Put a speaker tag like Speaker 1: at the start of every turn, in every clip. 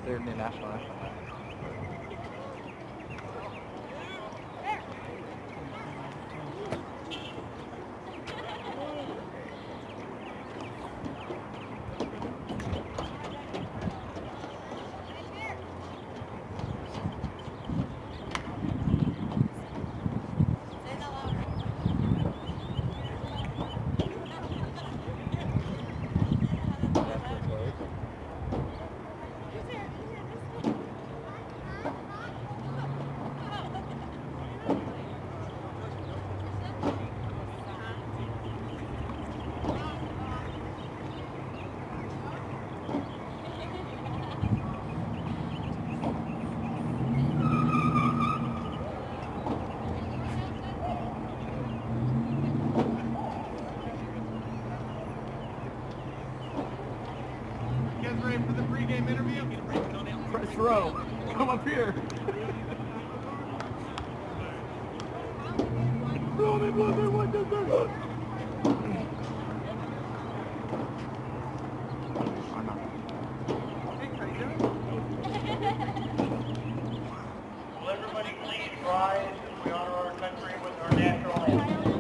Speaker 1: They're national.
Speaker 2: For the pregame interview,
Speaker 1: Press row. Come up here.
Speaker 2: Will everybody please rise as we honor our country with our national anthem?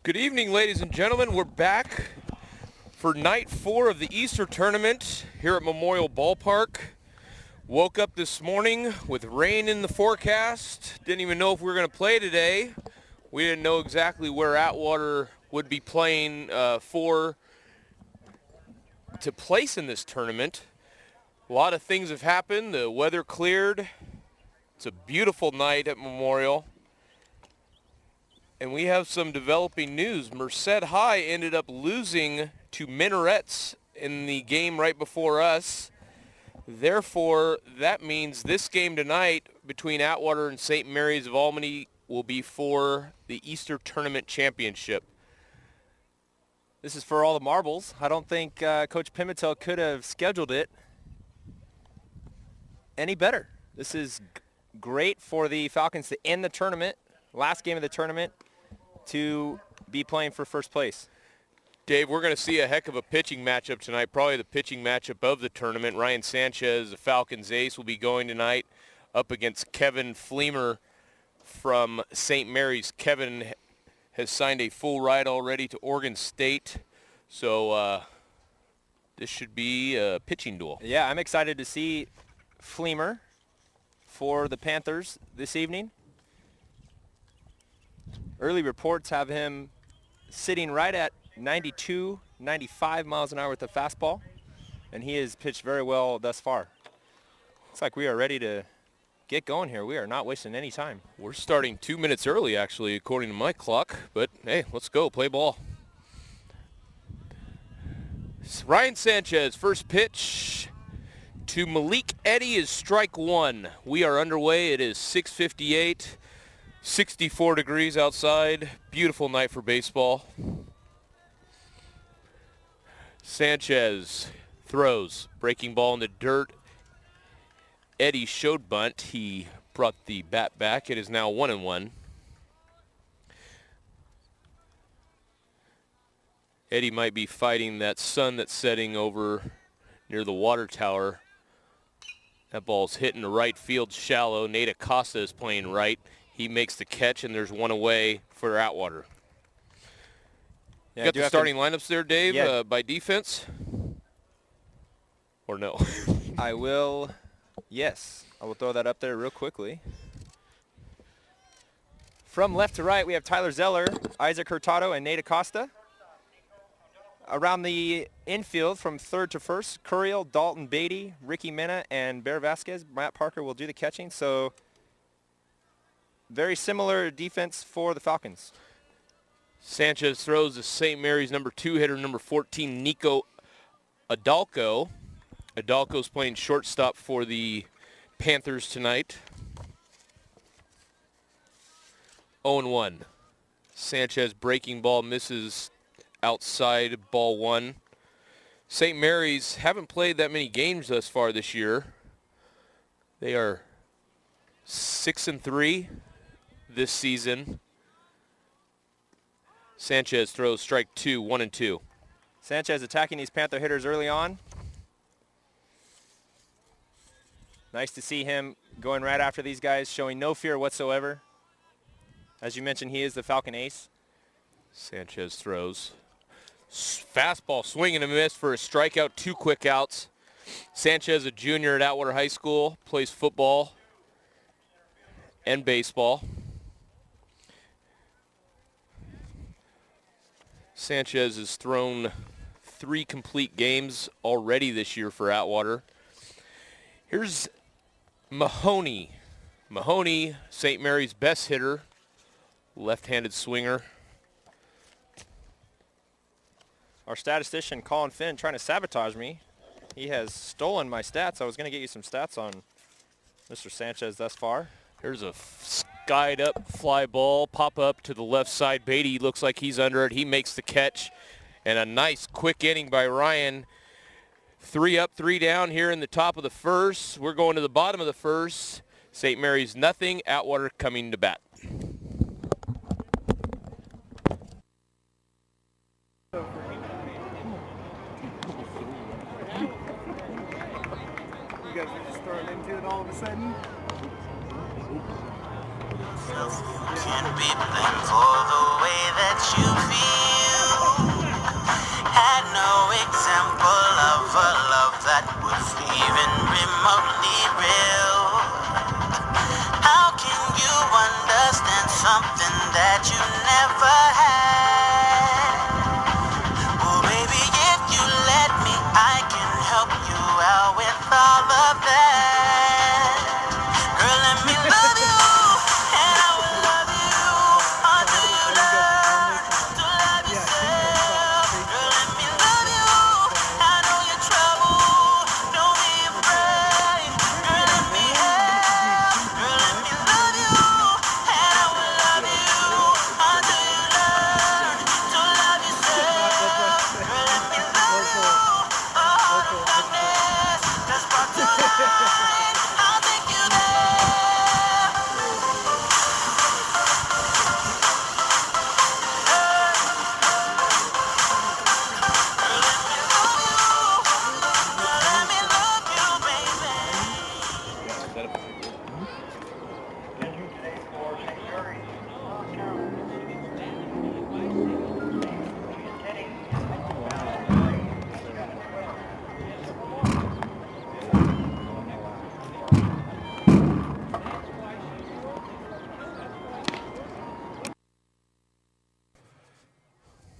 Speaker 3: Good evening, ladies and gentlemen. We're back for night 4 of the Easter tournament here at Memorial Ballpark. Woke up this morning with rain in the forecast. Didn't even know if we were going to play today. We didn't know exactly where Atwater would be playing to place in this tournament. A lot of things have happened. The weather cleared. It's a beautiful night at Memorial. And we have some developing news. Merced High ended up losing to Minarets in the game right before us. Therefore, that means this game tonight between Atwater and St. Mary's of Albany will be for the Easter Tournament Championship.
Speaker 4: This is for all the marbles. I don't think Coach Pimentel could have scheduled it any better. This is great for the Falcons to end the tournament, last game of the tournament, to be playing for first place.
Speaker 3: Dave, we're going to see a heck of a pitching matchup tonight, probably the pitching matchup of the tournament. Ryan Sanchez, the Falcons ace, will be going tonight up against Kevin Fleemer from St. Mary's. Kevin has signed a full ride already to Oregon State, so this should be a pitching duel.
Speaker 4: Yeah, I'm excited to see Fleemer for the Panthers this evening. Early reports have him sitting right at 92, 95 miles an hour with the fastball, and he has pitched very well thus far. Looks like we are ready to get going here. We are not wasting any time.
Speaker 3: We're starting 2 minutes early, actually, according to my clock, but hey, let's go, play ball. Ryan Sanchez, first pitch to Malik Eddy is strike one. We are underway. It is 6:58, 64 degrees outside. Beautiful night for baseball. Sanchez throws, breaking ball in the dirt. Eddy showed bunt. He brought the bat back. It is now 1-1. Eddy might be fighting that sun that's setting over near the water tower. That ball's hitting the right field shallow. Nate Acosta is playing right. He makes the catch, and there's one away for Atwater.
Speaker 4: Yeah,
Speaker 3: you got the starting lineups there, Dave,
Speaker 4: Yeah.
Speaker 3: By defense? Or no?
Speaker 4: I will, yes, I will throw that up there real quickly. From left to right, we have Tyler Zeller, Isaac Hurtado, and Nate Acosta. Around the infield from third to first, Curiel, Dalton Beatty, Ricky Mena, and Bear Vasquez. Matt Parker will do the catching. So very similar defense for the Falcons.
Speaker 3: Sanchez throws to St. Mary's number 2 hitter, number 14, Nico Adalco. Adalco's playing shortstop for the Panthers tonight. 0-1. Sanchez breaking ball misses outside, ball one. St. Mary's haven't played that many games thus far this year. They are 6-3 this season. Sanchez throws strike two, 1-2.
Speaker 4: Sanchez attacking these Panther hitters early on. Nice to see him going right after these guys, showing no fear whatsoever. As you mentioned, he is the Falcon ace.
Speaker 3: Sanchez throws. Fastball, swing and a miss for a strikeout, 2 quick outs. Sanchez, a junior at Atwater High School, plays football and baseball. Sanchez has thrown 3 complete games already this year for Atwater. Here's Mahoney. Mahoney, St. Mary's best hitter, left-handed swinger.
Speaker 4: Our statistician, Colin Finn, trying to sabotage me. He has stolen my stats. I was going to get you some stats on Mr. Sanchez thus far.
Speaker 3: Here's a skied up fly ball, pop up to the left side. Beatty looks like he's under it. He makes the catch. And a nice quick inning by Ryan. 3 up, 3 down here in the top of the first. We're going to the bottom of the first. St. Mary's nothing. Atwater coming to bat.
Speaker 1: You guys are just throwing into it all of a sudden?
Speaker 5: Can't be blamed for the way that you feel. Had no example of a love that was even remotely real. How can you understand something that you never had? Oh baby, if you let me, I can help you out with all of that. Girl, let me love you.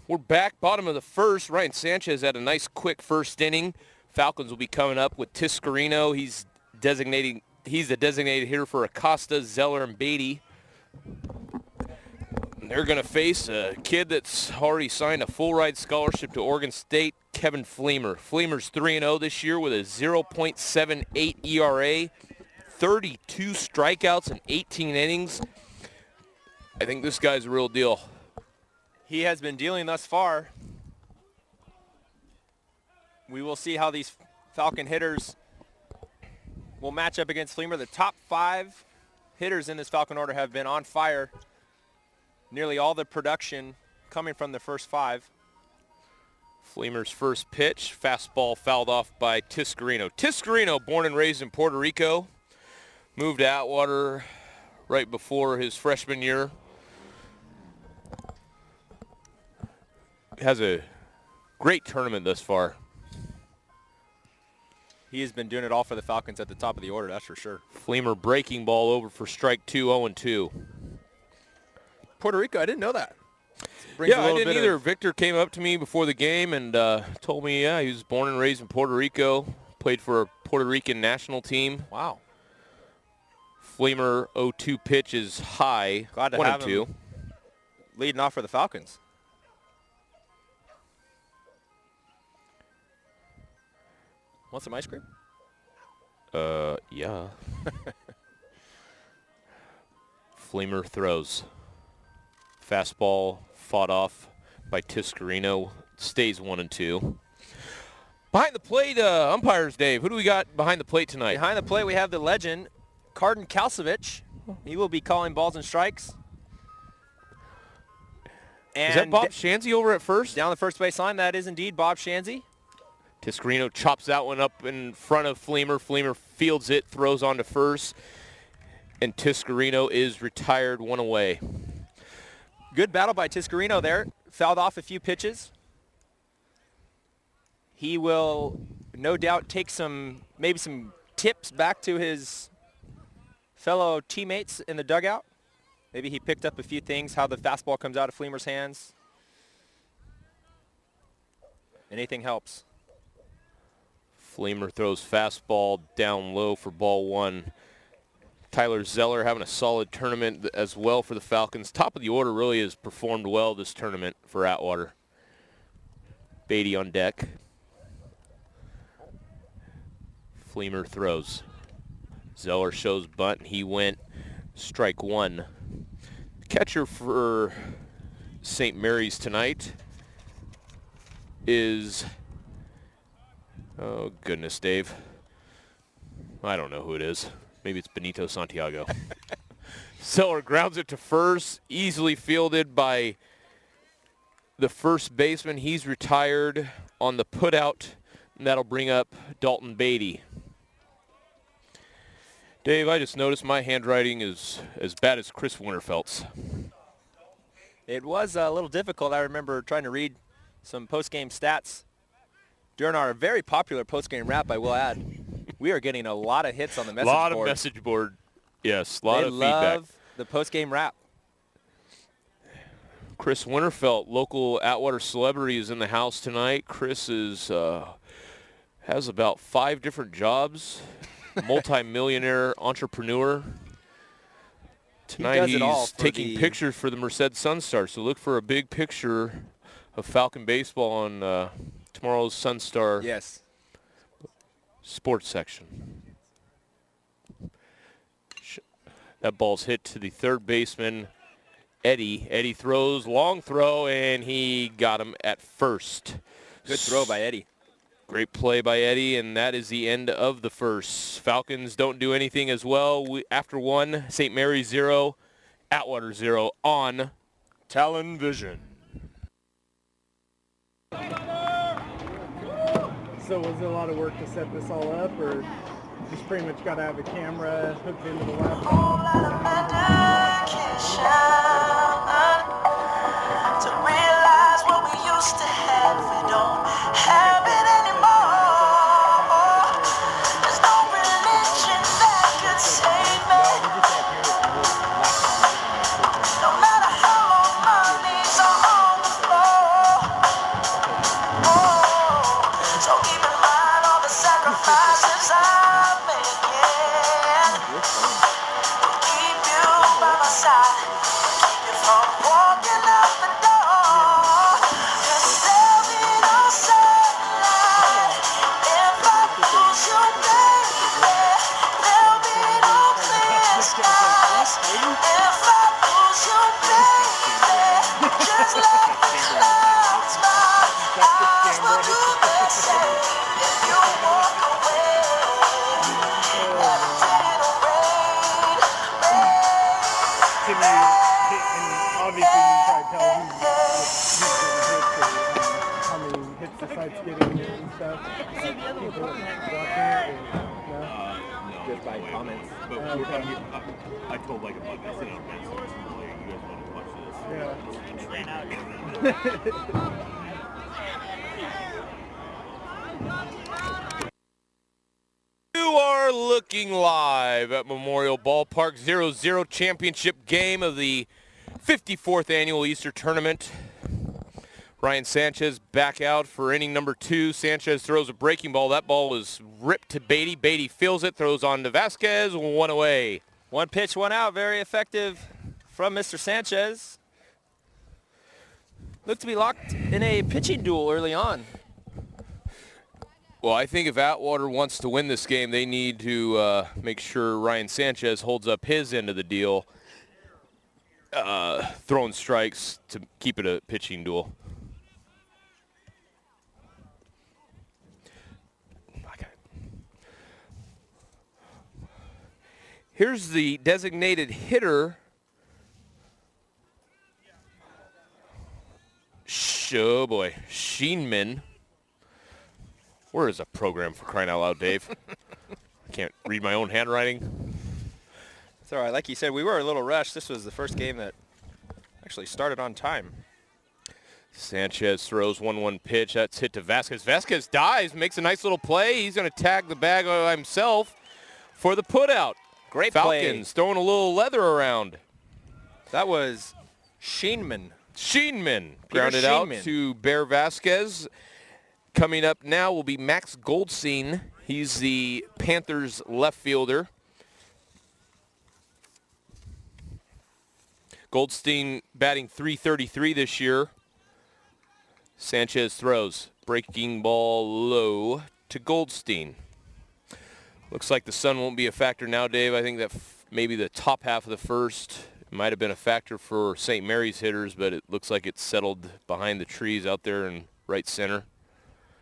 Speaker 3: We're back, bottom of the first. Ryan Sanchez had a nice quick first inning. Falcons will be coming up with Tiscarino. He's the designated hitter for Acosta, Zeller, and Beatty. And they're going to face a kid that's already signed a full-ride scholarship to Oregon State, Kevin Fleemer. Fleemer's 3-0 this year with a 0.78 ERA, 32 strikeouts in 18 innings. I think this guy's a real deal.
Speaker 4: He has been dealing thus far. We will see how these Falcon hitters will match up against Fleemer. The top 5 hitters in this Falcon order have been on fire. Nearly all the production coming from the first 5.
Speaker 3: Fleemer's first pitch, fastball fouled off by Tiscarino. Tiscarino, born and raised in Puerto Rico, moved to Atwater right before his freshman year. Has a great tournament thus far.
Speaker 4: He has been doing it all for the Falcons at the top of the order, that's for sure.
Speaker 3: Fleemer breaking ball over for strike 2, 0-2.
Speaker 4: Puerto Rico, I didn't know that.
Speaker 3: Yeah, I didn't either. Victor came up to me before the game and told me, yeah, he was born and raised in Puerto Rico, played for a Puerto Rican national team.
Speaker 4: Wow.
Speaker 3: Fleemer 0-2 pitch is high.
Speaker 4: Glad to have him leading off for the Falcons. Want some ice cream?
Speaker 3: Yeah. Fleemer throws. Fastball fought off by Tiscarino. Stays 1-2. Behind the plate, umpires, Dave. Who do we got behind the plate tonight?
Speaker 4: Behind the plate, we have the legend, Carden Kalsevich. He will be calling balls and strikes. And
Speaker 3: is that Bob Shanzy over at first?
Speaker 4: Down the first base line, that is indeed Bob Shanzy.
Speaker 3: Tiscarino chops that one up in front of Fleemer. Fleemer fields it, throws on to first, and Tiscarino is retired, 1 away.
Speaker 4: Good battle by Tiscarino there. Fouled off a few pitches. He will no doubt take maybe some tips back to his fellow teammates in the dugout. Maybe he picked up a few things, how the fastball comes out of Fleemer's hands. Anything helps.
Speaker 3: Fleemer throws fastball down low for ball 1. Tyler Zeller having a solid tournament as well for the Falcons. Top of the order really has performed well this tournament for Atwater. Beatty on deck. Fleemer throws. Zeller shows bunt, and he went strike 1. Catcher for St. Mary's tonight is, oh goodness, Dave. I don't know who it is. Maybe it's Benito Santiago. Zeller grounds it to first, easily fielded by the first baseman. He's retired on the putout, and that'll bring up Dalton Beatty. Dave, I just noticed my handwriting is as bad as Chris Winterfeld's.
Speaker 4: It was a little difficult. I remember trying to read some post-game stats during our very popular post-game rap, I will add. We are getting a lot of hits on the message board.
Speaker 3: A lot of message board, yes, a lot of feedback.
Speaker 4: They love the post-game rap.
Speaker 3: Chris Winterfeld, local Atwater celebrity, is in the house tonight. Chris is has about 5 different jobs, multi-millionaire entrepreneur. Tonight he's taking pictures for the Merced Sunstar, so look for a big picture of Falcon baseball on tomorrow's Sunstar sports section. That ball's hit to the third baseman, Eddie. Eddie throws, long throw, and he got him at first.
Speaker 4: Good throw by Eddie.
Speaker 3: Great play by Eddie, and that is the end of the first. Falcons don't do anything as well. After 1, St. Mary's 0, Atwater 0 on Talon Vision.
Speaker 1: So was it a lot of work to set this all up, or just pretty much got to have a camera hooked into the laptop?
Speaker 5: To realize what we used to have, we don't have it anymore. There's no religion that could save me. No matter how long my knees are on the floor. outside. Keep you from walking out the door. 'Cause there'll be no sunlight if I lose you, baby. There'll be no clear skies if I lose you, baby. Just like the clouds, my eyes will do the same if you walk away. Let it rain,
Speaker 1: Can you hit, and obviously you can probably tell who's getting hits or how many hits the site's getting and stuff. People watching it or no?
Speaker 4: Just by comments.
Speaker 6: But I told like a month, I sent out a message like, you guys want to watch this?
Speaker 1: Yeah.
Speaker 2: Ran out here.
Speaker 3: You are looking live at Memorial Ballpark, 0-0 championship game of the 54th annual Easter Tournament. Ryan Sanchez back out for inning number 2. Sanchez throws a breaking ball. That ball was ripped to Beatty. Beatty feels it, throws on to Vasquez, 1 away.
Speaker 4: 1 pitch, 1 out. Very effective from Mr. Sanchez. Looked to be locked in a pitching duel early on.
Speaker 3: Well, I think if Atwater wants to win this game, they need to make sure Ryan Sanchez holds up his end of the deal, throwing strikes to keep it a pitching duel. Here's the designated hitter. Oh boy, Sheenman. Where is a program, for crying out loud, Dave? I can't read my own handwriting.
Speaker 4: It's all right. Like you said, we were a little rushed. This was the first game that actually started on time.
Speaker 3: Sanchez throws 1-1 pitch. That's hit to Vasquez. Vasquez dives, makes a nice little play. He's going to tag the bag himself for the putout.
Speaker 4: Great
Speaker 3: Falcons
Speaker 4: play.
Speaker 3: throwing a little leather around.
Speaker 4: That was Sheenman.
Speaker 3: Sheenman
Speaker 4: Peter
Speaker 3: grounded out
Speaker 4: Sheenman.
Speaker 3: to Bear Vasquez. Coming up now will be Max Goldstein. He's the Panthers left fielder. Goldstein batting .333 this year. Sanchez throws. Breaking ball low to Goldstein. Looks like the sun won't be a factor now, Dave. I think that maybe the top half of the first might have been a factor for St. Mary's hitters, but it looks like it's settled behind the trees out there in right center.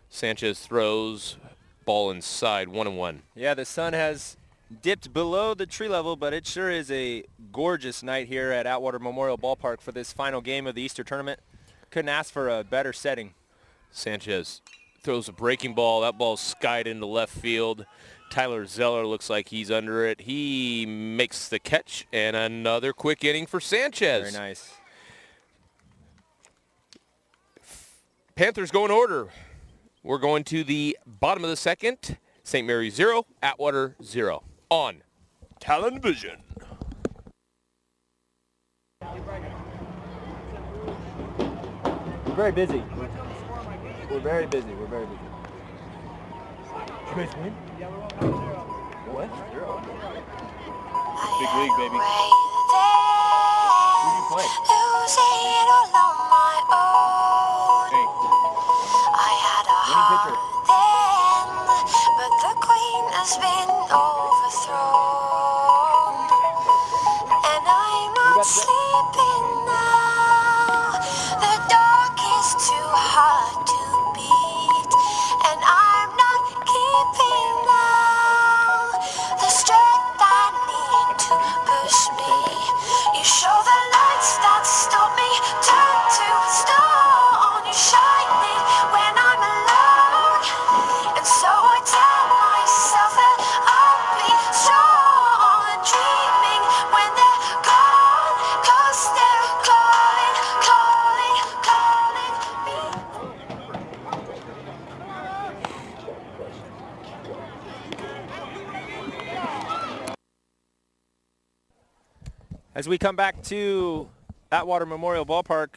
Speaker 3: Sanchez throws, ball inside, 1-1.
Speaker 4: Yeah, the sun has dipped below the tree level, but it sure is a gorgeous night here at Atwater Memorial Ballpark for this final game of the Easter Tournament. Couldn't ask for a better setting.
Speaker 3: Sanchez throws a breaking ball. That ball's skied into left field. Tyler Zeller looks like he's under it. He makes the catch, and another quick inning for Sanchez.
Speaker 4: Very nice.
Speaker 3: Panthers go in order. We're going to the bottom of the second. St. Mary's 0, Atwater 0. On television.
Speaker 4: We're very busy. We're very busy. We're very busy.
Speaker 6: You guys win?
Speaker 4: What?
Speaker 6: Big league, baby.
Speaker 5: Who
Speaker 6: do you play?
Speaker 5: Losing it all on my own.
Speaker 6: Hey,
Speaker 5: I had a
Speaker 4: Winning pitcher.
Speaker 5: heart then, but the queen has been overthrown. And I'm not sleeping now. The dark is too hard to beat. And I'm not keeping now the strength I need to push me. You show the lights that stop me, turn to stone. You shine it when I'm alone. And so I tell myself that I'll be strong and dreaming when they're gone. 'Cause they're calling, calling, calling me.
Speaker 4: As we come back to Atwater Memorial Ballpark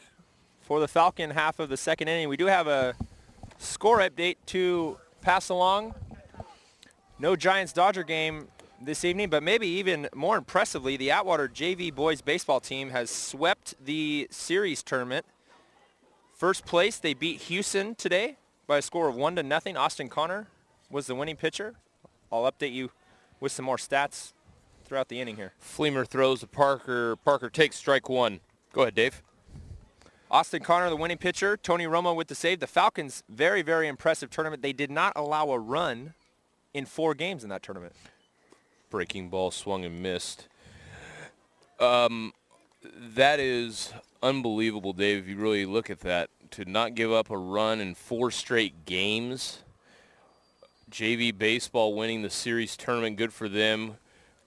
Speaker 4: for the Falcon half of the second inning, we do have a score update to pass along. No Giants-Dodger game this evening, but maybe even more impressively, the Atwater JV boys baseball team has swept the series tournament. First place, they beat Houston today by a score of 1-0. Austin Connor was the winning pitcher. I'll update you with some more stats throughout the inning here.
Speaker 3: Fleemer throws to Parker. Parker takes strike one. Go ahead, Dave.
Speaker 4: Austin Connor, the winning pitcher. Tony Romo with the save. The Falcons, very, very impressive tournament. They did not allow a run in 4 games in that tournament.
Speaker 3: Breaking ball swung and missed. That is unbelievable, Dave, if you really look at that. To not give up a run in 4 straight games. JV baseball winning the series tournament, good for them.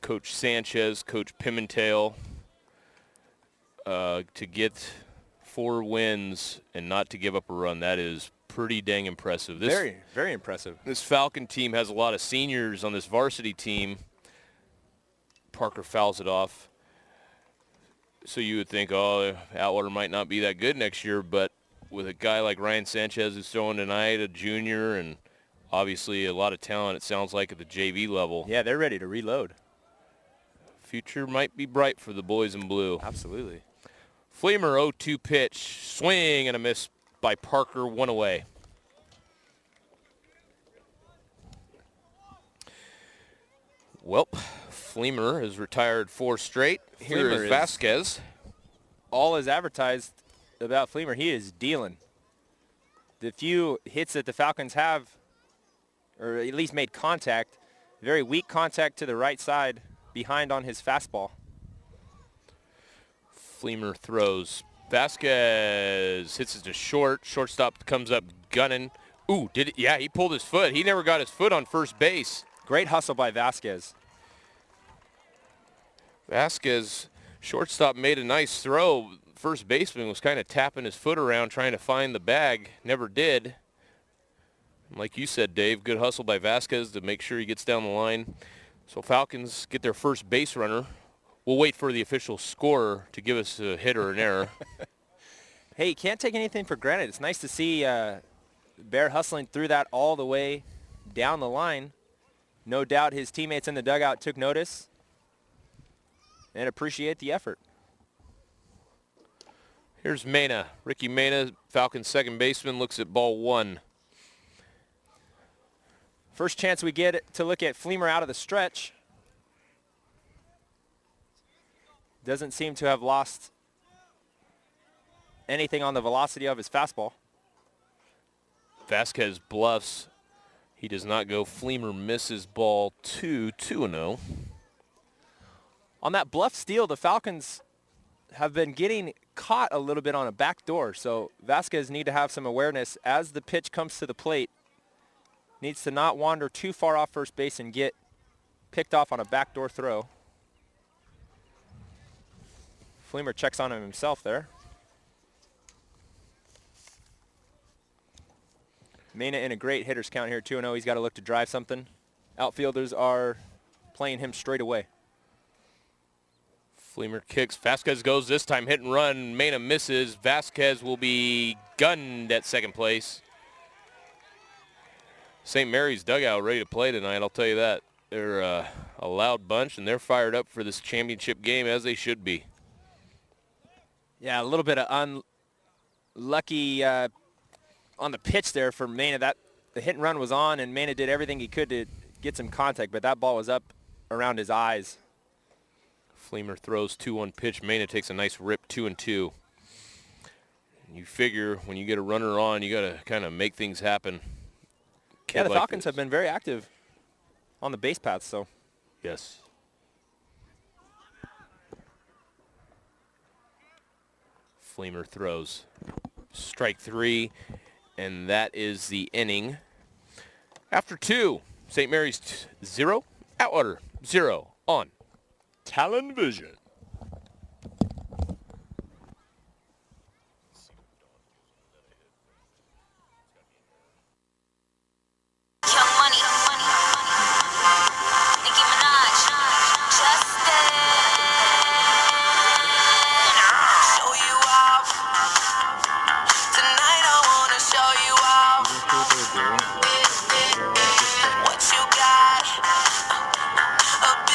Speaker 3: Coach Sanchez, Coach Pimentel, to get 4 wins and not to give up a run, that is pretty dang impressive.
Speaker 4: Very, very impressive.
Speaker 3: This Falcon team has a lot of seniors on this varsity team. Parker fouls it off. So you would think, oh, Atwater might not be that good next year, but with a guy like Ryan Sanchez who's throwing tonight, a junior, and obviously a lot of talent, it sounds like, at the JV level.
Speaker 4: Yeah, they're ready to reload.
Speaker 3: Future might be bright for the boys in blue.
Speaker 4: Absolutely.
Speaker 3: Fleemer 0-2 pitch, swing and a miss by Parker, 1 away. Well, Fleemer has retired 4 straight. Here
Speaker 4: Fleemer
Speaker 3: is Vasquez.
Speaker 4: All is advertised about Fleemer. He is dealing. The few hits that the Falcons have, or at least made contact, very weak contact to the right side, behind on his fastball.
Speaker 3: Fleemer throws. Vasquez hits it to short. Shortstop comes up gunning. Ooh, did it? Yeah, he pulled his foot. He never got his foot on first base.
Speaker 4: Great hustle by Vasquez.
Speaker 3: Vasquez, shortstop, made a nice throw. First baseman was kind of tapping his foot around trying to find the bag. Never did. Like you said, Dave, good hustle by Vasquez to make sure he gets down the line. So Falcons get their first base runner. We'll wait for the official scorer to give us a hit or an error.
Speaker 4: Hey, you can't take anything for granted. It's nice to see Bear hustling through that all the way down the line. No doubt his teammates in the dugout took notice and appreciate the effort.
Speaker 3: Here's Mena. Ricky Mena, Falcons second baseman, looks at ball 1.
Speaker 4: First chance we get to look at Fleemer out of the stretch. Doesn't seem to have lost anything on the velocity of his fastball.
Speaker 3: Vasquez bluffs. He does not go. Fleemer misses ball 2, 2-0.
Speaker 4: On that bluff steal, the Falcons have been getting caught a little bit on a back door, so Vasquez need to have some awareness as the pitch comes to the plate. Needs to not wander too far off first base and get picked off on a backdoor throw. Fleemer checks on him himself there. Mena in a great hitter's count here, 2-0. He's got to look to drive something. Outfielders are playing him straight away.
Speaker 3: Fleemer kicks. Vasquez goes this time, hit and run. Mena misses. Vasquez will be gunned at second place. St. Mary's dugout ready to play tonight, I'll tell you that. They're a loud bunch, and they're fired up for this championship game, as they should be.
Speaker 4: Yeah, a little bit of unlucky on the pitch there for Mena. The hit and run was on, and Mena did everything he could to get some contact, but that ball was up around his eyes.
Speaker 3: Fleemer throws 2-1 pitch. Mena takes a nice rip, 2-2. You figure when you get a runner on, you got to kind of make things happen.
Speaker 4: Yeah, the Falcons have been very active on the base paths, so.
Speaker 3: Yes. Fleemer throws. Strike 3, and that is the inning. After 2, St. Mary's 0, Atwater 0 on Talon Vision.
Speaker 5: What you got? A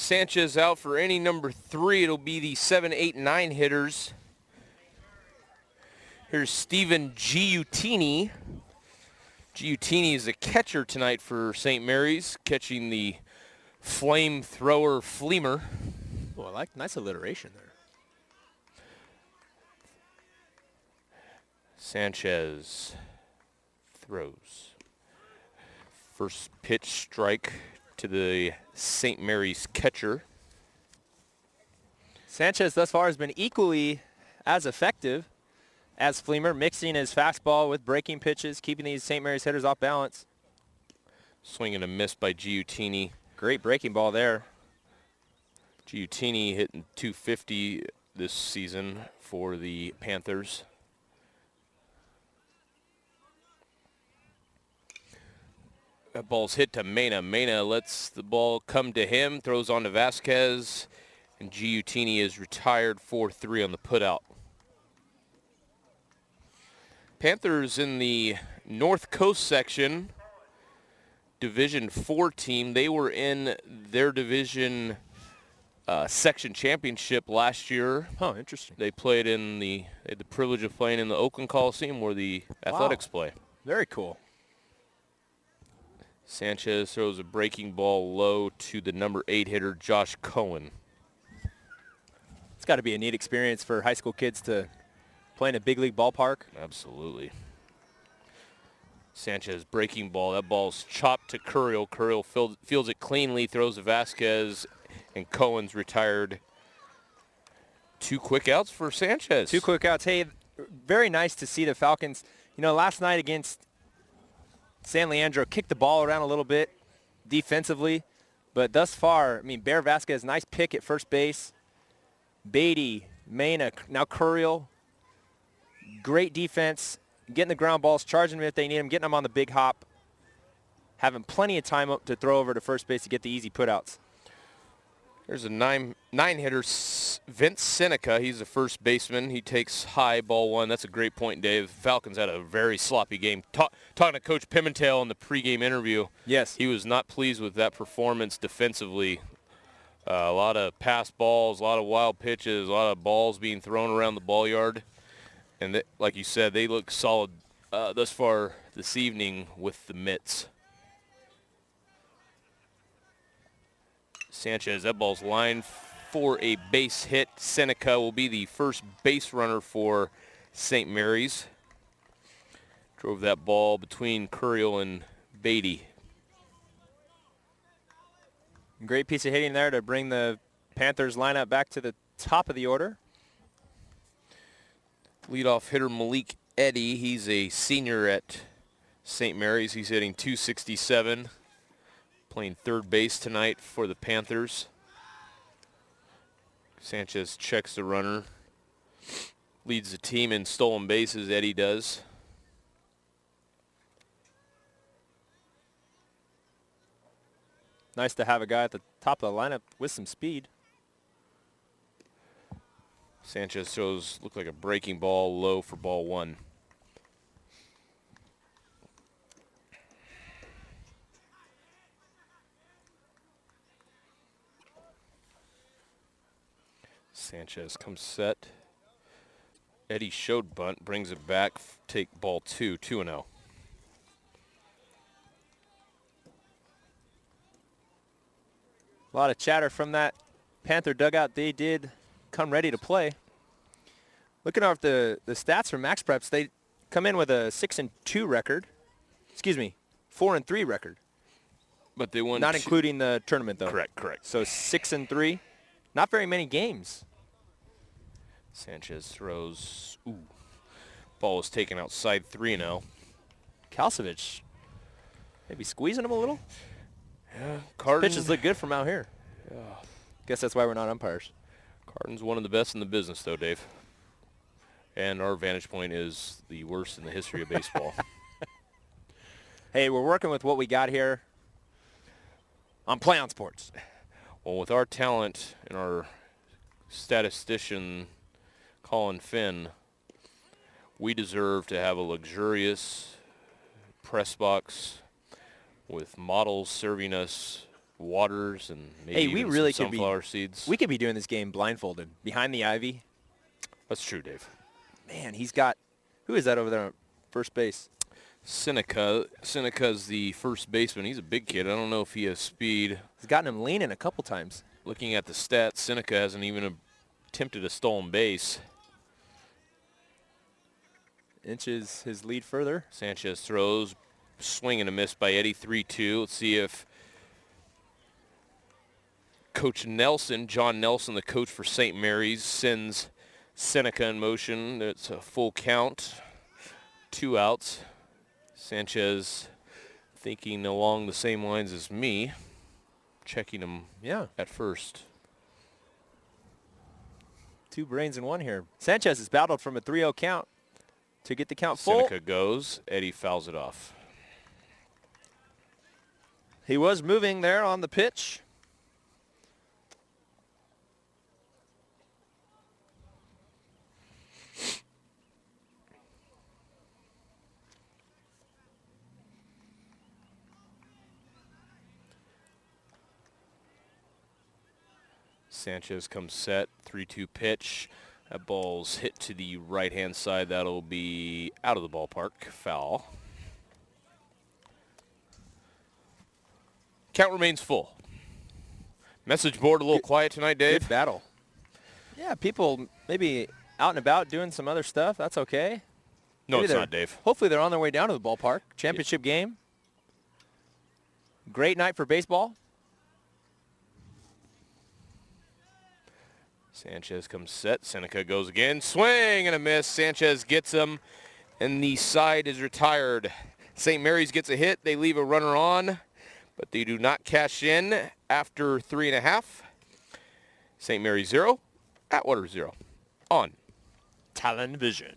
Speaker 3: Sanchez out for any number 3. It'll be the 7, 8, 9 hitters. Here's Stephen Giutini. Giutini is a catcher tonight for St. Mary's, catching the flamethrower Fleemer.
Speaker 4: Oh, I like nice alliteration there.
Speaker 3: Sanchez throws. First pitch strike to the St. Mary's catcher.
Speaker 4: Sanchez thus far has been equally as effective as Fleemer, mixing his fastball with breaking pitches, keeping these St. Mary's hitters off balance.
Speaker 3: Swing and a miss by Giutini.
Speaker 4: Great breaking ball there.
Speaker 3: Giutini hitting .250 this season for the Panthers. That ball's hit to Mena. Mena lets the ball come to him, throws on to Vasquez, and Giutini is retired 4-3 on the putout. Panthers in the North Coast section, Division 4 team. They were in their division section championship last year.
Speaker 4: Oh, interesting.
Speaker 3: They played in they had the privilege of playing in the Oakland Coliseum where the Athletics play.
Speaker 4: Very cool.
Speaker 3: Sanchez throws a breaking ball low to the number 8 hitter, Josh Cohen.
Speaker 4: It's got to be a neat experience for high school kids to play in a big league ballpark.
Speaker 3: Absolutely. Sanchez breaking ball. That ball's chopped to Curiel. Curiel fields it cleanly, throws to Vasquez, and Cohen's retired. 2 quick outs for Sanchez.
Speaker 4: 2 quick outs. Hey, very nice to see the Falcons. You know, last night against San Leandro, kicked the ball around a little bit defensively, but thus far, I mean, Bear Vasquez, nice pick at first base. Beatty, Mena, now Curiel. Great defense, getting the ground balls, charging them if they need them, getting them on the big hop, having plenty of time up to throw over to first base to get the easy putouts.
Speaker 3: There's a nine hitter, Vince Seneca. He's the first baseman. He takes high, ball 1. That's a great point, Dave. Falcons had a very sloppy game. Talking to Coach Pimentel in the pregame interview.
Speaker 4: Yes.
Speaker 3: He was not pleased with that performance defensively. A lot of pass balls, a lot of wild pitches, a lot of balls being thrown around the ball yard. And like you said, they look solid thus far this evening with the mitts. Sanchez, that ball's lined for a base hit. Seneca will be the first base runner for St. Mary's. Drove that ball between Curiel and Beatty.
Speaker 4: Great piece of hitting there to bring the Panthers lineup back to the top of the order.
Speaker 3: Leadoff hitter Malik Eddy. He's a senior at St. Mary's. He's hitting .267. Playing third base tonight for the Panthers. Sanchez checks the runner. Leads the team in stolen bases, Eddy does.
Speaker 4: Nice to have a guy at the top of the lineup with some speed.
Speaker 3: Sanchez throws, look like a breaking ball low for ball 1. Sanchez comes set. Eddy showed bunt, brings it back, take ball 2, 2-0.
Speaker 4: A lot of chatter from that Panther dugout. They did come ready to play. Looking off the stats from Max Preps, they come in with a 6-2 record. Excuse me, 4-3 record.
Speaker 3: But they won.
Speaker 4: Not including the tournament, though.
Speaker 3: Correct.
Speaker 4: So 6-3. Not very many games.
Speaker 3: Sanchez throws. Ooh. Ball is taken outside 3-0.
Speaker 4: Kalsevich maybe squeezing him a little.
Speaker 3: Yeah.
Speaker 4: Pitches look good from out here. Yeah. Guess that's why we're not umpires.
Speaker 3: Carden's one of the best in the business, though, Dave. And our vantage point is the worst in the history of baseball.
Speaker 4: Hey, we're working with what we got here on Play on Sports.
Speaker 3: Well, with our talent and our statistician, Colin Finn, we deserve to have a luxurious press box with models serving us waters and maybe
Speaker 4: Hey, we
Speaker 3: even
Speaker 4: really
Speaker 3: some
Speaker 4: could be
Speaker 3: sunflower seeds.
Speaker 4: We could be doing this game blindfolded behind the ivy.
Speaker 3: That's true, Dave.
Speaker 4: Man, he's got, who is that over there at first base?
Speaker 3: Seneca's the first baseman. He's a big kid. I don't know if he has speed.
Speaker 4: He's gotten him leaning a couple times.
Speaker 3: Looking at the stats, Seneca hasn't even attempted a stolen base.
Speaker 4: Inches his lead further.
Speaker 3: Sanchez throws, swing and a miss by Eddie, 3-2. Let's see if Coach Nelson, John Nelson, the coach for St. Mary's, sends Seneca in motion. It's a full count, 2 outs. Sanchez thinking along the same lines as me, checking him at first.
Speaker 4: 2 brains in 1 here. Sanchez has battled from a 3-0 count to get the count full.
Speaker 3: Seneca goes. Eddie fouls it off.
Speaker 4: He was moving there on the pitch.
Speaker 3: Sanchez comes set, 3-2 pitch. That ball's hit to the right-hand side. That'll be out of the ballpark. Foul. Count remains full. Message board a little quiet tonight, Dave.
Speaker 4: Good battle. Yeah, people maybe out and about doing some other stuff. That's okay.
Speaker 3: No,
Speaker 4: Maybe
Speaker 3: it's
Speaker 4: they're-
Speaker 3: not, Dave.
Speaker 4: Hopefully they're on their way down to the ballpark. Championship game. Great night for baseball.
Speaker 3: Sanchez comes set. Seneca goes again. Swing and a miss. Sanchez gets him, and the side is retired. St. Mary's gets a hit. They leave a runner on, but they do not cash in after 3.5. St. Mary's 0, Atwater 0 on Talon Vision.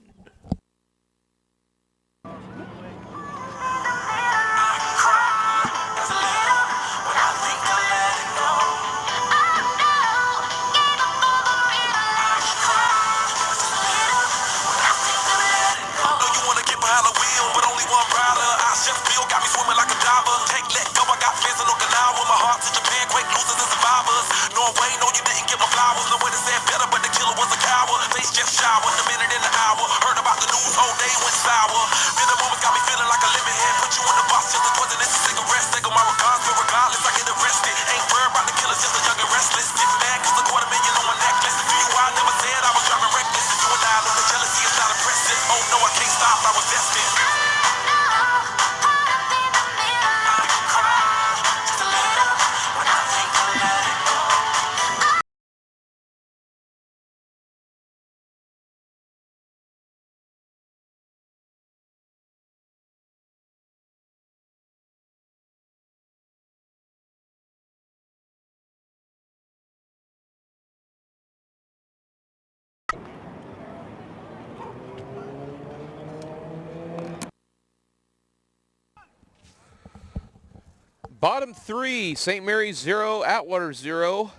Speaker 3: Bottom 3, St. Mary's 0, Atwater 0.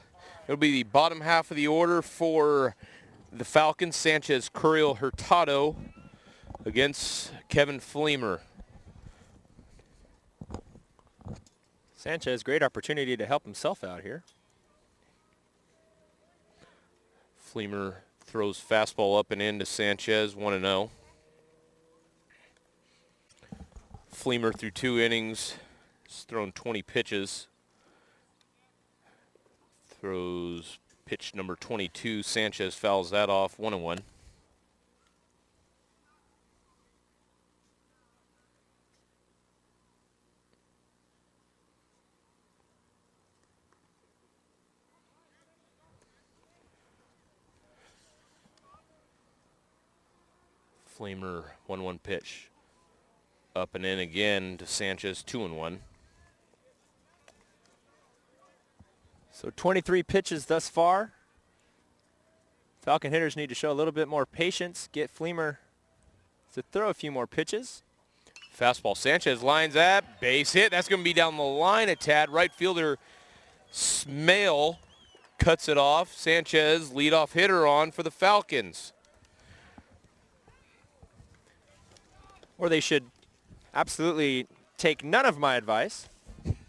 Speaker 3: It'll be the bottom half of the order for the Falcons. Sanchez, Curiel, Hurtado against Kevin Fleemer.
Speaker 4: Sanchez, great opportunity to help himself out here.
Speaker 3: Fleemer throws fastball up and in to Sanchez, 1-0. Fleemer through 2 innings. He's thrown 20 pitches. Throws pitch number 22. Sanchez fouls that off, 1-1. Fleemer, 1-1 pitch. Up and in again to Sanchez, 2-1.
Speaker 4: So 23 pitches thus far. Falcon hitters need to show a little bit more patience, get Fleemer to throw a few more pitches.
Speaker 3: Fastball, Sanchez lines up, base hit. That's going to be down the line a tad. Right fielder Smale cuts it off. Sanchez, leadoff hitter on for the Falcons.
Speaker 4: Or they should absolutely take none of my advice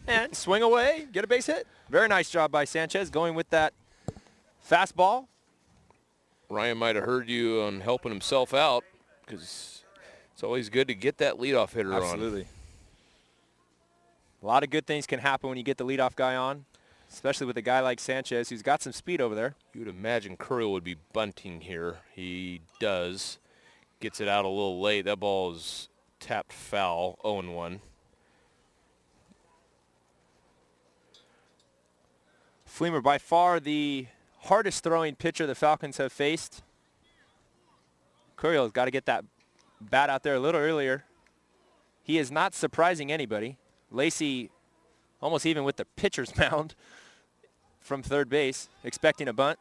Speaker 4: And swing away, get a base hit. Very nice job by Sanchez going with that fastball.
Speaker 3: Ryan might have heard you on helping himself out because it's always good to get that leadoff hitter on.
Speaker 4: Absolutely. A lot of good things can happen when you get the leadoff guy on, especially with a guy like Sanchez who's got some speed over there.
Speaker 3: You would imagine Curriel would be bunting here. He does. Gets it out a little late. That ball is tapped foul, 0-1.
Speaker 4: Fleemer, by far the hardest throwing pitcher the Falcons have faced. Curriel's got to get that bat out there a little earlier. He is not surprising anybody. Lacey almost even with the pitcher's mound from third base, expecting a bunt.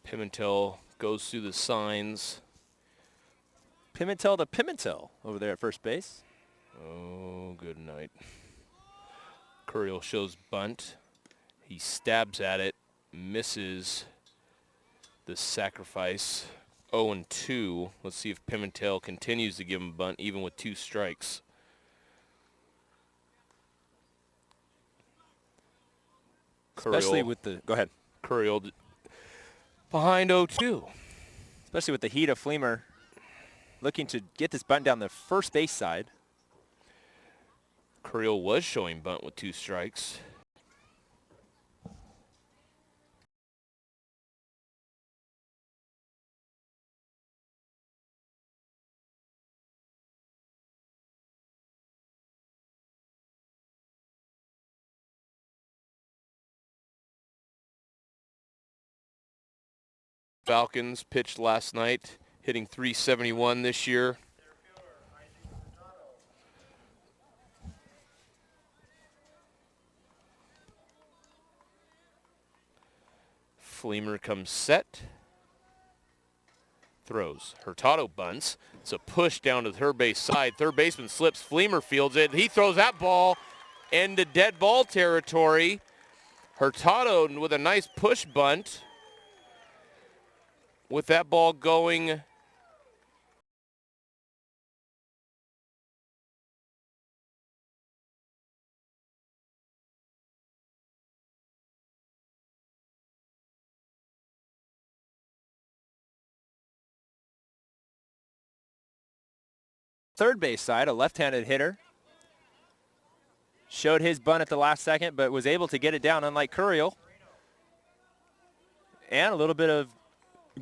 Speaker 3: Pimentel goes through the signs.
Speaker 4: Pimentel to Pimentel over there at first base.
Speaker 3: Oh, good night. Curriel shows bunt. He stabs at it, misses the sacrifice. 0-2. Let's see if Pimentel continues to give him bunt even with 2 strikes.
Speaker 4: Especially with the, go ahead.
Speaker 3: Curriel behind 0-2.
Speaker 4: Especially with the heat of Fleemer looking to get this bunt down the first base side.
Speaker 3: Curriel was showing bunt with 2 strikes. Falcons pitched last night, hitting .371 this year. Fleemer comes set. Throws. Hurtado bunts. It's a push down to the third base side. Third baseman slips. Fleemer fields it. He throws that ball into dead ball territory. Hurtado with a nice push bunt. With that ball going
Speaker 4: third base side, a left-handed hitter. Showed his bunt at the last second, but was able to get it down, unlike Curriel. And a little bit of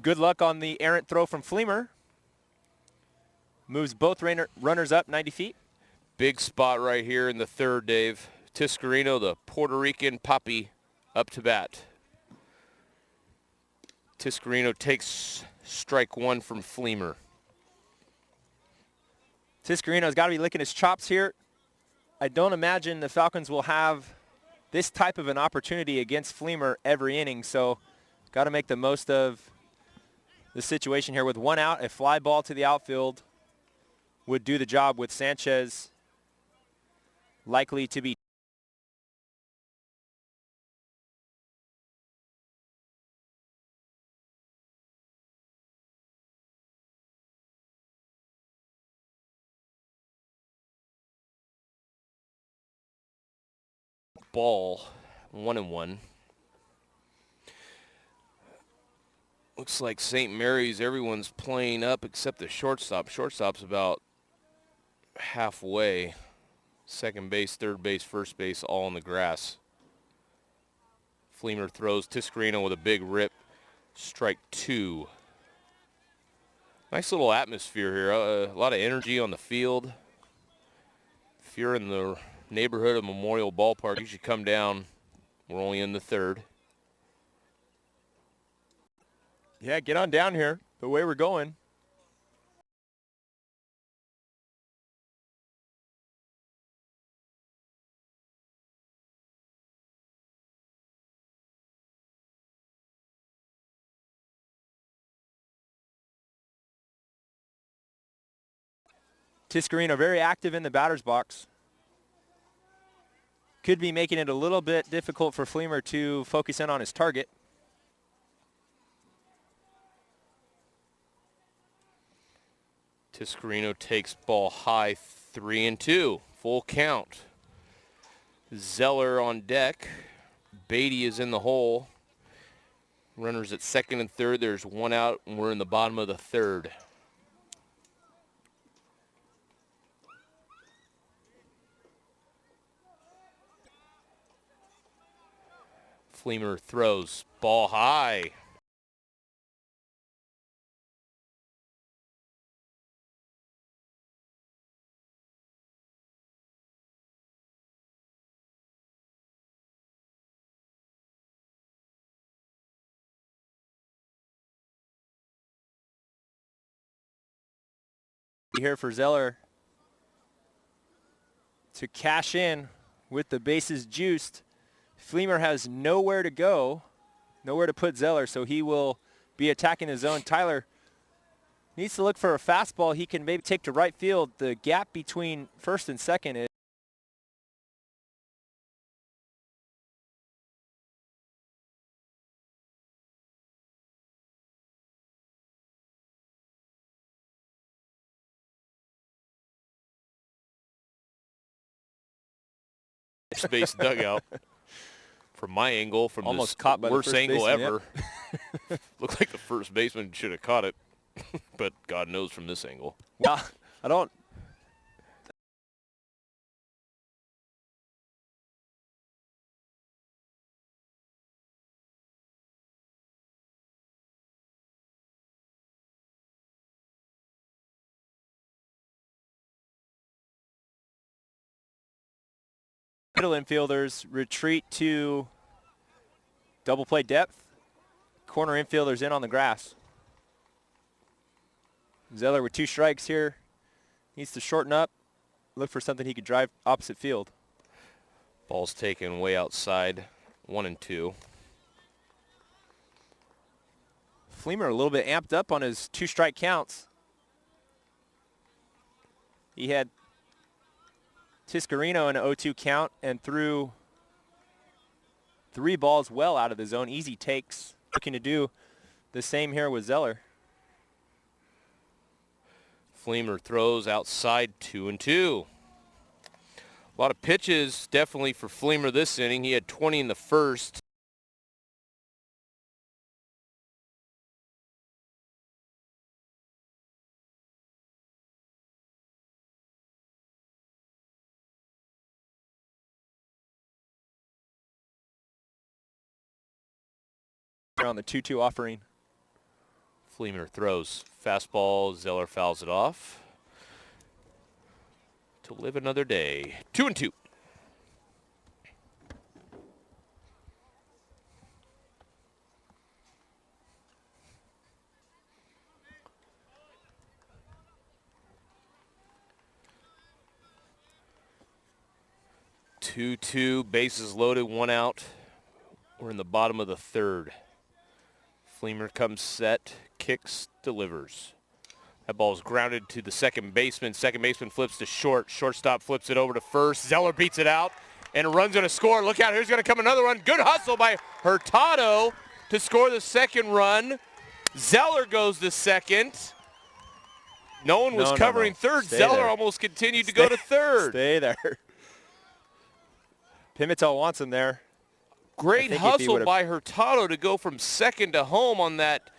Speaker 4: good luck on the errant throw from Fleemer. Moves both runners up 90 feet.
Speaker 3: big spot right here in the third, Dave. Tiscarino, the Puerto Rican Papi, up to bat. Tiscarino takes strike 1 from Fleemer.
Speaker 4: Tiscarino's got to be licking his chops here. I don't imagine the Falcons will have this type of an opportunity against Fleemer every inning, so got to make the most of the situation here. With 1 out, a fly ball to the outfield would do the job, with Sanchez likely to be
Speaker 3: ball, 1-1. Looks like St. Mary's, everyone's playing up except the shortstop. Shortstop's about halfway. Second base, third base, first base, all in the grass. Fleemer throws. Tiscarino with a big rip. Strike 2. Nice little atmosphere here. A lot of energy on the field. If you're in the neighborhood of Memorial Ballpark, you should come down. We're only in the third.
Speaker 4: Yeah, get on down here, the way we're going. Tiscarino very active in the batter's box. Could be making it a little bit difficult for Fleemer to focus in on his target.
Speaker 3: Tiscarino takes ball high, 3-2, full count. Zeller on deck. Beatty is in the hole. Runners at second and third. There's one out, and we're in the bottom of the third. Fleemer throws, ball high.
Speaker 4: Here for Zeller to cash in with the bases juiced. Fleemer has nowhere to go, nowhere to put Zeller, so he will be attacking the zone. Tyler needs to look for a fastball he can maybe take to right field. The gap between first and second is
Speaker 3: Space dugout. From my angle, from
Speaker 4: almost
Speaker 3: this
Speaker 4: caught by the
Speaker 3: worst
Speaker 4: first
Speaker 3: angle
Speaker 4: baseman,
Speaker 3: ever. Looked like the first baseman should have caught it, but God knows from this angle.
Speaker 4: well, I don't. Middle infielders retreat to double play depth. Corner infielders in on the grass. Zeller with 2 strikes here. Needs to shorten up. Look for something he could drive opposite field.
Speaker 3: Ball's taken way outside, 1-2.
Speaker 4: Fleemer a little bit amped up on his 2 strike counts. He had Tiscarino in an 0-2 count and threw 3 balls well out of the zone. Easy takes. Looking to do the same here with Zeller.
Speaker 3: Fleemer throws outside, 2-2. A lot of pitches definitely for Fleemer this inning. He had 20 in the first.
Speaker 4: On the 2-2 offering.
Speaker 3: Fleemer throws fastball. Zeller fouls it off. To live another day. 2-2. Two, bases loaded, 1 out. We're in the bottom of the third. Fleemer comes set, kicks, delivers. That ball's grounded to the second baseman. Second baseman flips to short. Shortstop flips it over to first. Zeller beats it out and runs going to score. Look out, here's going to come another run. Good hustle by Hurtado to score the second run. Zeller goes to second. No one was covering third.
Speaker 4: Stay
Speaker 3: Zeller
Speaker 4: there.
Speaker 3: almost continued to go to third.
Speaker 4: Stay there. Pimentel wants him there.
Speaker 3: Great hustle by Hurtado to go from second to home on that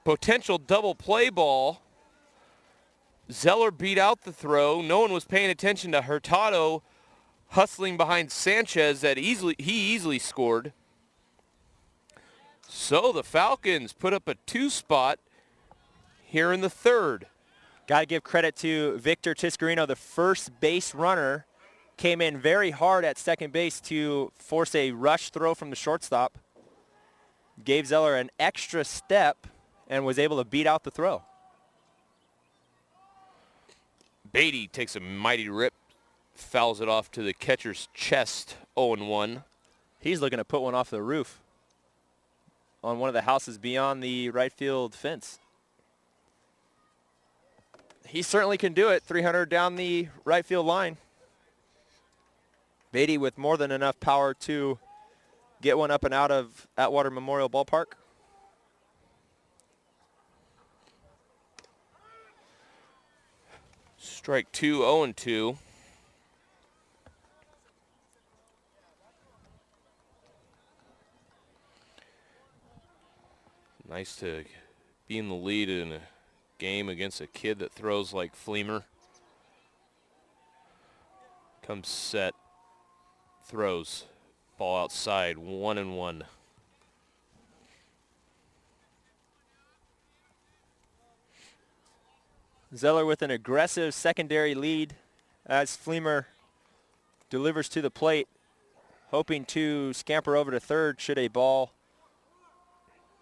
Speaker 3: potential double play ball. Zeller beat out the throw. No one was paying attention to Hurtado hustling behind Sanchez that he easily scored. So the Falcons put up a 2 spot here in the third.
Speaker 4: Got to give credit to Victor Tiscarino, the first base runner. Came in very hard at second base to force a rush throw from the shortstop. Gave Zeller an extra step and was able to beat out the throw.
Speaker 3: Beatty takes a mighty rip, fouls it off to the catcher's chest, 0-1.
Speaker 4: He's looking to put one off the roof on one of the houses beyond the right field fence. He certainly can do it, 300 down the right field line. Beatty with more than enough power to get one up and out of Atwater Memorial Ballpark.
Speaker 3: Strike 2, 0-2. Nice to be in the lead in a game against a kid that throws like Fleemer. Comes set, throws, ball outside, 1-1.
Speaker 4: Zeller with an aggressive secondary lead as Fleemer delivers to the plate, hoping to scamper over to third should a ball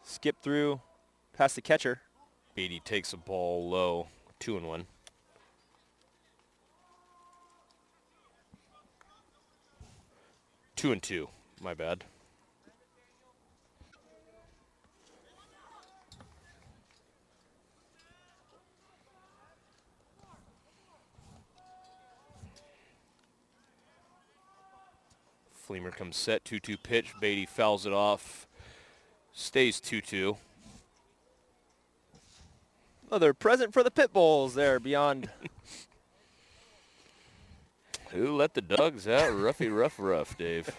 Speaker 4: skip through past the catcher.
Speaker 3: Beatty takes a ball low, 2-1. Two and two, my bad. Fleemer comes set, 2-2 pitch. Beatty fouls it off. Stays 2-2.
Speaker 4: Another present for the pit bulls there beyond.
Speaker 3: Who let the dogs out? Roughy, rough, Dave.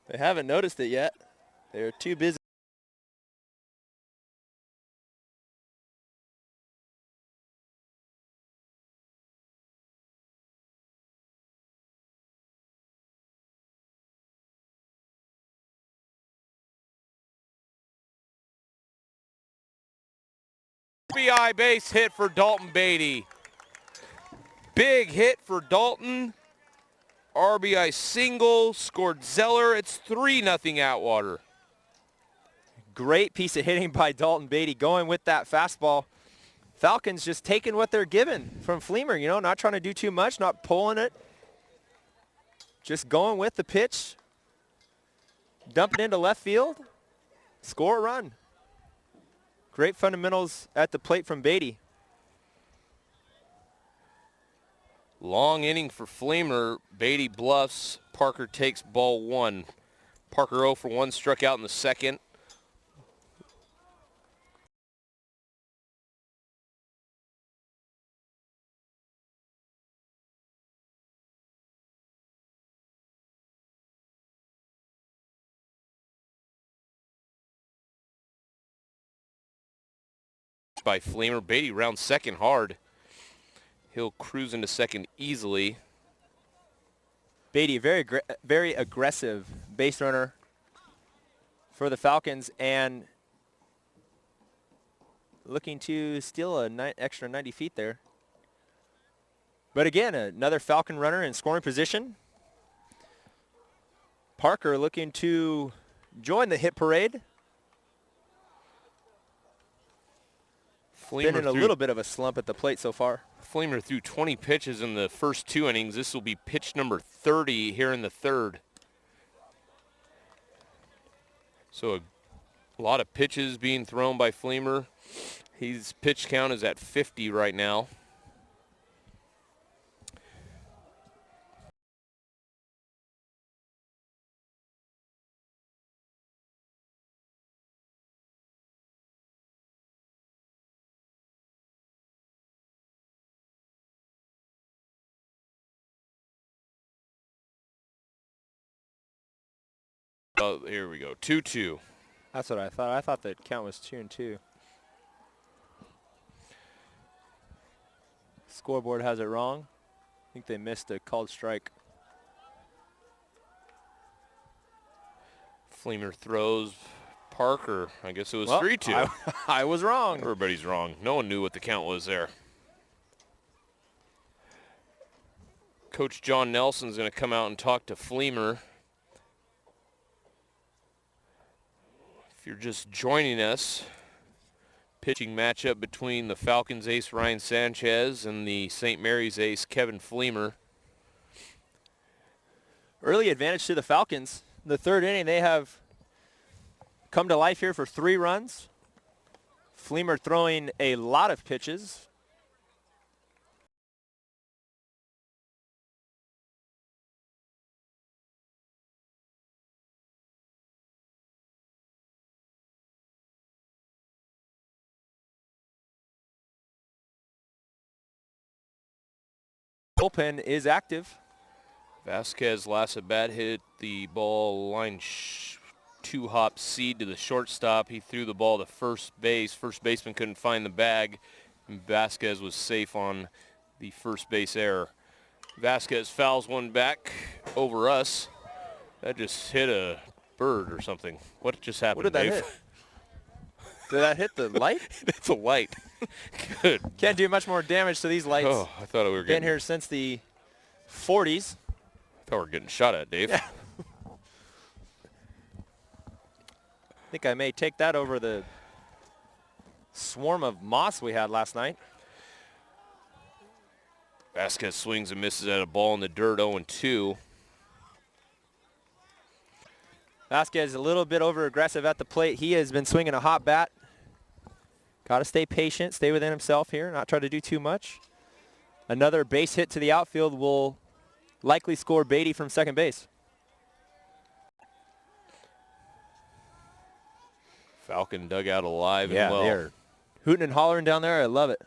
Speaker 4: They haven't noticed it yet. They're too busy.
Speaker 3: RBI base hit for Dalton Beatty. Big hit for Dalton. RBI single, scored Zeller. It's 3-0 Atwater.
Speaker 4: Great piece of hitting by Dalton Beatty, going with that fastball. Falcons just taking what they're given from Fleemer, you know, not trying to do too much, not pulling it. Just going with the pitch. Dump it into left field. Score a run. Great fundamentals at the plate from Beatty.
Speaker 3: Long inning for Fleemer. Beatty bluffs. Parker takes ball 1. Parker 0 for 1, struck out in the second. By Fleemer. Beatty rounds second hard. He'll cruise into second easily.
Speaker 4: Beatty, very aggressive base runner for the Falcons and looking to steal a extra 90 feet there. But again, another Falcon runner in scoring position. Parker looking to join the hit parade. Been in a little bit of a slump at the plate so far.
Speaker 3: Fleemer threw 20 pitches in the first 2 innings. This will be pitch number 30 here in the third. So a lot of pitches being thrown by Fleemer. His pitch count is at 50 right now. Oh, here we go. 2-2.
Speaker 4: That's what I thought. I thought the count was 2-2. Scoreboard has it wrong. I think they missed a called strike.
Speaker 3: Fleemer throws. Parker, I guess it was 3-2.
Speaker 4: I was wrong.
Speaker 3: Everybody's wrong. No one knew what the count was there. Coach John Nelson's going to come out and talk to Fleemer. If you're just joining us, pitching matchup between the Falcons ace Ryan Sanchez and the St. Mary's ace Kevin Fleemer.
Speaker 4: Early advantage to the Falcons. In the third inning, they have come to life here for 3 runs. Fleemer throwing a lot of pitches. Bullpen is active.
Speaker 3: Vasquez last at bat hit the ball line 2-hop seed to the shortstop. He threw the ball to first base. First baseman couldn't find the bag, and Vasquez was safe on the first base error. Vasquez fouls one back over us. That just hit a bird or something. What just happened,
Speaker 4: What did that
Speaker 3: Dave?
Speaker 4: hit? Did that hit the light?
Speaker 3: It's a light. Good.
Speaker 4: Can't do much more damage to these lights.
Speaker 3: Oh, I thought we were
Speaker 4: Been
Speaker 3: getting
Speaker 4: here since the 40s.
Speaker 3: I thought we were getting shot at, Dave.
Speaker 4: Yeah. I think I may take that over the swarm of moths we had last night.
Speaker 3: Vasquez swings and misses at a ball in the dirt, 0-2.
Speaker 4: Vasquez a little bit over aggressive at the plate. He has been swinging a hot bat. Got to stay patient, stay within himself here, not try to do too much. Another base hit to the outfield will likely score Beatty from second base.
Speaker 3: Falcon dugout alive
Speaker 4: Yeah,
Speaker 3: and well.
Speaker 4: they're hooting and hollering down there. I love it.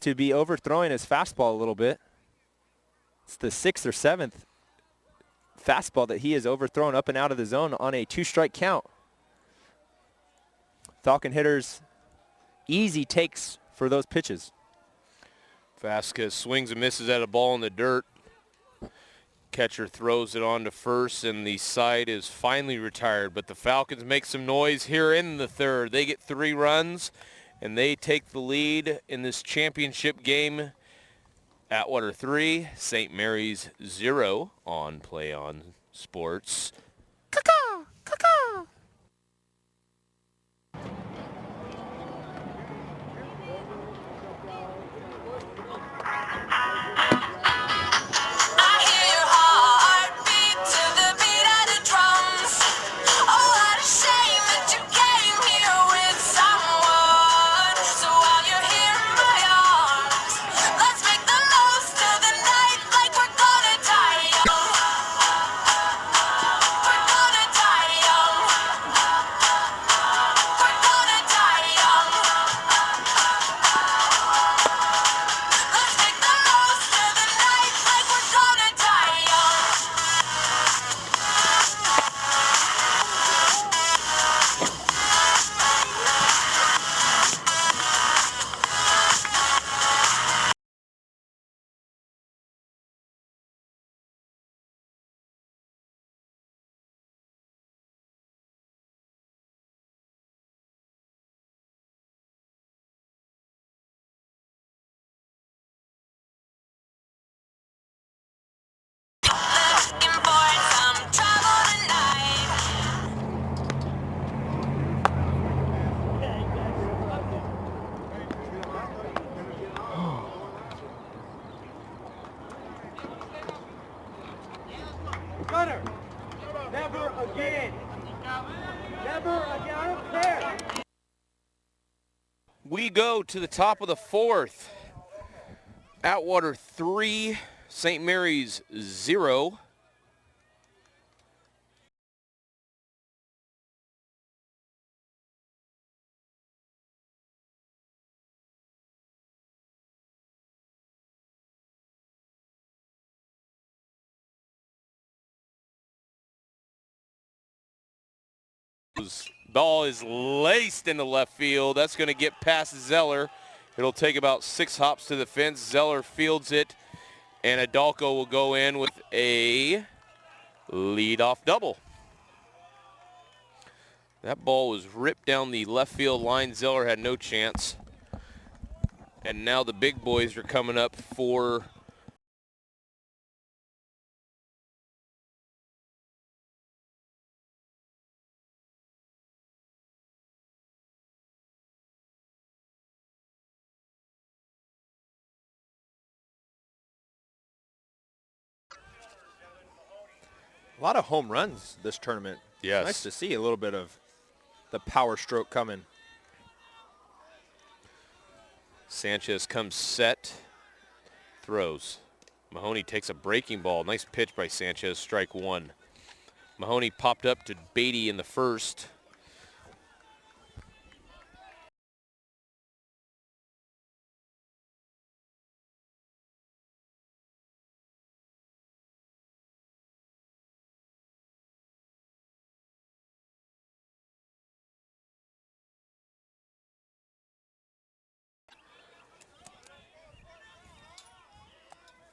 Speaker 4: To be overthrowing his fastball a little bit. It's the 6th or 7th fastball that he has overthrown up and out of the zone on a 2-strike count. Falcon hitters easy takes for those pitches.
Speaker 3: Vasquez swings and misses at a ball in the dirt. Catcher throws it on to first, and the side is finally retired. But the Falcons make some noise here in the third. They get 3 runs, and they take the lead in this championship game. Atwater 3, St. Mary's 0 on Play On Sports. Caw-caw, caw-caw.
Speaker 5: I hear your heartbeat to the beat of the drums. Oh, what a shame that you came here with someone. So while you're here in my arms, let's make the most of the night like we're gonna die young. We're gonna die young. We're gonna die young. Let's make the most of the night like we're gonna die young. Looking for some trouble tonight.
Speaker 7: Gunner, never again. Never again. I don't care.
Speaker 3: We go to the top of the 4th. Atwater 3, St. Mary's 0. Ball is laced into left field. That's going to get past Zeller. It'll take about 6 hops to the fence. Zeller fields it, and Adalco will go in with a leadoff double. That ball was ripped down the left field line. Zeller had no chance. And now the big boys are coming up for
Speaker 4: A lot of home runs this tournament.
Speaker 3: Yes.
Speaker 4: Nice to see a little bit of the power stroke coming.
Speaker 3: Sanchez comes set, throws. Mahoney takes a breaking ball. Nice pitch by Sanchez, strike one. Mahoney popped up to Beatty in the first.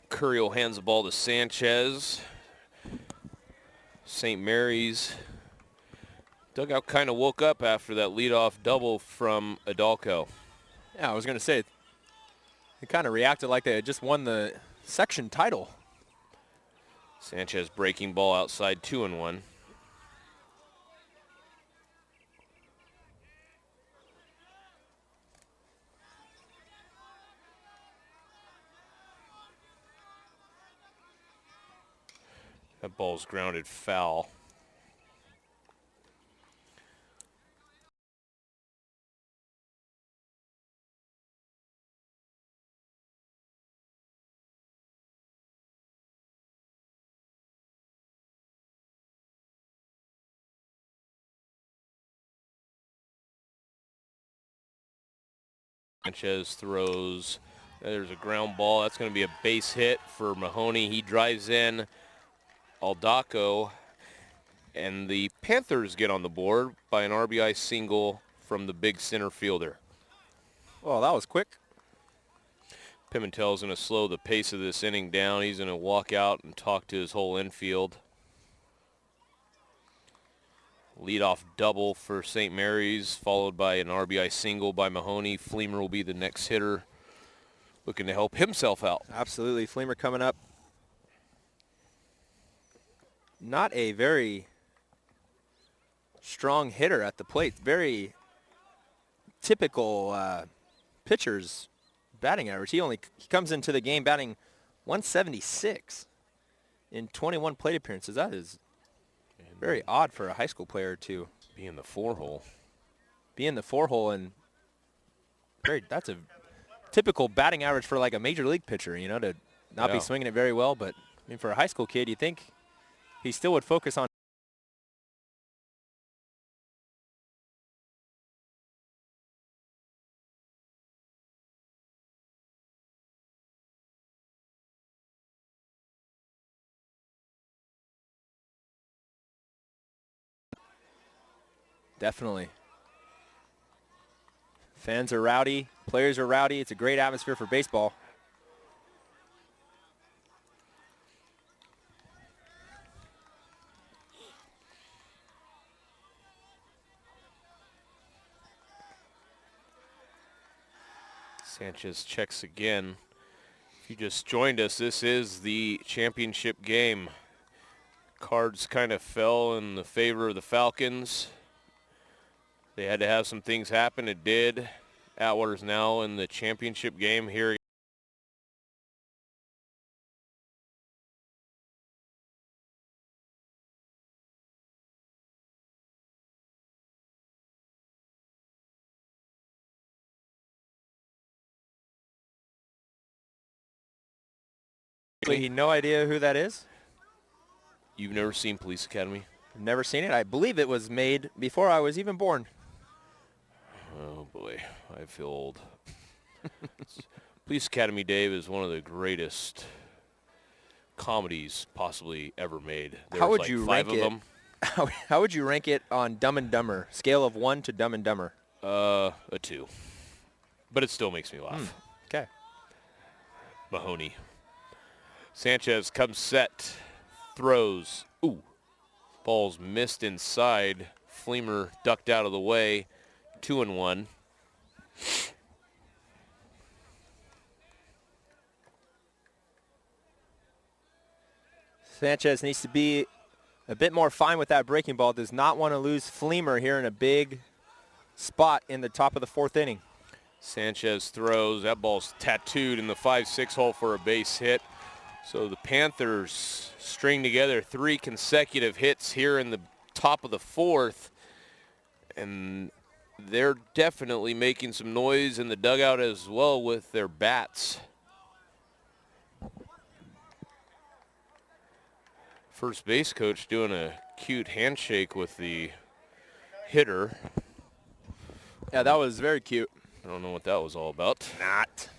Speaker 3: Curiel hands the ball to Sanchez. St. Mary's dugout kind of woke up after that leadoff double from Adalco.
Speaker 4: Yeah, I was going to say, they kind of reacted like they had just won the section title.
Speaker 3: Sanchez breaking ball outside, 2-1. That ball's grounded foul. Sanchez throws. There's a ground ball. That's going to be a base hit for Mahoney. He drives in Aldaco, and the Panthers get on the board by an RBI single from the big center fielder.
Speaker 4: Well, that was quick.
Speaker 3: Pimentel's going to slow the pace of this inning down. He's going to walk out and talk to his whole infield. Leadoff double for St. Mary's, followed by an RBI single by Mahoney. Fleemer will be the next hitter, looking to help himself out.
Speaker 4: Absolutely. Fleemer coming up. Not a very strong hitter at the plate. Very typical pitcher's batting average. He comes into the game batting 176 in 21 plate appearances. That is very odd for a high school player to
Speaker 3: be in the four-hole.
Speaker 4: Be in the four-hole, and that's a typical batting average for like a major league pitcher, you know, to not be swinging it very well. But I mean, for a high school kid, you think he still would focus on. Definitely. Fans are rowdy. Players are rowdy. It's a great atmosphere for baseball.
Speaker 3: Sanchez checks again. If you just joined us, this is the championship game. Cards kind of fell in the favor of the Falcons. They had to have some things happen. It did. Atwater's now in the championship game here.
Speaker 4: No idea who that is?
Speaker 3: You've never seen Police Academy?
Speaker 4: Never seen it. I believe it was made before I was even born.
Speaker 3: Oh boy, I feel old. Police Academy, Dave, is one of the greatest comedies possibly ever made.
Speaker 4: How would
Speaker 3: like
Speaker 4: you
Speaker 3: five
Speaker 4: rank
Speaker 3: of
Speaker 4: it?
Speaker 3: them.
Speaker 4: How would you rank it on Dumb and Dumber? Scale of 1 to Dumb and Dumber.
Speaker 3: A 2. But it still makes me laugh.
Speaker 4: Okay.
Speaker 3: Mahoney. Sanchez comes set, throws. Ooh. Ball's missed inside. Fleemer ducked out of the way. 2-1.
Speaker 4: Sanchez needs to be a bit more fine with that breaking ball. Does not want to lose Fleemer here in a big spot in the top of the fourth inning.
Speaker 3: Sanchez throws. That ball's tattooed in the 5-6 hole for a base hit. So the Panthers string together 3 consecutive hits here in the top of the fourth. And they're definitely making some noise in the dugout as well with their bats. First base coach doing a cute handshake with the hitter.
Speaker 4: Yeah, that was very cute.
Speaker 3: I don't know what that was all about.
Speaker 4: Not.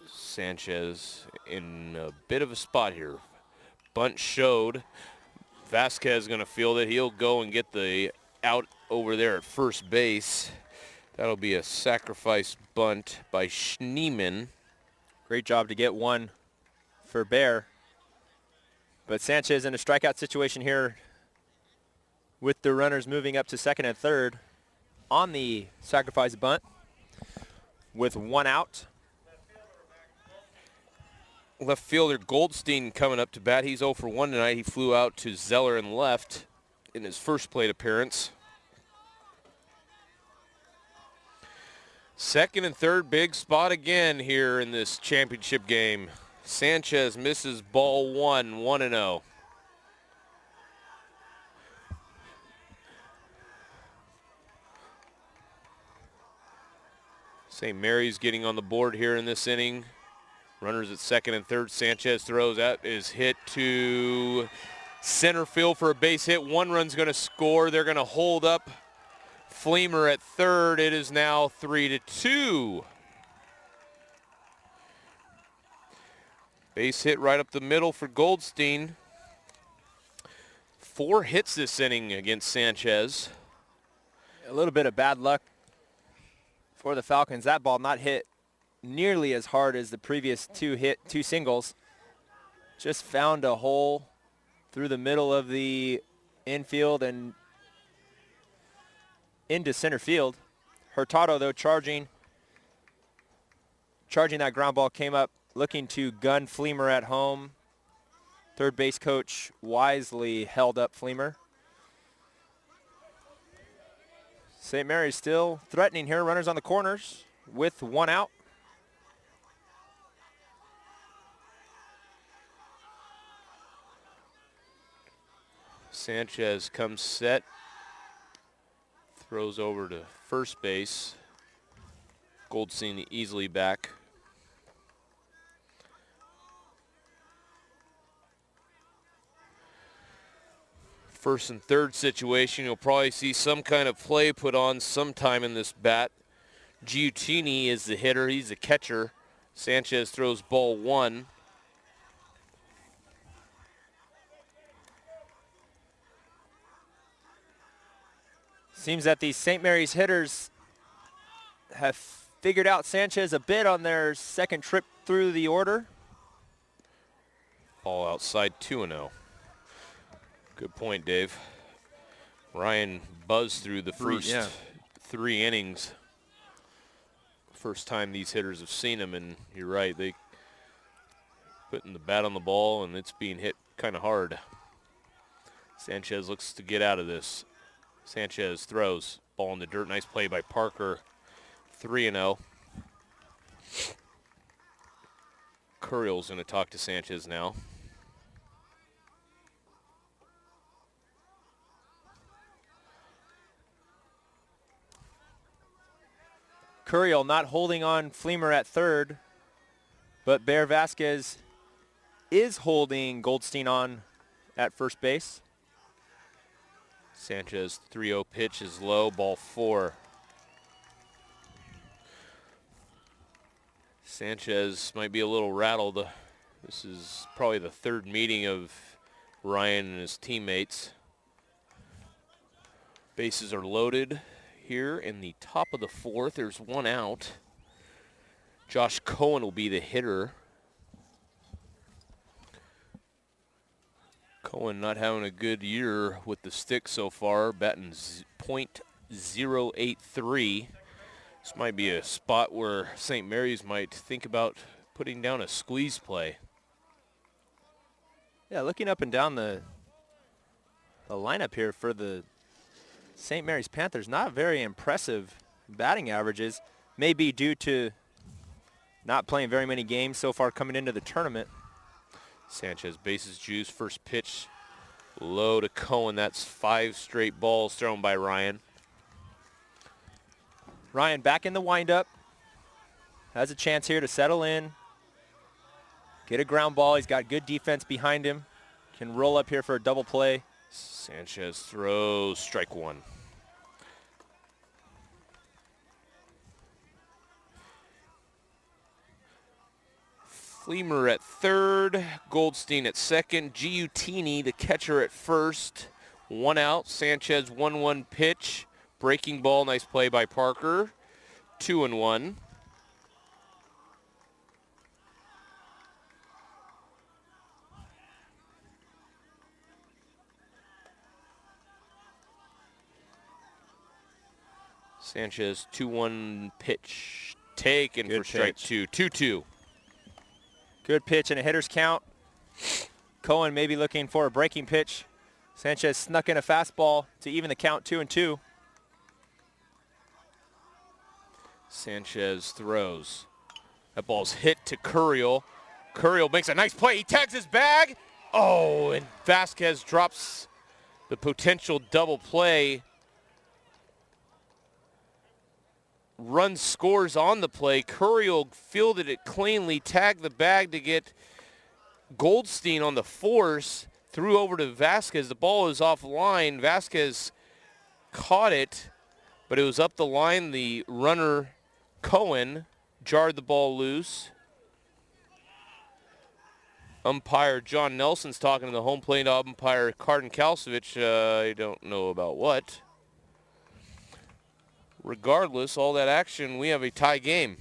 Speaker 3: Sanchez in a bit of a spot here. Bunt showed. Vasquez going to field it. He'll go and get the out over there at first base. That'll be a sacrifice bunt by Schneemann.
Speaker 4: Great job to get one for Bear. But Sanchez in a strikeout situation here with the runners moving up to second and third on the sacrifice bunt with one out.
Speaker 3: Left fielder Goldstein coming up to bat. He's 0 for 1 tonight. He flew out to Zeller and left in his first plate appearance. Second and third, big spot again here in this championship game. Sanchez misses ball 1, 1-0. St. Mary's getting on the board here in this inning. Runners at second and third. Sanchez throws out, is hit to center field for a base hit. One run's going to score. They're going to hold up Fleemer at third. It is now 3-2. Base hit right up the middle for Goldstein. 4 hits this inning against Sanchez.
Speaker 4: A little bit of bad luck for the Falcons. That ball not hit nearly as hard as the previous two singles. Just found a hole through the middle of the infield and into center field. Hurtado, though, charging that ground ball, came up looking to gun Fleemer at home. Third base coach wisely held up Fleemer. St. Mary's still threatening here. Runners on the corners with one out.
Speaker 3: Sanchez comes set, throws over to first base. Goldstein easily back. First and third situation, you'll probably see some kind of play put on sometime in this bat. Giuttini is the hitter, he's the catcher. Sanchez throws ball 1.
Speaker 4: Seems that these St. Mary's hitters have figured out Sanchez a bit on their second trip through the order.
Speaker 3: Ball outside, 2-0. Good point, Dave. Ryan buzzed through the first 3 innings. First time these hitters have seen him, and you're right, they putting the bat on the ball, and it's being hit kind of hard. Sanchez looks to get out of this. Sanchez throws, ball in the dirt. Nice play by Parker. 3-0. Curiel's going to talk to Sanchez now.
Speaker 4: Curiel not holding on Fleemer at third, but Bear Vasquez is holding Goldstein on at first base.
Speaker 3: Sanchez 3-0 pitch is low, ball 4. Sanchez might be a little rattled. This is probably the third meeting of Ryan and his teammates. Bases are loaded here in the top of the 4th. There's one out. Josh Cohen will be the hitter. Cohen not having a good year with the stick so far, batting .083. This might be a spot where St. Mary's might think about putting down a squeeze play.
Speaker 4: Yeah, looking up and down the lineup here for the St. Mary's Panthers, not very impressive batting averages. Maybe due to not playing very many games so far coming into the tournament.
Speaker 3: Sanchez bases juice. First pitch low to Cohen. That's 5 straight balls thrown by Ryan.
Speaker 4: Ryan back in the windup. Has a chance here to settle in. Get a ground ball. He's got good defense behind him. Can roll up here for a double play.
Speaker 3: Sanchez throws, strike 1. Fleemer at third, Goldstein at second, Giutini, the catcher, at first. 1 out. Sanchez 1-1 pitch. Breaking ball, nice play by Parker. 2-1. Sanchez 2-1 pitch. Taken for strike 2. 2-2.
Speaker 4: Good pitch and a hitter's count. Cohen maybe looking for a breaking pitch. Sanchez snuck in a fastball to even the count, 2-2.
Speaker 3: Sanchez throws. That ball's hit to Curiel. Curiel makes a nice play. He tags his bag. Oh, and Vasquez drops the potential double play. Run scores on the play. Curiel fielded it cleanly, tagged the bag to get Goldstein on the force, threw over to Vasquez. The ball is offline. Vasquez caught it, but it was up the line. The runner, Cohen, jarred the ball loose. Umpire John Nelson's talking to the home plate umpire, Cardin Kalsevich. I don't know about what. Regardless, all that action, we have a tie game.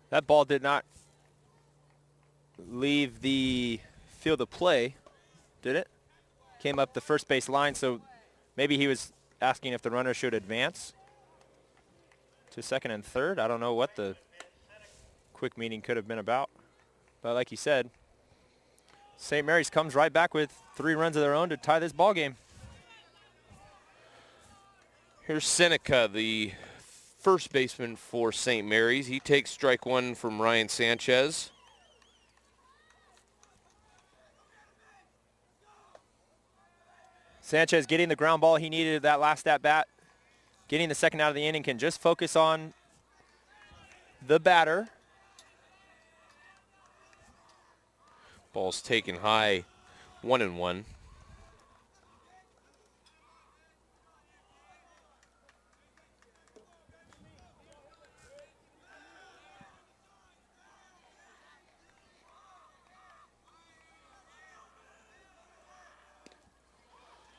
Speaker 4: That ball did not leave the field of play, did it? Came up the first base line, so maybe he was asking if the runner should advance to second and third. I don't know what the quick meeting could have been about. But like you said, St. Mary's comes right back with 3 runs of their own to tie this ball game.
Speaker 3: Here's Seneca, the first baseman for St. Mary's. He takes strike 1 from Ryan Sanchez.
Speaker 4: Sanchez getting the ground ball he needed that last at-bat. Getting the second out of the inning, can just focus on the batter.
Speaker 3: Ball's taken high, 1-1.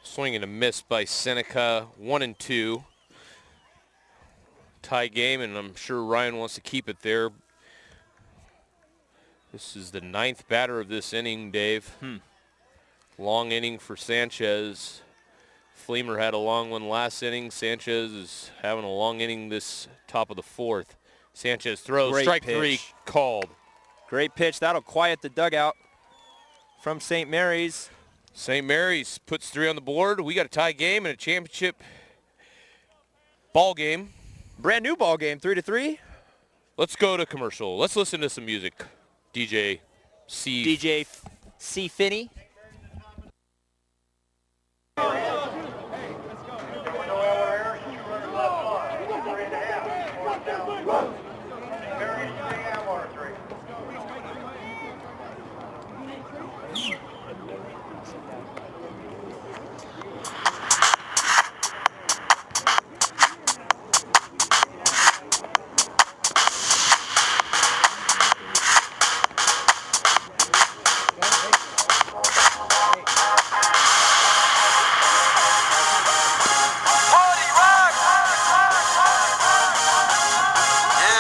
Speaker 3: Swing and a miss by Seneca, 1-2. Tie game, and I'm sure Ryan wants to keep it there. This is the 9th batter of this inning, Dave. Long inning for Sanchez. Fleemer had a long one last inning. Sanchez is having a long inning this top of the 4th. Sanchez throws,
Speaker 4: Great
Speaker 3: strike
Speaker 4: pitch.
Speaker 3: 3 called.
Speaker 4: Great pitch. That'll quiet the dugout from St. Mary's.
Speaker 3: St. Mary's puts 3 on the board. We got a tie game and a championship ball game.
Speaker 4: Brand new ball game, 3-3.
Speaker 3: Let's go to commercial. Let's listen to some music. DJ
Speaker 4: C. Finney.
Speaker 5: Yeah.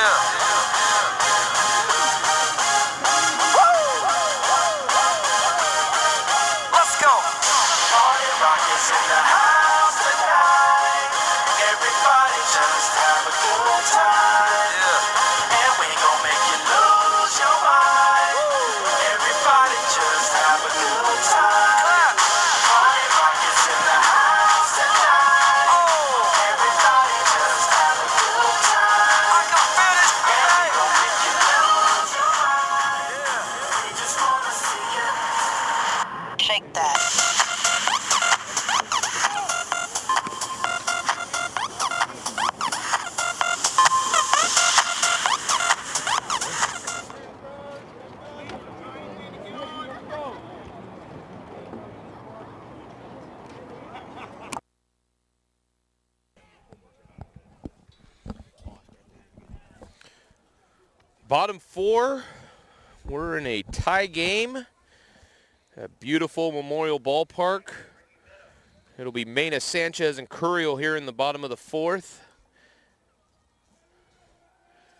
Speaker 3: Bottom 4, we're in a tie game at beautiful Memorial Ballpark. It'll be Mena, Sanchez, and Curiel here in the bottom of the 4th.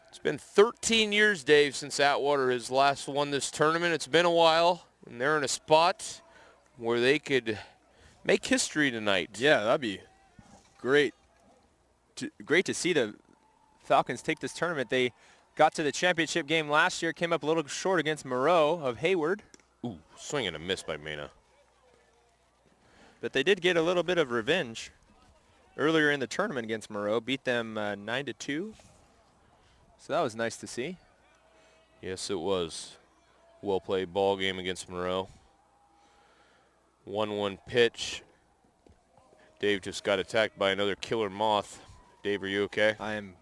Speaker 3: It's been 13 years, Dave, since Atwater has last won this tournament. It's been a while, and they're in a spot where they could make history tonight.
Speaker 4: Yeah, that'd be great. Great to see the Falcons take this tournament. They got to the championship game last year, came up a little short against Moreau of Hayward.
Speaker 3: Ooh, swing and a miss by Mena.
Speaker 4: But they did get a little bit of revenge earlier in the tournament against Moreau. Beat them 9-2. So that was nice to see.
Speaker 3: Yes, it was. Well-played ball game against Moreau. 1-1 pitch. Dave just got attacked by another killer moth. Dave, are you okay?
Speaker 4: I am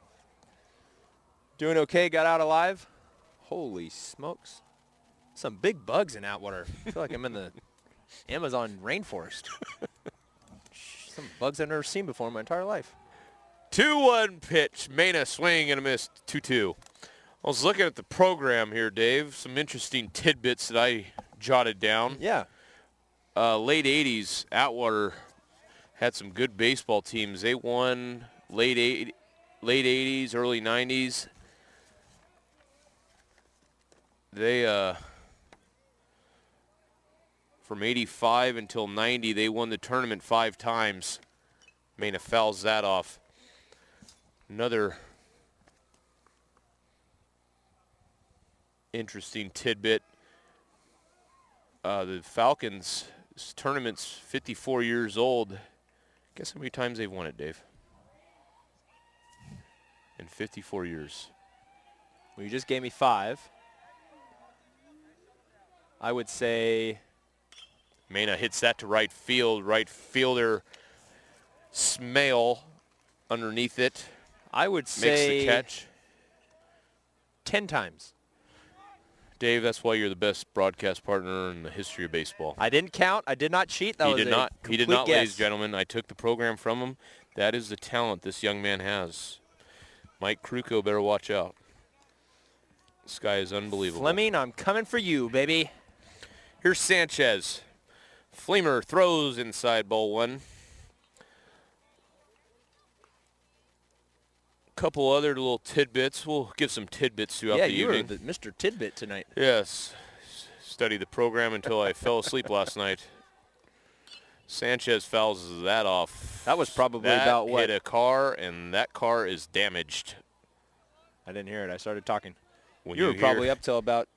Speaker 4: doing okay. Got out alive. Holy smokes. Some big bugs in Atwater. I feel like I'm in the Amazon rainforest. Some bugs I've never seen before in my entire life.
Speaker 3: 2-1 pitch. Mena swing and a miss. 2-2. I was looking at the program here, Dave. Some interesting tidbits that I jotted down.
Speaker 4: Yeah.
Speaker 3: Late 80s, Atwater had some good baseball teams. They won late 80s, early 90s. They from 85 until 90, they won the tournament 5 times. Mena fouls that off. Another interesting tidbit. The Falcons, this tournament's 54 years old. Guess how many times they've won it, Dave? In 54 years.
Speaker 4: Well, you just gave me 5. I would say
Speaker 3: Mena hits that to right field. Right fielder Smale underneath it.
Speaker 4: I would say
Speaker 3: Makes the catch.
Speaker 4: 10 times.
Speaker 3: Dave, that's why you're the best broadcast partner in the history of baseball.
Speaker 4: I didn't count. I did not cheat. That
Speaker 3: He
Speaker 4: was
Speaker 3: did
Speaker 4: a
Speaker 3: not. He did
Speaker 4: complete
Speaker 3: not,
Speaker 4: guess.
Speaker 3: ladies and gentlemen. I took the program from him. That is the talent this young man has. Mike Kruko better watch out. This guy is unbelievable.
Speaker 4: Fleming, I'm coming for you, baby.
Speaker 3: Here's Sanchez. Fleemer throws inside ball 1. Couple other little tidbits. We'll give some tidbits throughout the
Speaker 4: you
Speaker 3: evening.
Speaker 4: were the Mr. Tidbit tonight.
Speaker 3: Yes. Studied the program until I fell asleep last night. Sanchez fouls that off.
Speaker 4: That was probably
Speaker 3: That
Speaker 4: about what?
Speaker 3: hit a car, and that car is damaged.
Speaker 4: I didn't hear it. I started talking.
Speaker 3: When
Speaker 4: You were
Speaker 3: hear-
Speaker 4: probably up till about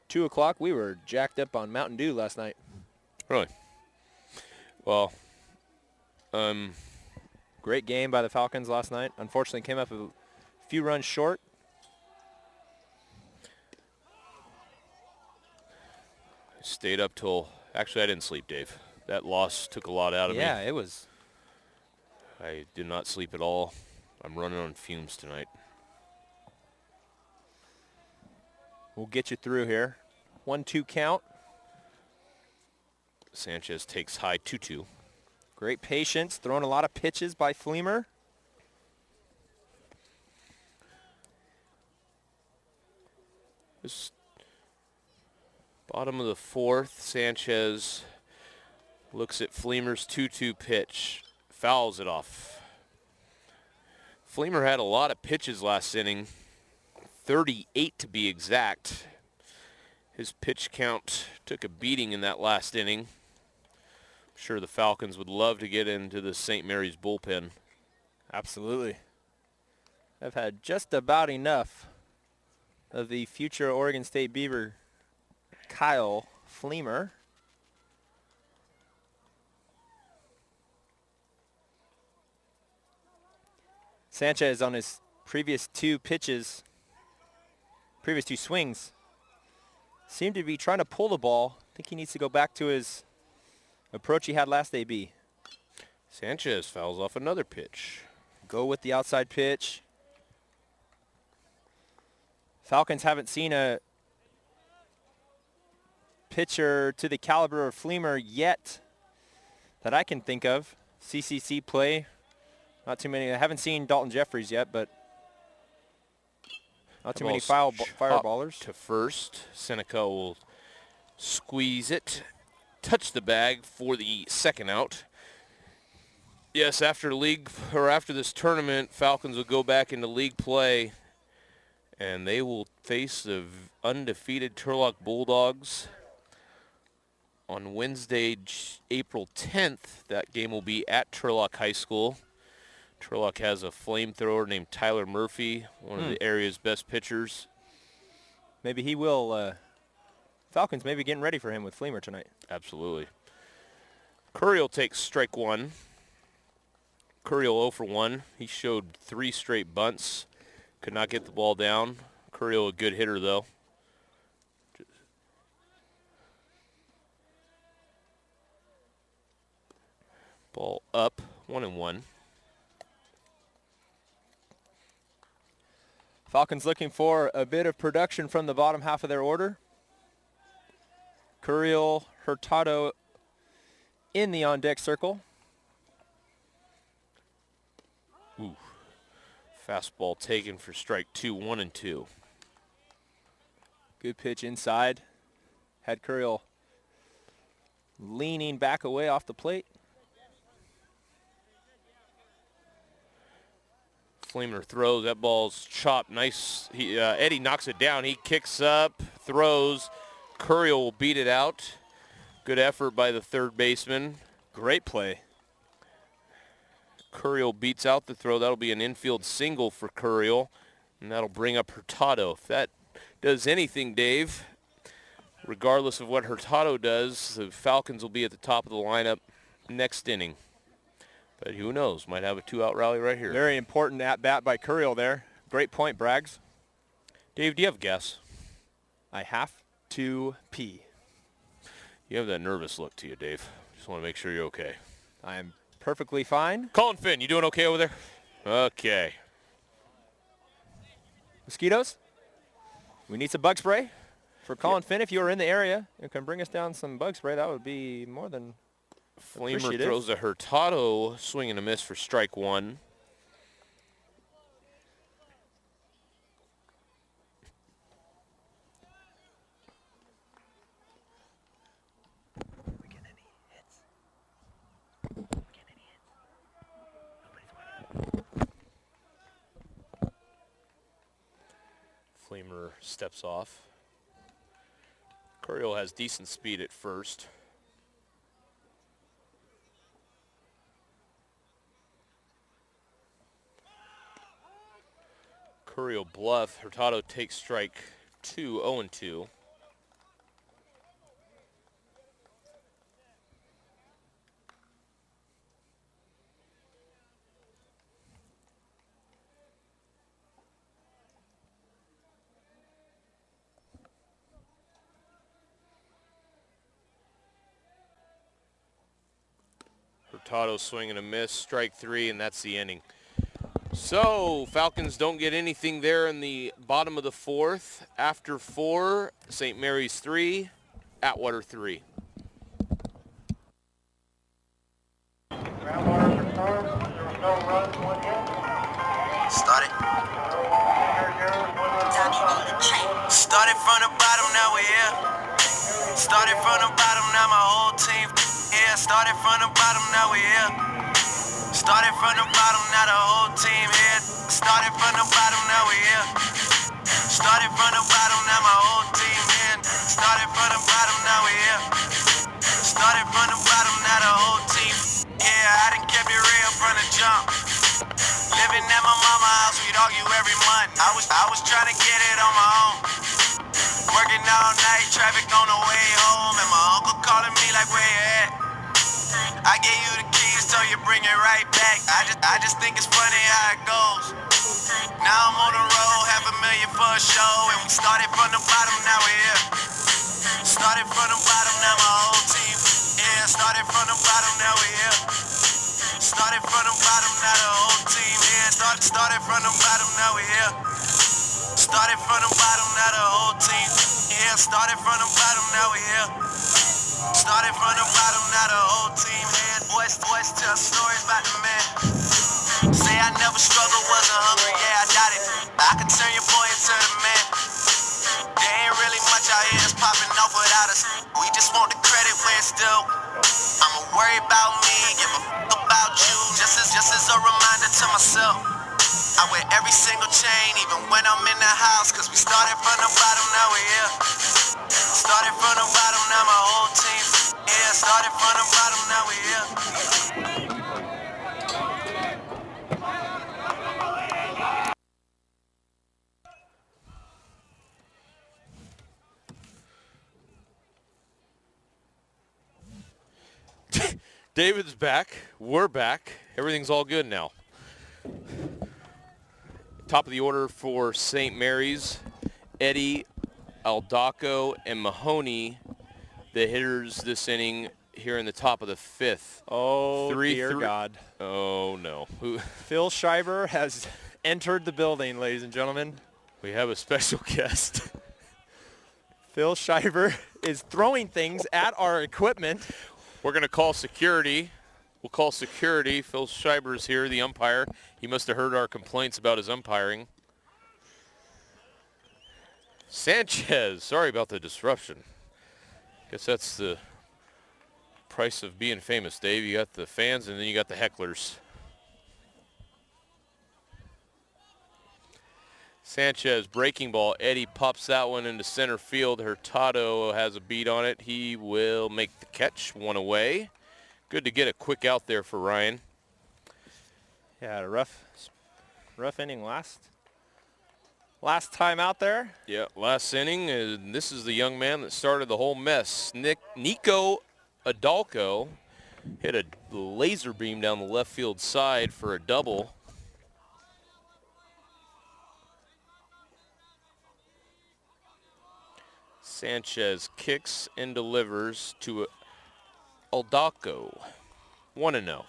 Speaker 4: 2 o'clock. We were jacked up on Mountain Dew last night.
Speaker 3: Really? Well,
Speaker 4: Great game by the Falcons last night. Unfortunately, came up a few runs short.
Speaker 3: stayed up till, actually I didn't sleep, Dave. That loss took a lot out of me.
Speaker 4: Yeah, it was.
Speaker 3: I did not sleep at all. I'm running on fumes tonight.
Speaker 4: We'll get you through here. 1-2 count.
Speaker 3: Sanchez takes high 2-2.
Speaker 4: Great patience. Throwing a lot of pitches by Fleemer.
Speaker 3: This bottom of the 4th, Sanchez looks at Fleemer's 2-2 pitch, fouls it off. Fleemer had a lot of pitches last inning, 38 to be exact. His pitch count took a beating in that last inning. I'm sure the Falcons would love to get into the St. Mary's bullpen.
Speaker 4: Absolutely. I've had just about enough of the future Oregon State Beaver, Kyle Fleemer. Sanchez on his previous 2 pitches, previous 2 swings, seemed to be trying to pull the ball. I think he needs to go back to his approach he had last AB.
Speaker 3: Sanchez fouls off another pitch.
Speaker 4: Go with the outside pitch. Falcons haven't seen a pitcher to the caliber of Fleemer yet that I can think of. CCC play, not too many. I haven't seen Dalton Jeffries yet, but Not too
Speaker 3: That
Speaker 4: many
Speaker 3: ball's
Speaker 4: fireballers.
Speaker 3: to first. Seneca will squeeze it, touch the bag for the second out. Yes, after this tournament, Falcons will go back into league play, and they will face the undefeated Turlock Bulldogs on Wednesday, April 10th. That game will be at Turlock High School. Turlock has a flamethrower named Tyler Murphy, one of the area's best pitchers.
Speaker 4: Maybe he will. Falcons maybe getting ready for him with Fleemer tonight.
Speaker 3: Absolutely. Curry will take strike one. Curry will 0 for 1. He showed 3 straight bunts. Could not get the ball down. Curry a good hitter, though. Ball up, 1-1.
Speaker 4: Falcons looking for a bit of production from the bottom half of their order. Curiel, Hurtado in the on-deck circle.
Speaker 3: Ooh. Fastball taken for strike 2, 1-2.
Speaker 4: Good pitch inside. Had Curiel leaning back away off the plate.
Speaker 3: Flamer throws. That ball's chopped. Nice. Eddie knocks it down. He kicks up, throws. Curiel will beat it out. Good effort by the third baseman.
Speaker 4: Great play.
Speaker 3: Curiel beats out the throw. That'll be an infield single for Curiel, and that'll bring up Hurtado. If that does anything, Dave, regardless of what Hurtado does, the Falcons will be at the top of the lineup next inning. But who knows? Might have a 2-out rally right here.
Speaker 4: Very important at-bat by Curiel there. Great point, Braggs.
Speaker 3: Dave, do you have gas?
Speaker 4: I have to pee.
Speaker 3: You have that nervous look to you, Dave. Just want to make sure you're okay.
Speaker 4: I'm perfectly fine.
Speaker 3: Colin Finn, you doing okay over there? Okay.
Speaker 4: Mosquitoes? We need some bug spray for Colin Finn. If you are in the area and can bring us down some bug spray, that would be more than
Speaker 3: Flamer
Speaker 4: appreciative.
Speaker 3: throws a Hurtado, swing and a miss for strike 1. Flamer steps off. Curiel has decent speed at first. Curiel bluff. Hurtado takes strike 2, 0-2. Hurtado swing and a miss, strike 3, and that's the inning. So Falcons don't get anything there in the bottom of the 4th. After 4, St. Mary's 3, Atwater 3.
Speaker 2: Groundwater confirmed. There was no runs, 1 hit.
Speaker 5: Started. Started from the bottom, now we're here. Started from the bottom, now my whole team here. Started from the bottom, now we're here. Started from the bottom, now the whole team here. Started from the bottom, now we're here. Started from the bottom, now my whole team here. Started from the bottom, now we're here. Started from the bottom, now the whole team. Yeah, I done kept it real from the jump. Living at my mama's house, we'd argue every month. I was trying to get it on my own. Working all night, traffic on the way home, and my uncle calling me like, where you at? I gave you the keys, so you bring it right back. I just think it's funny how it goes. Now I'm on the road, $500,000 for a show, and we started from the bottom, now we're here. Started from the bottom, now my whole team. Yeah, started from the bottom, now we're here. Started from the bottom, now the whole team here. Started from the bottom, now we're here. Started from the bottom, now the whole team. Yeah, started from the bottom, now we're here. Started from the bottom, now the whole team here. Boys tell stories about the man. Say I never struggled, wasn't hungry, yeah, I doubt it. I could turn your boy into the man. popping off without us. We just want the credit where it's due. I'ma worry about me, give a fuck about you. Just as a reminder to myself. I wear every single chain, even when I'm in the house. Cause we started from the bottom, now we're here. Started from the bottom, now my whole team here. Started from the bottom, now we're here.
Speaker 3: David's back. We're back. Everything's all good now. Top of the order for St. Mary's, Eddie, Aldaco, and Mahoney, the hitters this inning here in the top of the fifth.
Speaker 4: Oh, dear God.
Speaker 3: Oh, no.
Speaker 4: Phil Schreiber has entered the building, ladies and gentlemen.
Speaker 3: We have a special guest.
Speaker 4: Phil Schreiber is throwing things at our equipment.
Speaker 3: We're going to call security. We'll call security. Phil Schreiber's here, the umpire. He must have heard our complaints about his umpiring. Sanchez, sorry about the disruption. Guess that's the price of being famous, Dave. You got the fans and then you got the hecklers. Sanchez, breaking ball. Eddie pops that one into center field. Hurtado has a beat on it. He will make the catch, one away. Good to get a quick out there for Ryan.
Speaker 4: Yeah, a rough inning last time out there.
Speaker 3: Yeah, last inning, and this is the young man that started the whole mess. Nico Adalco hit a laser beam down the left field side for a double. Sanchez kicks and delivers to Aldaco. 1-0.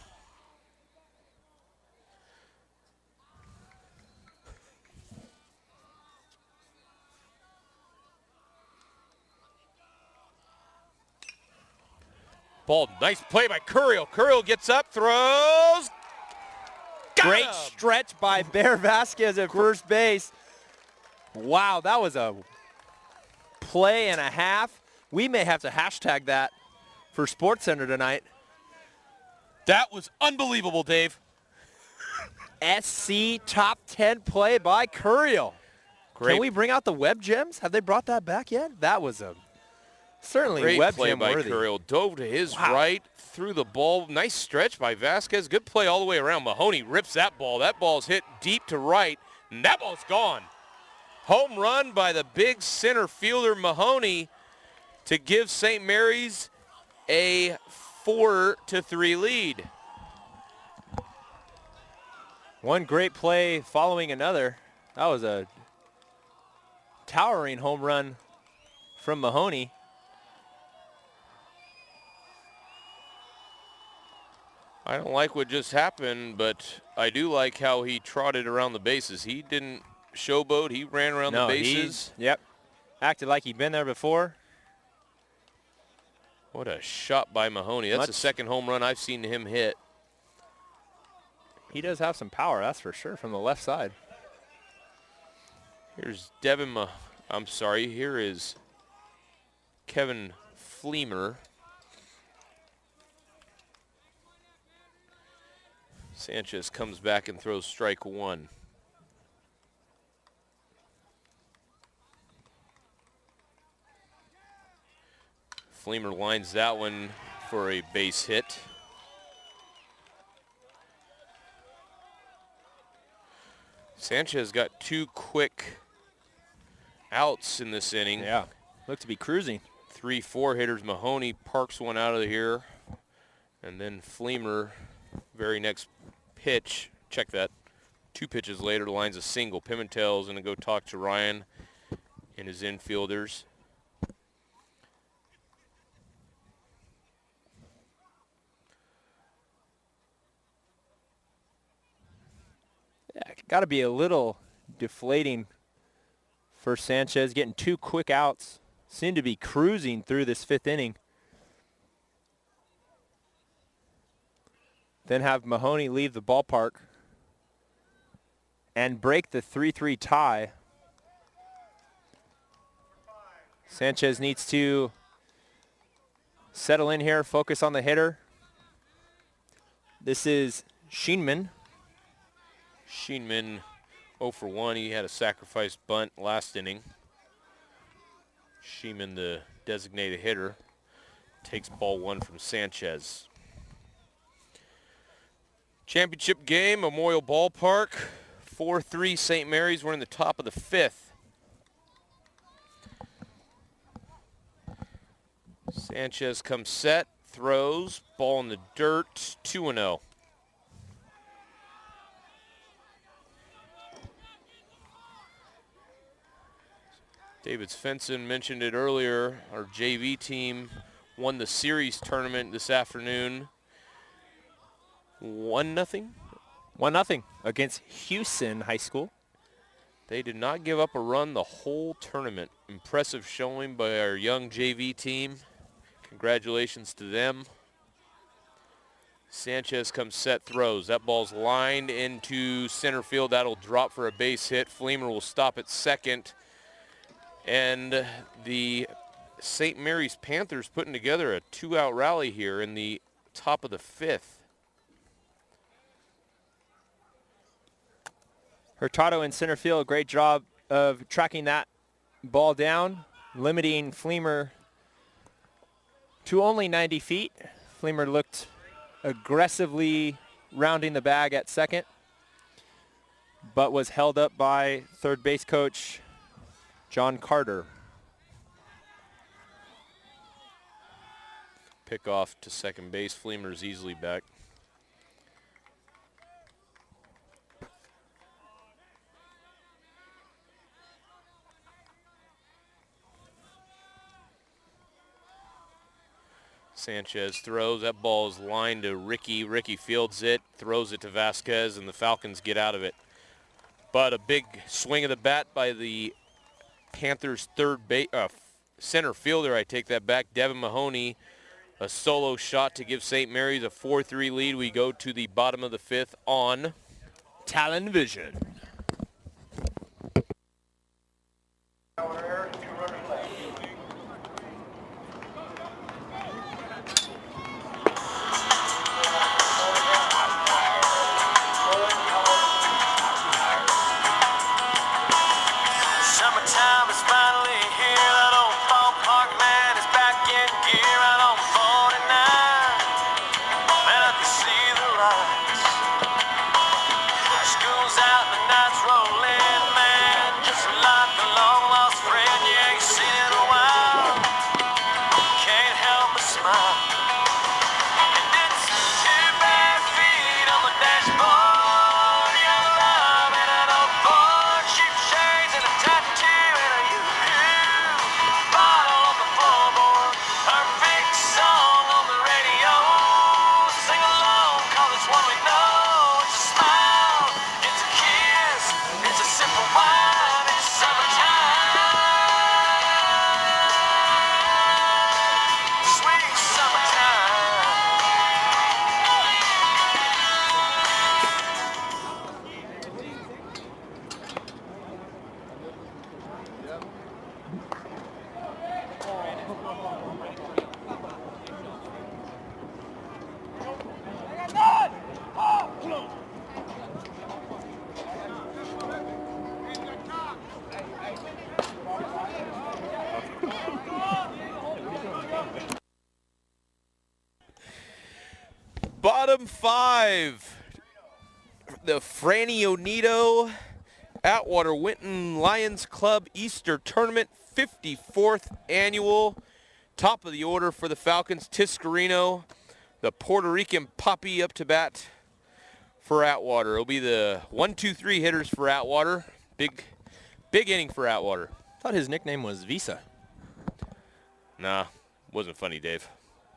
Speaker 3: Ball, nice play by Curiel. Curiel gets up, throws.
Speaker 4: Great stretch by Bear Vasquez at first base. Wow, that was a play and a half. We may have to hashtag that for SportsCenter tonight.
Speaker 3: That was unbelievable, Dave.
Speaker 4: SC top 10 play by Curiel.
Speaker 3: Great.
Speaker 4: Can we bring out the web gems? Have they brought that back yet? That was a certainly
Speaker 3: Great
Speaker 4: web
Speaker 3: play
Speaker 4: gem
Speaker 3: by
Speaker 4: worthy.
Speaker 3: Curiel. Dove to his right, threw the ball. Nice stretch by Vasquez. Good play all the way around. Mahoney rips that ball. That ball's hit deep to right, and that ball's gone. Home run by the big center fielder Mahoney to give St. Mary's a 4-3 lead.
Speaker 4: One great play following another. That was a towering home run from Mahoney.
Speaker 3: I don't like what just happened, but I do like how he trotted around the bases. He didn't showboat. He ran around the bases.
Speaker 4: Yep. Acted like he'd been there before.
Speaker 3: What a shot by Mahoney. That's the second home run I've seen him hit.
Speaker 4: He does have some power, that's for sure, from the left side.
Speaker 3: Here's here is Kevin Fleemer. Sanchez comes back and throws strike one. Fleemer lines that one for a base hit. Sanchez got two quick outs in this inning.
Speaker 4: Yeah, looked to be cruising.
Speaker 3: 3-4 hitters. Mahoney parks one out of here. And then Fleemer, very next pitch, check that, 2 pitches later, lines a single. Pimentel's going to go talk to Ryan and his infielders.
Speaker 4: Yeah, got to be a little deflating for Sanchez, getting 2 quick outs. Seemed to be cruising through this 5th inning. Then have Mahoney leave the ballpark and break the 3-3 tie. Sanchez needs to settle in here, focus on the hitter. This is Sheenman.
Speaker 3: Sheenman 0 for 1. He had a sacrifice bunt last inning. Sheenman, the designated hitter, takes ball 1 from Sanchez. Championship game, Memorial Ballpark. 4-3 St. Mary's. We're in the top of the 5th. Sanchez comes set, throws, ball in the dirt, 2-0. David Svensson mentioned it earlier. Our JV team won the series tournament this afternoon. 1-0?
Speaker 4: 1-0 against Houston High School.
Speaker 3: They did not give up a run the whole tournament. Impressive showing by our young JV team. Congratulations to them. Sanchez comes set, throws. That ball's lined into center field. That'll drop for a base hit. Fleemer will stop at second. And the St. Mary's Panthers putting together a 2-out rally here in the top of the 5th.
Speaker 4: Hurtado in center field, great job of tracking that ball down, limiting Fleemer to only 90 feet. Fleemer looked aggressively rounding the bag at second, but was held up by third base coach John Carter.
Speaker 3: Pick off to second base. Fleemer's easily back. Sanchez throws. That ball is lined to Ricky. Ricky fields it, throws it to Vasquez, and the Falcons get out of it. But a big swing of the bat by the Panthers' center fielder. I take that back. Devin Mahoney, a solo shot to give St. Mary's a 4-3 lead. We go to the bottom of the 5th on
Speaker 4: Talon Vision.
Speaker 5: Summertime is finally here. That old ballpark man is back in gear out on 49. Man, I can see the lights. School's out, the night's rolling, man. Just like a long lost friend you ain't seen in a while. Can't help but smile. And it's 2 bare feet on the dashboard. Your love and an old board, cheap shades and a tattoo and a bottle on the floorboard. Perfect song on the radio. Sing along, 'cause it's one we know. It's a smile, it's a kiss, it's a sip of wine. It's summertime, sweet summertime.
Speaker 3: bottom 5. The Franny Onito Atwater Winton Lions Club Easter Tournament, 54th annual. Top of the order for the Falcons, Tiscarino, the Puerto Rican puppy, up to bat for Atwater. It'll be the 1-2-3 hitters for Atwater. Big inning for Atwater.
Speaker 4: I thought his nickname was Visa.
Speaker 3: Nah, wasn't funny, Dave.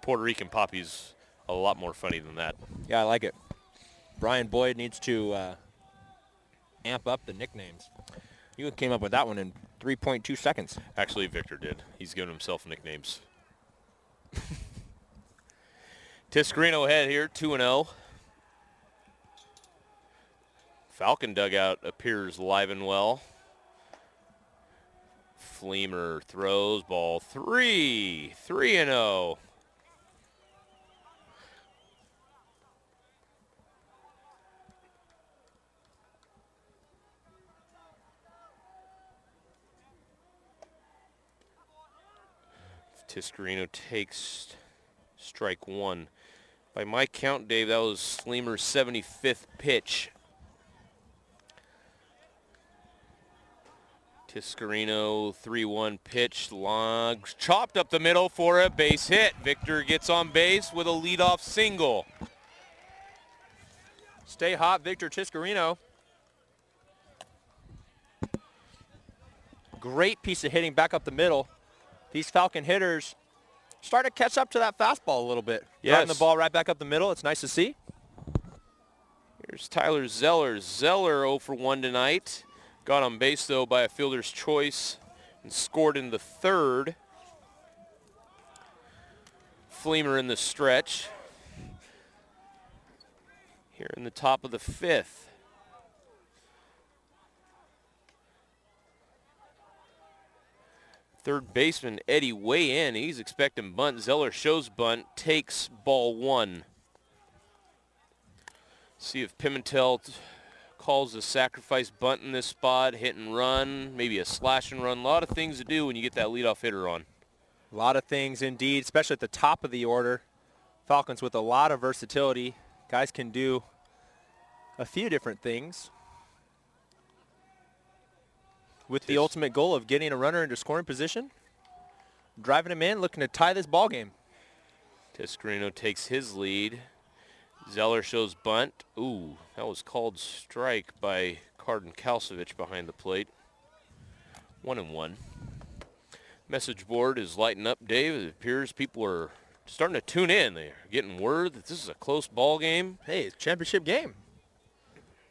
Speaker 3: Puerto Rican puppy's a lot more funny than that.
Speaker 4: Yeah, I like it. Brian Boyd needs to amp up the nicknames. You came up with that one in 3.2 seconds.
Speaker 3: Actually, Victor did. He's given himself nicknames. Tiscarino ahead here, 2-0. Falcon dugout appears live and well. Fleemer throws ball 3-0. Tiscarino takes strike one. By my count, Dave, that was Fleemer's 75th pitch. Tiscarino, 3-1 pitch, long, chopped up the middle for a base hit. Victor gets on base with a leadoff single.
Speaker 4: Stay hot, Victor Tiscarino. Great piece of hitting back up the middle. These Falcon hitters start to catch up to that fastball a little bit.
Speaker 3: Yes.
Speaker 4: Driving the ball right back up the middle. It's nice to see.
Speaker 3: Here's Tyler Zeller. Zeller 0 for 1 tonight. Got on base, though, by a fielder's choice and scored in the third. Fleemer in the stretch. Here in the top of the fifth. Third baseman Eddie way in. He's expecting bunt. Zeller shows bunt, takes ball one. See if Pimentel calls a sacrifice bunt in this spot, hit and run, maybe a slash and run. A lot of things to do when you get that leadoff hitter on.
Speaker 4: A lot of things indeed, especially at the top of the order. Falcons with a lot of versatility. Guys can do a few different things with the ultimate goal of getting a runner into scoring position, driving him in, looking to tie this ball game.
Speaker 3: Tiscarino takes his lead. Zeller shows bunt. Ooh, that was called strike by Cardin Kalsevich behind the plate. 1-1. Message board is lighting up, Dave. It appears people are starting to tune in. They're getting word that this is a close ball game.
Speaker 4: Hey, it's a championship game.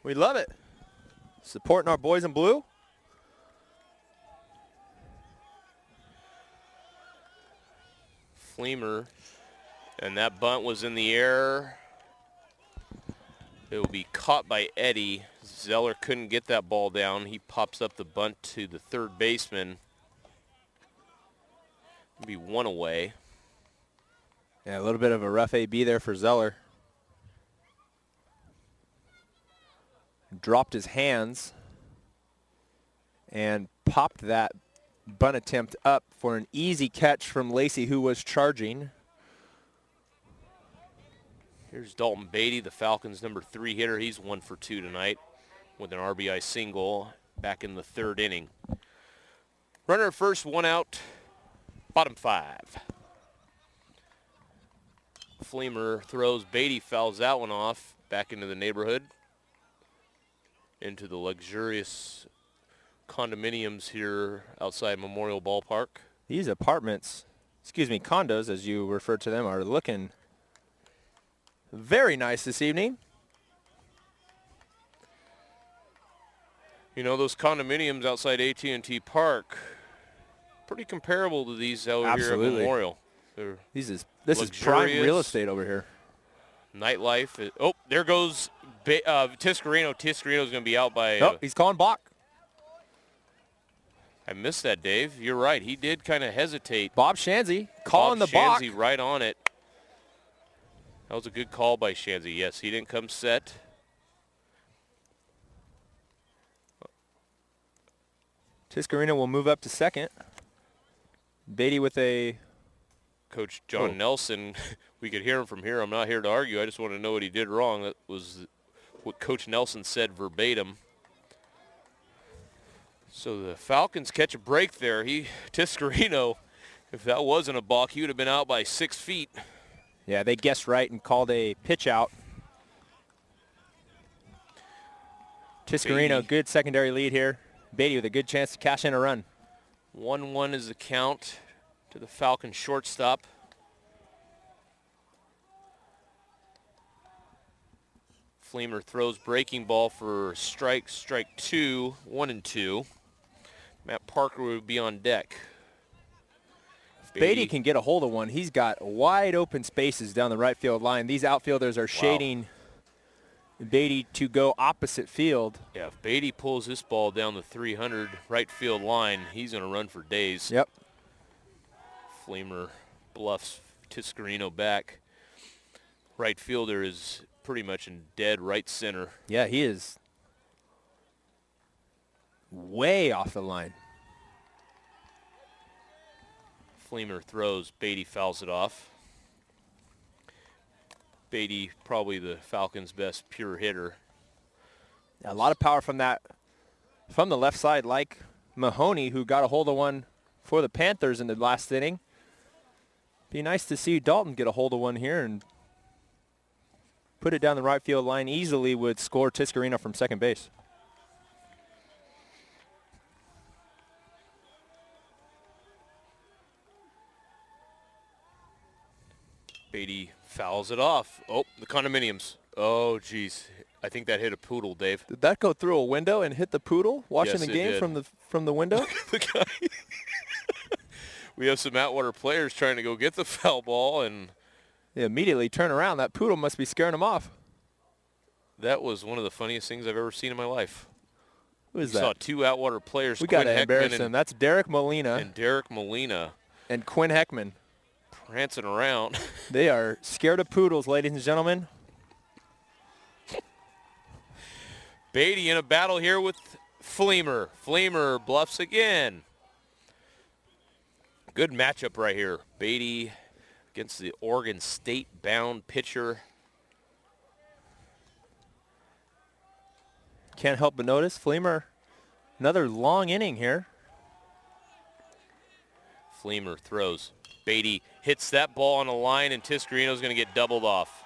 Speaker 4: We love it. Supporting our boys in blue.
Speaker 3: Fleemer, and that bunt was in the air. It will be caught by Eddie. Zeller couldn't get that ball down. He pops up the bunt to the third baseman. It'll be one away.
Speaker 4: Yeah, a little bit of a rough AB there for Zeller. Dropped his hands and popped that bunt attempt up for an easy catch from Lacey, who was charging.
Speaker 3: Here's Dalton Beatty, the Falcons' number 3 hitter. He's 1 for 2 tonight with an RBI single back in the third inning. Runner at first, 1 out, bottom 5. Fleemer throws. Beatty fouls that one off back into the neighborhood, into the luxurious condominiums here outside Memorial Ballpark.
Speaker 4: These apartments, condos as you refer to them, are looking very nice this evening.
Speaker 3: You know, those condominiums outside AT&T Park, pretty comparable to these out here at Memorial.
Speaker 4: This is prime real estate over here.
Speaker 3: Nightlife. Oh, there goes Tiscarino. Tiscarino's going to be out by...
Speaker 4: Oh, he's calling balk.
Speaker 3: I missed that, Dave. You're right. He did kind of hesitate.
Speaker 4: Bob Shanzy calling the balk.
Speaker 3: Shanzy right on it. That was a good call by Shanzy. Yes, he didn't come set.
Speaker 4: Tiscarino will move up to second. Beatty with a...
Speaker 3: Coach John Nelson, we could hear him from here. I'm not here to argue. I just want to know what he did wrong. That was what Coach Nelson said verbatim. So the Falcons catch a break there. Tiscarino, if that wasn't a balk, he would have been out by 6 feet.
Speaker 4: Yeah, they guessed right and called a pitch out. Tiscarino, good secondary lead here. Beatty with a good chance to cash in a run.
Speaker 3: 1-1 is the count to the Falcon shortstop. Fleemer throws breaking ball for strike 2, 1-2. Matt Parker would be on deck.
Speaker 4: Beatty can get a hold of one. He's got wide open spaces down the right field line. These outfielders are shading Beatty to go opposite field.
Speaker 3: Yeah, if Beatty pulls this ball down the 300 right field line, he's going to run for days.
Speaker 4: Yep.
Speaker 3: Fleemer bluffs Tiscarino back. Right fielder is pretty much in dead right center.
Speaker 4: Yeah, he is way off the line.
Speaker 3: Fleemer throws. Beatty fouls it off. Beatty, probably the Falcons' best pure hitter.
Speaker 4: A lot of power from the left side, like Mahoney, who got a hold of one for the Panthers in the last inning. Be nice to see Dalton get a hold of one here and put it down the right field line easily, would score Tiscarino from second base.
Speaker 3: Beatty fouls it off. Oh, the condominiums. Oh, geez. I think that hit a poodle, Dave.
Speaker 4: Did that go through a window and hit the poodle watching
Speaker 3: Yes,
Speaker 4: the
Speaker 3: it
Speaker 4: game
Speaker 3: did.
Speaker 4: from the window?
Speaker 3: The guy. We have some Atwater players trying to go get the foul ball, and
Speaker 4: They immediately turn around. That poodle must be scaring him off.
Speaker 3: that was one of the funniest things I've ever seen in my life.
Speaker 4: Who is
Speaker 3: We saw
Speaker 4: that?
Speaker 3: two Atwater players,
Speaker 4: We
Speaker 3: Quinn
Speaker 4: got to
Speaker 3: Heckman
Speaker 4: embarrass him. That's Derek Molina
Speaker 3: and Derek Molina,
Speaker 4: and Quinn Heckman.
Speaker 3: prancing around.
Speaker 4: They are scared of poodles, ladies and gentlemen.
Speaker 3: Beatty in a battle here with Fleemer. Fleemer bluffs again. Good matchup right here. Beatty against the Oregon State-bound pitcher.
Speaker 4: Can't help but notice Fleemer, another long inning here.
Speaker 3: Fleemer throws. Beatty hits that ball on a line, and Tiscarino's going to get doubled off.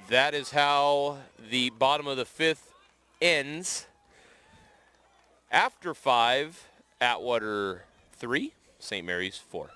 Speaker 3: That is how the bottom of the fifth ends. After 5, Atwater 3, St. Mary's 4.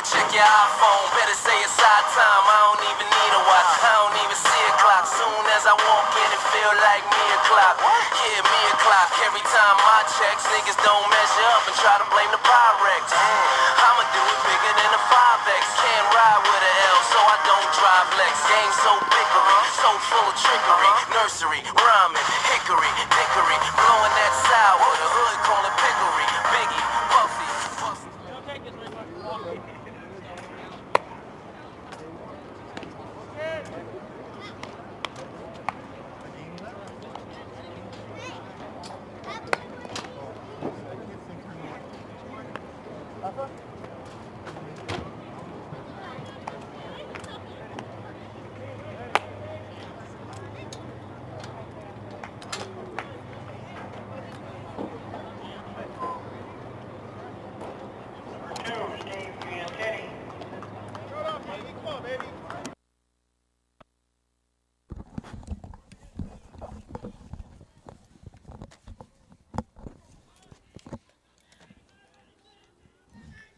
Speaker 5: Check your iPhone, better say it's our time. I don't even need a watch, I don't even see a clock. Soon as I walk in, it feel like me o'clock. Yeah, me o'clock. Every time I checks, niggas don't measure up and try to blame the Pyrex. I'ma do it bigger than a 5X. Can't ride with an L, so I don't drive Lex. Game so bickery, so full of trickery. Nursery, rhyming, hickory, dickory. Blowing that sour, the hood call it pickery. Biggie, Puffy, Puffy.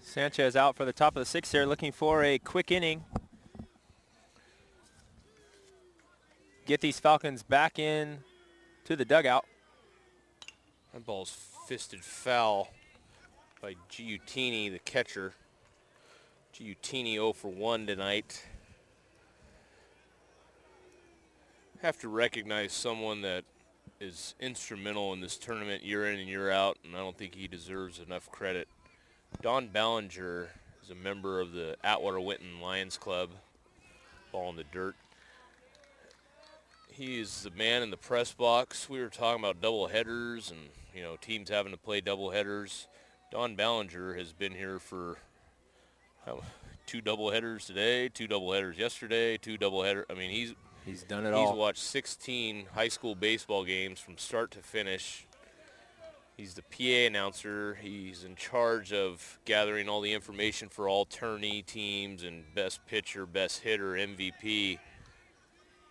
Speaker 4: Sanchez out for the top of the sixth here, looking for a quick inning. Get these Falcons back in to the dugout.
Speaker 3: That ball's fisted foul by Giutini, the catcher. Giutini 0 for 1 tonight. Have to recognize someone that is instrumental in this tournament year in and year out, and I don't think he deserves enough credit. Don Ballinger is a member of the Atwater-Winton Lions Club. Ball in the dirt. He is the man in the press box. We were talking about double headers and, you know, teams having to play double headers. Don Ballinger has been here for 2 doubleheaders today, 2 doubleheaders yesterday, 2 doubleheaders. I mean,
Speaker 4: He's done it
Speaker 3: he's
Speaker 4: all.
Speaker 3: watched 16 high school baseball games from start to finish. He's the PA announcer. He's in charge of gathering all the information for all tourney teams and best pitcher, best hitter, MVP.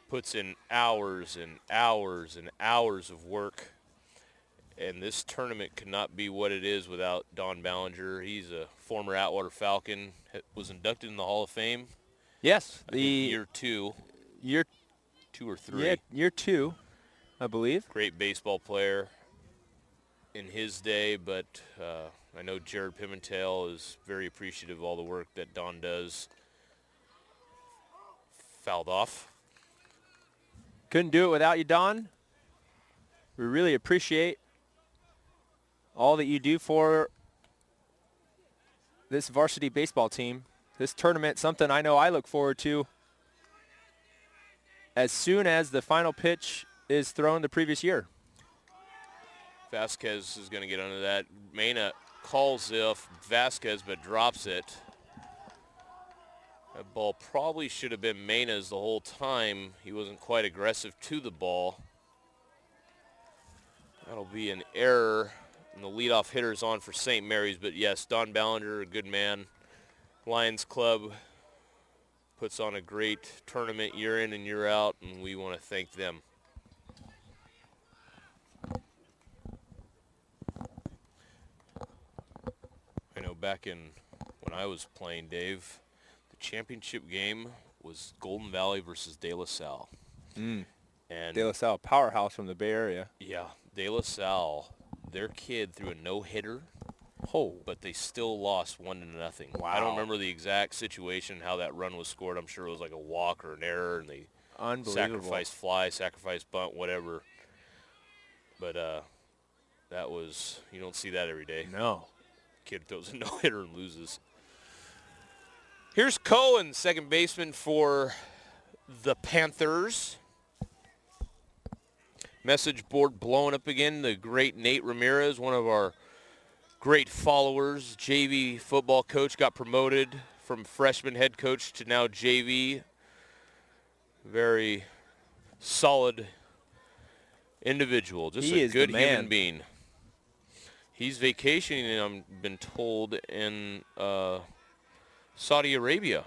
Speaker 3: Puts in hours and hours and hours of work. And this tournament could not be what it is without Don Ballinger. He's a former Atwater Falcon, was inducted in the Hall of Fame.
Speaker 4: Yes,
Speaker 3: I think year 2.
Speaker 4: Year
Speaker 3: 2 or 3.
Speaker 4: Yeah, year 2, I believe.
Speaker 3: Great baseball player in his day, but I know Jared Pimentel is very appreciative of all the work that Don does. Fouled off.
Speaker 4: Couldn't do it without you, Don. We really appreciate all that you do for this varsity baseball team. This tournament, something I know I look forward to as soon as the final pitch is thrown the previous year.
Speaker 3: Vasquez is going to get under that. Mena calls if Vasquez, but drops it. That ball probably should have been Mena's the whole time. He wasn't quite aggressive to the ball. That'll be an error. And the leadoff hitter's on for St. Mary's. But, yes, Don Ballinger, a good man. Lions Club puts on a great tournament year in and year out, and we want to thank them. I know back in when I was playing, Dave, the championship game was Golden Valley versus De La Salle. And
Speaker 4: De La Salle, powerhouse from the Bay Area.
Speaker 3: yeah, De La Salle, their kid threw a no-hitter, but they still lost 1-0.
Speaker 4: Wow.
Speaker 3: I don't remember the exact situation, how that run was scored. I'm sure it was like a walk or an error, and they sacrificed fly, sacrificed bunt, whatever. But that was, you don't see that every day.
Speaker 4: No.
Speaker 3: Kid throws a no-hitter and loses. Here's Cohen, second baseman for the Panthers. Message board blowing up again. The great Nate Ramirez, one of our great followers, JV football coach, got promoted from freshman head coach to now JV. Very solid individual, just a good human being. He's vacationing, I've been told, in Saudi Arabia.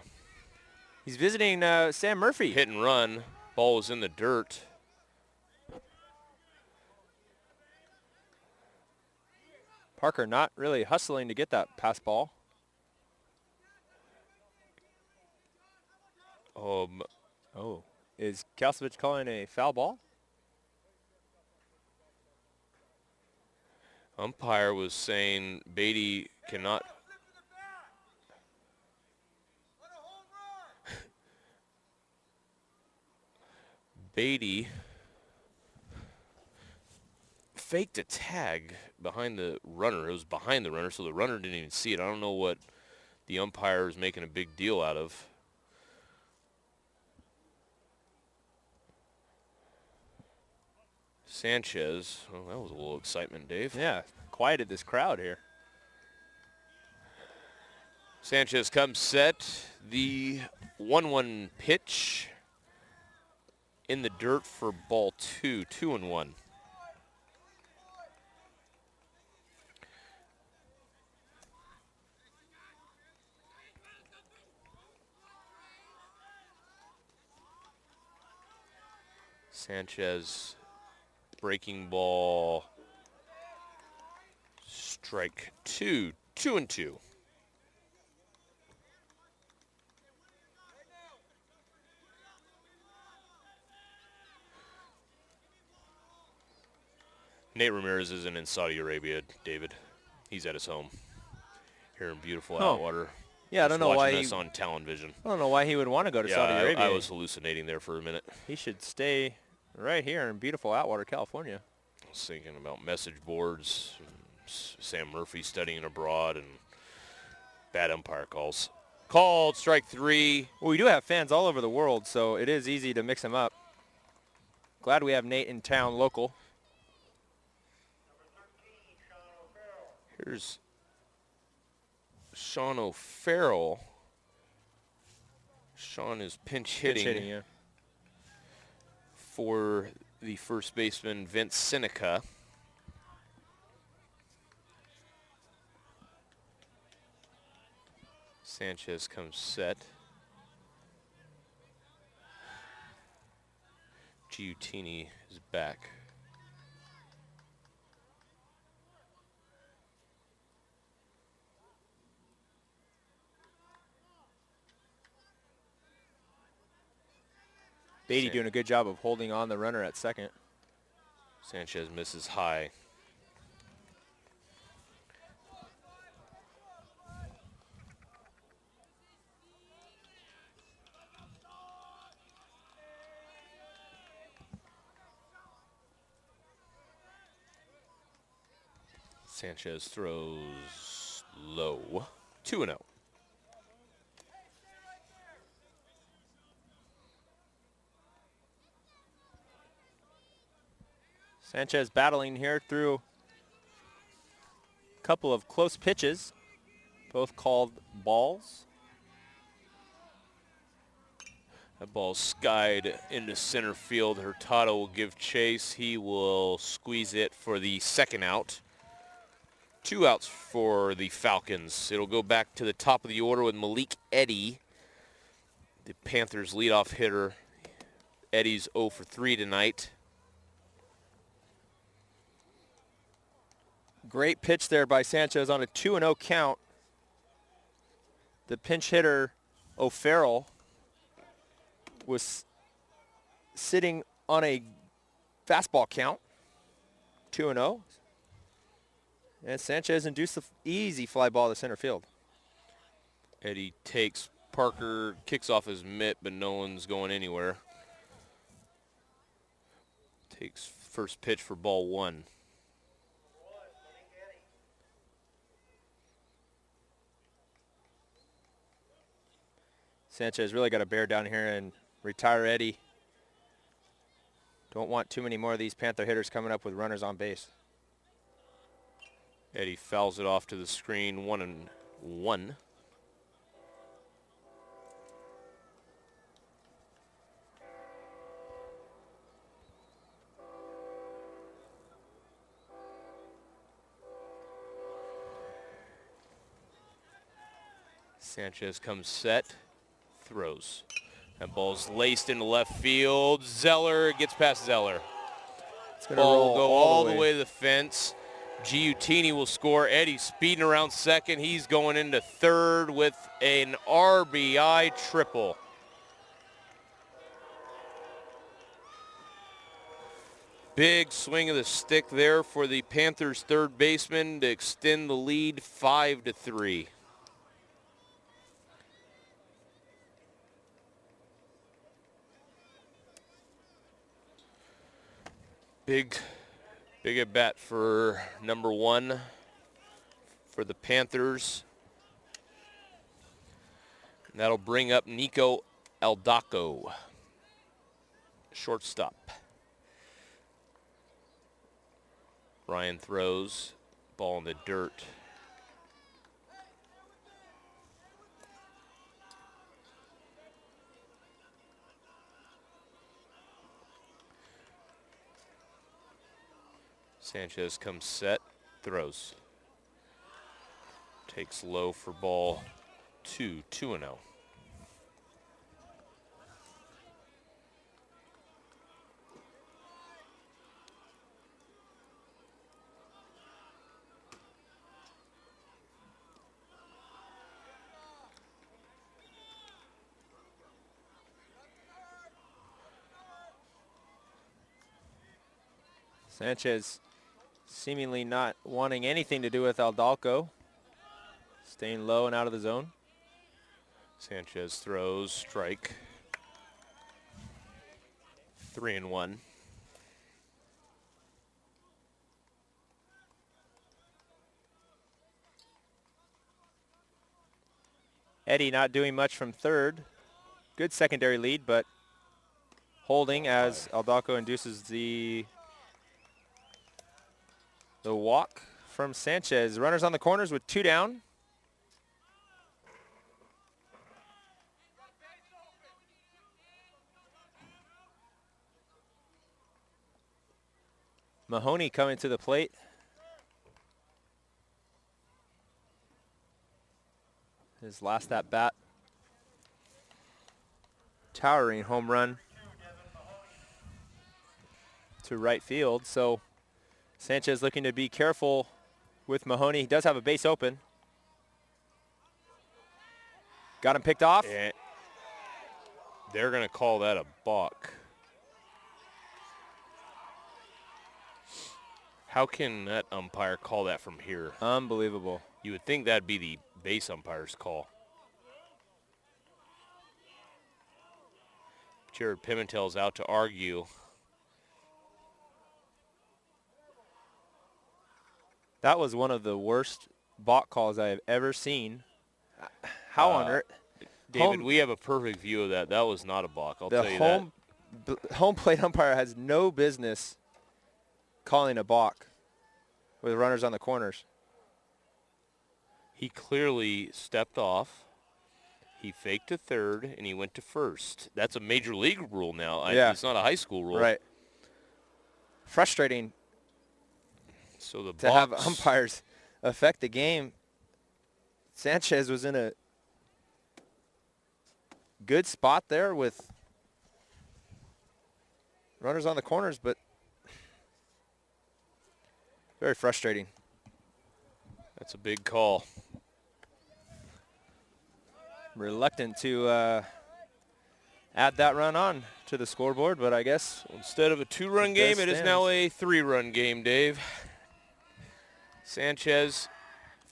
Speaker 4: He's visiting Sam Murphy.
Speaker 3: Hit and run. Ball was in the dirt.
Speaker 4: Parker not really hustling to get that pass ball. Is Kalsevich calling a foul ball?
Speaker 3: Umpire was saying Beatty cannot. Beatty faked a tag behind the runner. It was behind the runner, so the runner didn't even see it. I don't know what the umpire is making a big deal out of. Sanchez. Oh, that was a little excitement, Dave.
Speaker 4: Yeah, quieted this crowd here.
Speaker 3: Sanchez comes set. The 1-1 pitch in the dirt for ball 2, 2-1. Sanchez, breaking ball, strike 2, 2-2. Nate Ramirez isn't in Saudi Arabia, David. He's at his home here in beautiful Atwater.
Speaker 4: Yeah, I don't know why
Speaker 3: he's on television.
Speaker 4: I don't know why he would want to go to Saudi Arabia.
Speaker 3: I was hallucinating there for a minute.
Speaker 4: He should stay right here in beautiful Atwater, California.
Speaker 3: I was thinking about message boards, Sam Murphy studying abroad, and bad umpire calls. Called, strike 3.
Speaker 4: Well, we do have fans all over the world, so it is easy to mix them up. Glad we have Nate in town, local.
Speaker 3: Here's Sean O'Farrell. Sean is pinch hitting,
Speaker 4: yeah.
Speaker 3: for the first baseman, Vince Seneca. Sanchez comes set. Giutini is back.
Speaker 4: Beatty doing a good job of holding on the runner at second.
Speaker 3: Sanchez misses high. Sanchez throws low. 2-0.
Speaker 4: Sanchez battling here through a couple of close pitches, both called balls.
Speaker 3: That ball skied into center field. Hurtado will give chase. He will squeeze it for the second out. 2 outs for the Falcons. It'll go back to the top of the order with Malik Eddy, the Panthers' leadoff hitter. Eddy's 0 for 3 tonight.
Speaker 4: Great pitch there by Sanchez on a 2-0 count. The pinch hitter, O'Farrell, was sitting on a fastball count, 2-0. And Sanchez induced the easy fly ball to center field.
Speaker 3: Eddy takes Parker, kicks off his mitt, but no one's going anywhere. Takes first pitch for ball 1.
Speaker 4: Sanchez really got to bear down here and retire Eddy. Don't want too many more of these Panther hitters coming up with runners on base.
Speaker 3: Eddy fouls it off to the screen, 1-1. Sanchez comes set, throws. That ball's laced into left field. Zeller gets past Zeller. Ball will go all the way to the fence. Giutini will score. Eddy speeding around second. He's going into third with an RBI triple. Big swing of the stick there for the Panthers' third baseman to extend the lead 5-3. Big at bat for number 1 for the Panthers. And that'll bring up Nico Aldaco, shortstop. Ryan throws, ball in the dirt. Sanchez comes set, throws. Takes low for ball 2, 2-0.
Speaker 4: Sanchez seemingly not wanting anything to do with Aldalco. Staying low and out of the zone.
Speaker 3: Sanchez throws, strike. 3-1.
Speaker 4: Eddy not doing much from third. Good secondary lead, but holding as Aldalco induces the walk from Sanchez. Runners on the corners with 2 down. Mahoney coming to the plate. His last at bat. Towering home run to right field. So Sanchez looking to be careful with Mahoney. He does have a base open. Got him picked off.
Speaker 3: And they're going to call that a balk. How can that umpire call that from here?
Speaker 4: Unbelievable.
Speaker 3: You would think that'd be the base umpire's call. Jared Pimentel's out to argue.
Speaker 4: That was one of the worst balk calls I have ever seen. How on earth?
Speaker 3: David, we have a perfect view of that. That was not a balk, I'll tell you that.
Speaker 4: The home plate umpire has no business calling a balk with runners on the corners.
Speaker 3: He clearly stepped off. He faked to third, and he went to first. That's a major league rule now.
Speaker 4: Yeah.
Speaker 3: It's not a high school rule.
Speaker 4: Right. Frustrating
Speaker 3: So the
Speaker 4: to have
Speaker 3: balks-
Speaker 4: umpires affect the game. Sanchez was in a good spot there with runners on the corners, but very frustrating.
Speaker 3: That's a big call.
Speaker 4: Reluctant to add that run on to the scoreboard, but I guess
Speaker 3: Instead of a 2-run game, it is now a 3-run game, Dave. Sanchez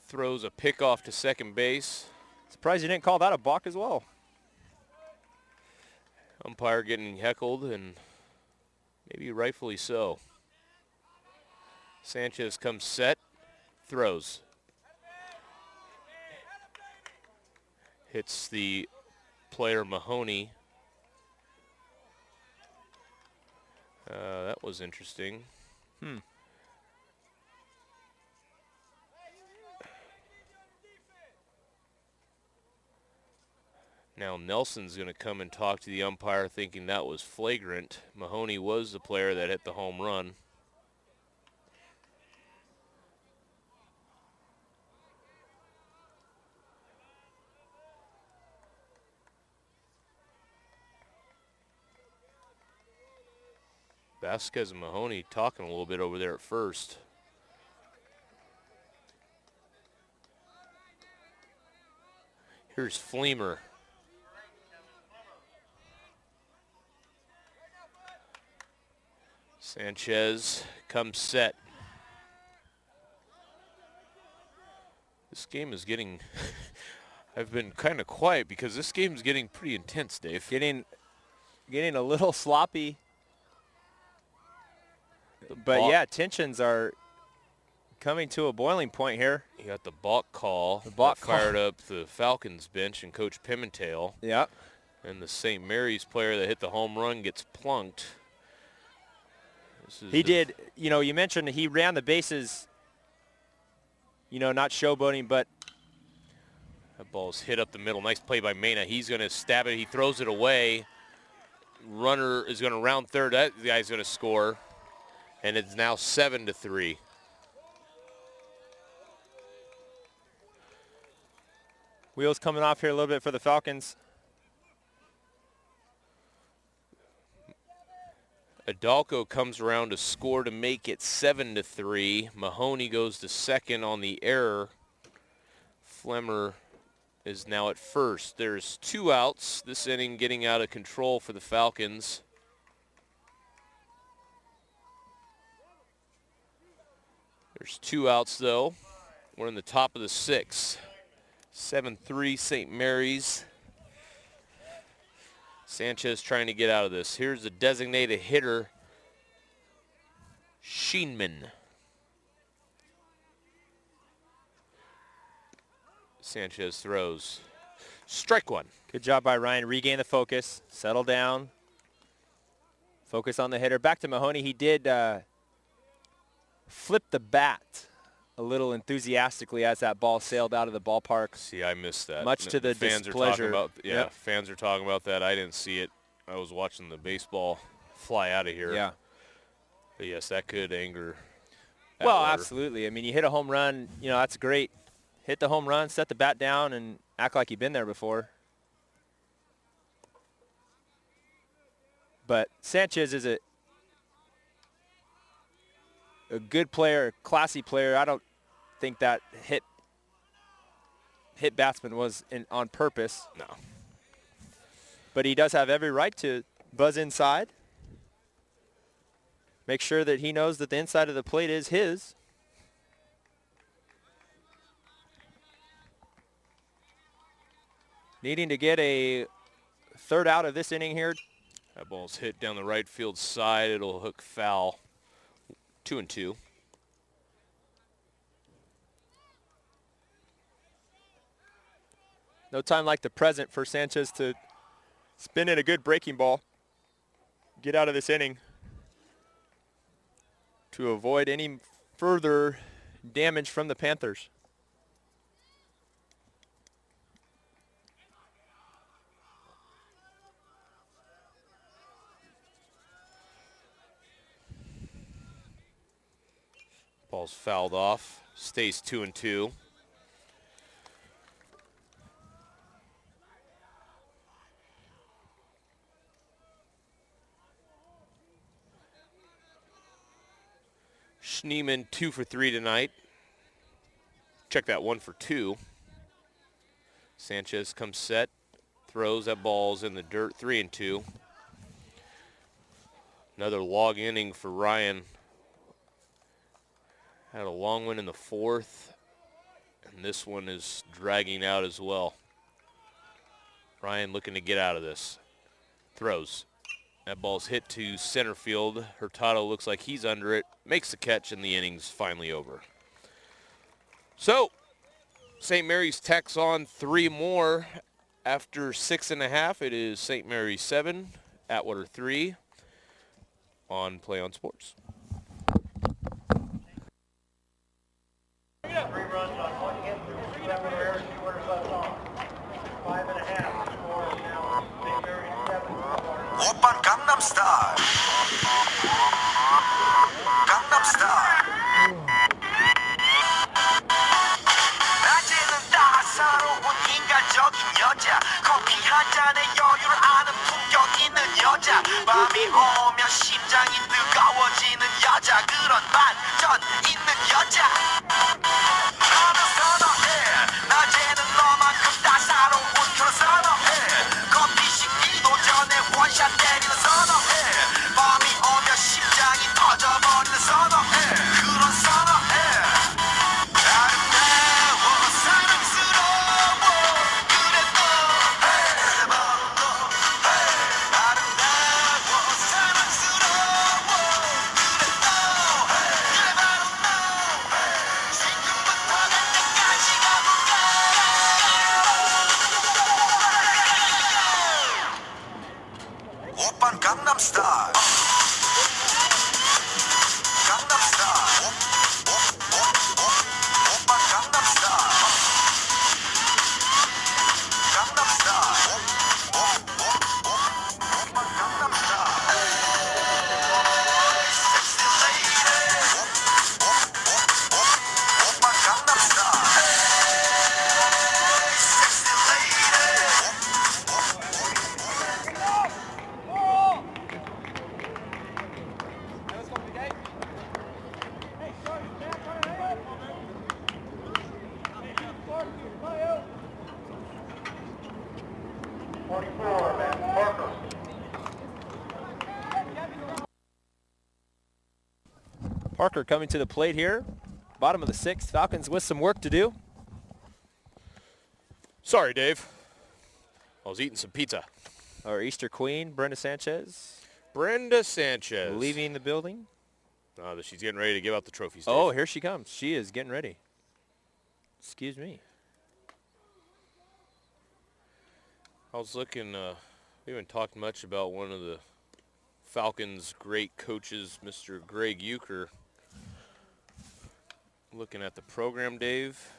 Speaker 3: throws a pickoff to second base.
Speaker 4: surprised you didn't call that a balk as well.
Speaker 3: Umpire getting heckled, and maybe rightfully so. Sanchez comes set, throws. Hits the player Mahoney. That was interesting. Now Nelson's going to come and talk to the umpire thinking that was flagrant. Mahoney was the player that hit the home run. Vasquez and Mahoney talking a little bit over there at first. Here's Fleemer. Sanchez comes set. This game is getting, I've been kind of quiet because this game is getting pretty intense, Dave.
Speaker 4: Getting a little sloppy. But yeah, tensions are coming to a boiling point here.
Speaker 3: You got the balk call.
Speaker 4: The balk
Speaker 3: that fired up the Falcons bench and Coach Pimentel.
Speaker 4: Yeah.
Speaker 3: And the St. Mary's player that hit the home run gets plunked.
Speaker 4: He did, you mentioned he ran the bases, not showboating, but
Speaker 3: that ball's hit up the middle. Nice play by Mena. He's going to stab it. He throws it away. Runner is going to round third. That guy's going to score. And it's now 7-3.
Speaker 4: wheels coming off here a little bit for the Falcons.
Speaker 3: Adalco comes around to score to make it 7-3. Mahoney goes to second on the error. Flemmer is now at first. There's 2 outs. This inning getting out of control for the Falcons. There's 2 outs, though. We're in the top of the 6th. 7-3 St. Mary's. Sanchez trying to get out of this. Here's the designated hitter, Sheenman. Sanchez throws. Strike one.
Speaker 4: Good job by Ryan. Regain the focus. Settle down. Focus on the hitter. Back to Mahoney. He did flip the bat a little enthusiastically as that ball sailed out of the ballpark.
Speaker 3: See, I missed that.
Speaker 4: Much to the
Speaker 3: fans
Speaker 4: displeasure.
Speaker 3: are talking about. Yeah,
Speaker 4: Yep.
Speaker 3: Fans are talking about that. I didn't see it. I was watching the baseball fly out of here.
Speaker 4: Yeah.
Speaker 3: But yes, that could anger
Speaker 4: Well,
Speaker 3: Atwater.
Speaker 4: absolutely. I mean, you hit a home run, you know, that's great. Hit the home run, set the bat down, and act like you've been there before. But Sanchez is a good player, classy player. I don't think that hit batsman was on purpose.
Speaker 3: No.
Speaker 4: But he does have every right to buzz inside. Make sure that he knows that the inside of the plate is his. Needing to get a third out of this inning here.
Speaker 3: That ball's hit down the right field side. It'll hook foul. 2-2.
Speaker 4: No time like the present for Sanchez to spin in a good breaking ball. Get out of this inning to avoid any further damage from the Panthers.
Speaker 3: Ball's fouled off. Stays 2-2. Schneeman 2 for 3 tonight. Check that, 1 for 2. Sanchez comes set, throws. That ball's in the dirt. 3-2. Another log inning for Ryan. Had a long one in the 4th, and this one is dragging out as well. Ryan looking to get out of this. Throws. That ball's hit to center field. Hurtado looks like he's under it. Makes the catch, and the inning's finally over. So, St. Mary's tacks on 3 more. After 6.5, it is St. Mary's 7, Atwater 3 on Play on Sports.
Speaker 2: 3 runs on 1 hit, 7 errors, 2 runners left on. 5.5 score now. St. Mary's 7.
Speaker 5: 오빤 강남스타일 강남스타일 낮에는 따사로운 인간적인 여자 커피 한 잔에 여유를 아는 품격 있는 여자 밤이 오면 심장이 뜨거워지는 여자 그런 반전 있는 여자 너는 선호해 낮에는 너만큼 따사로운 그런 선호해 커피 식기도 전에 원샷 때리는 선호해 밤이 오면 심장이 터져버리는 선호해 그런 선호해 아름다워 사랑스러워 그래 너 바로 너 아름다워 사랑스러워 그래 너 그래 바로 너 지금부터 갈 때까지 가볼까 오빤 강남스타일 강남스타일 오빤 강남스타일 강남스타일 오빤 강남스타일 섹시 레이디 오빤 강남스타일 섹시 레이디
Speaker 2: Parker.
Speaker 4: Parker coming to the plate here. Bottom of the 6th. Falcons with some work to do.
Speaker 3: Sorry, Dave. I was eating some pizza.
Speaker 4: Our Easter Queen, Brenda Sanchez,
Speaker 3: Brenda Sanchez.
Speaker 4: leaving the building.
Speaker 3: She's getting ready to give out the trophies, Dave.
Speaker 4: Oh, here she comes. She is getting ready. Excuse me.
Speaker 3: I was looking, we haven't talked much about one of the Falcons' great coaches, Mr. Greg Euchre. Looking at the program, Dave.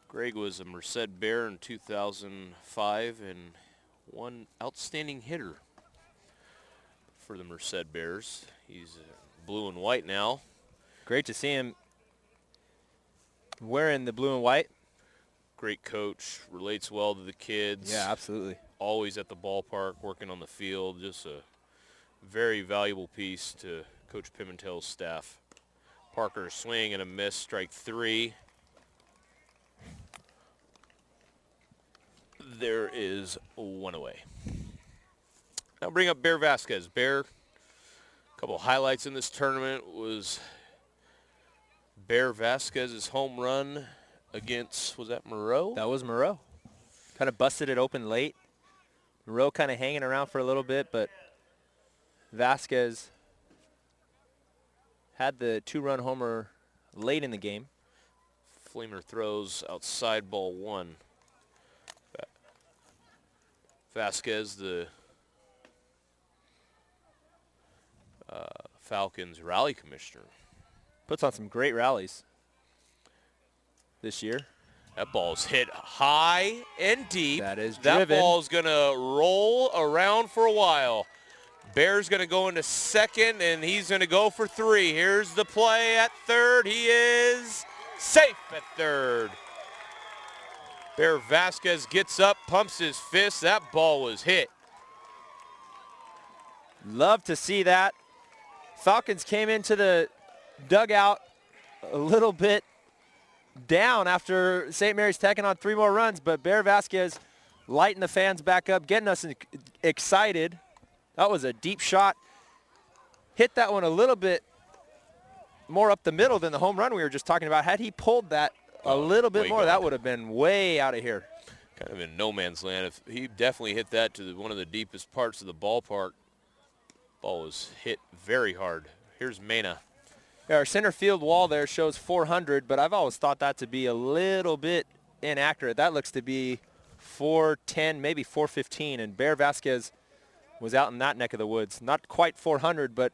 Speaker 3: Greg was a Merced Bear in 2005 and one outstanding hitter for the Merced Bears. He's blue and white now.
Speaker 4: Great to see him wearing the blue and white.
Speaker 3: Great coach, relates well to the kids.
Speaker 4: Yeah, absolutely.
Speaker 3: Always at the ballpark, working on the field. Just a very valuable piece to Coach Pimentel's staff. Parker swing and a miss, strike 3. There is 1 away. Now bring up Bear Vasquez. Bear, a couple highlights in this tournament was Bear Vasquez's home run against, was that Moreau?
Speaker 4: That was Moreau. Kind of busted it open late. Moreau kind of hanging around for a little bit, but Vasquez had the 2-run homer late in the game.
Speaker 3: Fleemer throws outside, ball 1. Vasquez, the Falcons rally commissioner.
Speaker 4: Puts on some great rallies this year.
Speaker 3: That ball's hit high and deep.
Speaker 4: That is
Speaker 3: That
Speaker 4: driven.
Speaker 3: ball's going to roll around for a while. Bear's going to go into second, and he's going to go for 3. Here's the play at third. He is safe at third. Bear Vasquez gets up, pumps his fist. That ball was hit.
Speaker 4: Love to see that. Falcons came into the dugout a little bit down after St. Mary's tacking on 3 more runs, but Bear Vasquez lighting the fans back up, getting us excited. That was a deep shot. Hit that one a little bit more up the middle than the home run we were just talking about. Had he pulled that a little bit more, that would have been way out of here.
Speaker 3: Kind of in no man's land. If he definitely hit that to one of the deepest parts of the ballpark. Ball was hit very hard. Here's Mena.
Speaker 4: Yeah, our center field wall there shows 400, but I've always thought that to be a little bit inaccurate. That looks to be 410, maybe 415, and Bear Vasquez was out in that neck of the woods. Not quite 400, but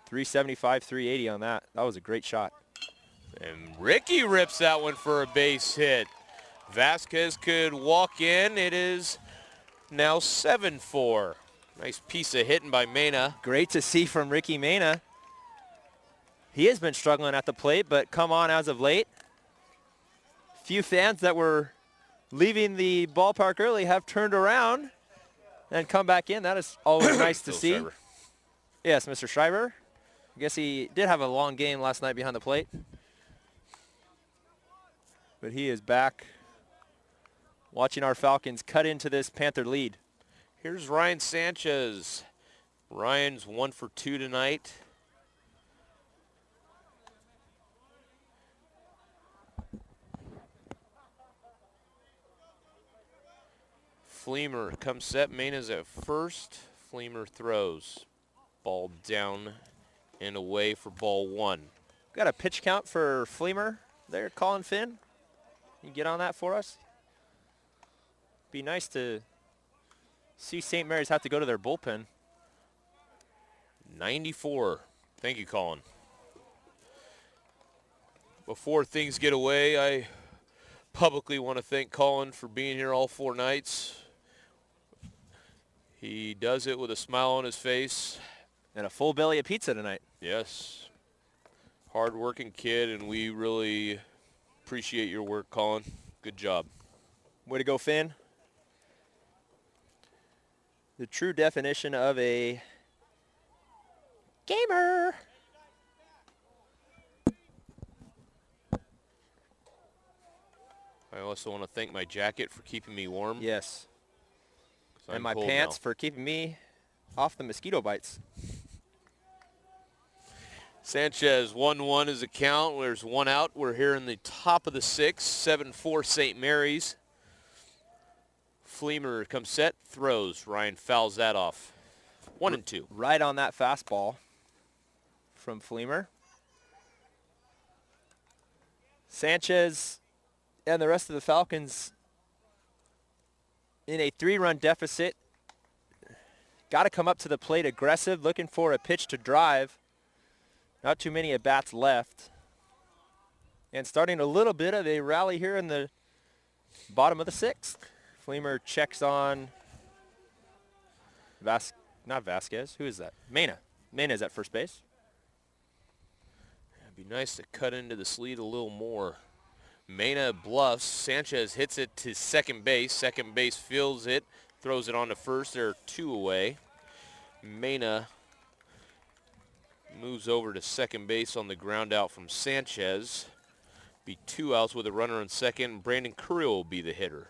Speaker 4: 375, 380 on that. That was a great shot.
Speaker 3: And Ricky rips that one for a base hit. Vasquez could walk in. It is now 7-4. Nice piece of hitting by Mena.
Speaker 4: Great to see from Ricky Mena. He has been struggling at the plate, but come on as of late. Few fans that were leaving the ballpark early have turned around and come back in. That is always nice to see.
Speaker 3: Schreiber.
Speaker 4: Yes, Mr. Schreiber. I guess he did have a long game last night behind the plate. But he is back watching our Falcons cut into this Panther lead.
Speaker 3: Here's Ryan Sanchez. Ryan's 1 for 2 tonight. Fleemer comes set. Mena's at first. Fleemer throws. Ball down and away for ball 1.
Speaker 4: Got a pitch count for Fleemer there, Colin Finn. You get on that for us? Be nice to see St. Mary's have to go to their bullpen.
Speaker 3: 94. Thank you, Colin. Before things get away, I publicly want to thank Colin for being here all 4 nights. He does it with a smile on his face.
Speaker 4: And a full belly of pizza tonight.
Speaker 3: Yes. Hard-working kid, and we really appreciate your work, Colin. Good job.
Speaker 4: Way to go, Finn. The true definition of a gamer.
Speaker 3: I also want to thank my jacket for keeping me warm.
Speaker 4: Yes.
Speaker 3: 'Cause I'm
Speaker 4: And my
Speaker 3: cold
Speaker 4: pants
Speaker 3: now.
Speaker 4: for keeping me off the mosquito bites.
Speaker 3: Sanchez, 1-1 is a count. There's 1 out. We're here in the top of the 6th, 7-4 St. Mary's. Fleemer comes set, throws. Ryan fouls that off. 1-2.
Speaker 4: Right on that fastball from Fleemer. Sanchez and the rest of the Falcons in a 3-run deficit. Got to come up to the plate aggressive, looking for a pitch to drive. Not too many at-bats left. And starting a little bit of a rally here in the bottom of the 6th. Fleemer checks on not Vasquez. Who is that? Mena. Mena's at first base.
Speaker 3: It'd be nice to cut into this lead a little more. Mena bluffs. Sanchez hits it to second base. Second base fields it, throws it on to first. There are 2 away. Mena moves over to second base on the ground out from Sanchez. Be 2 outs with a runner on second. Brandon Curriel will be the hitter.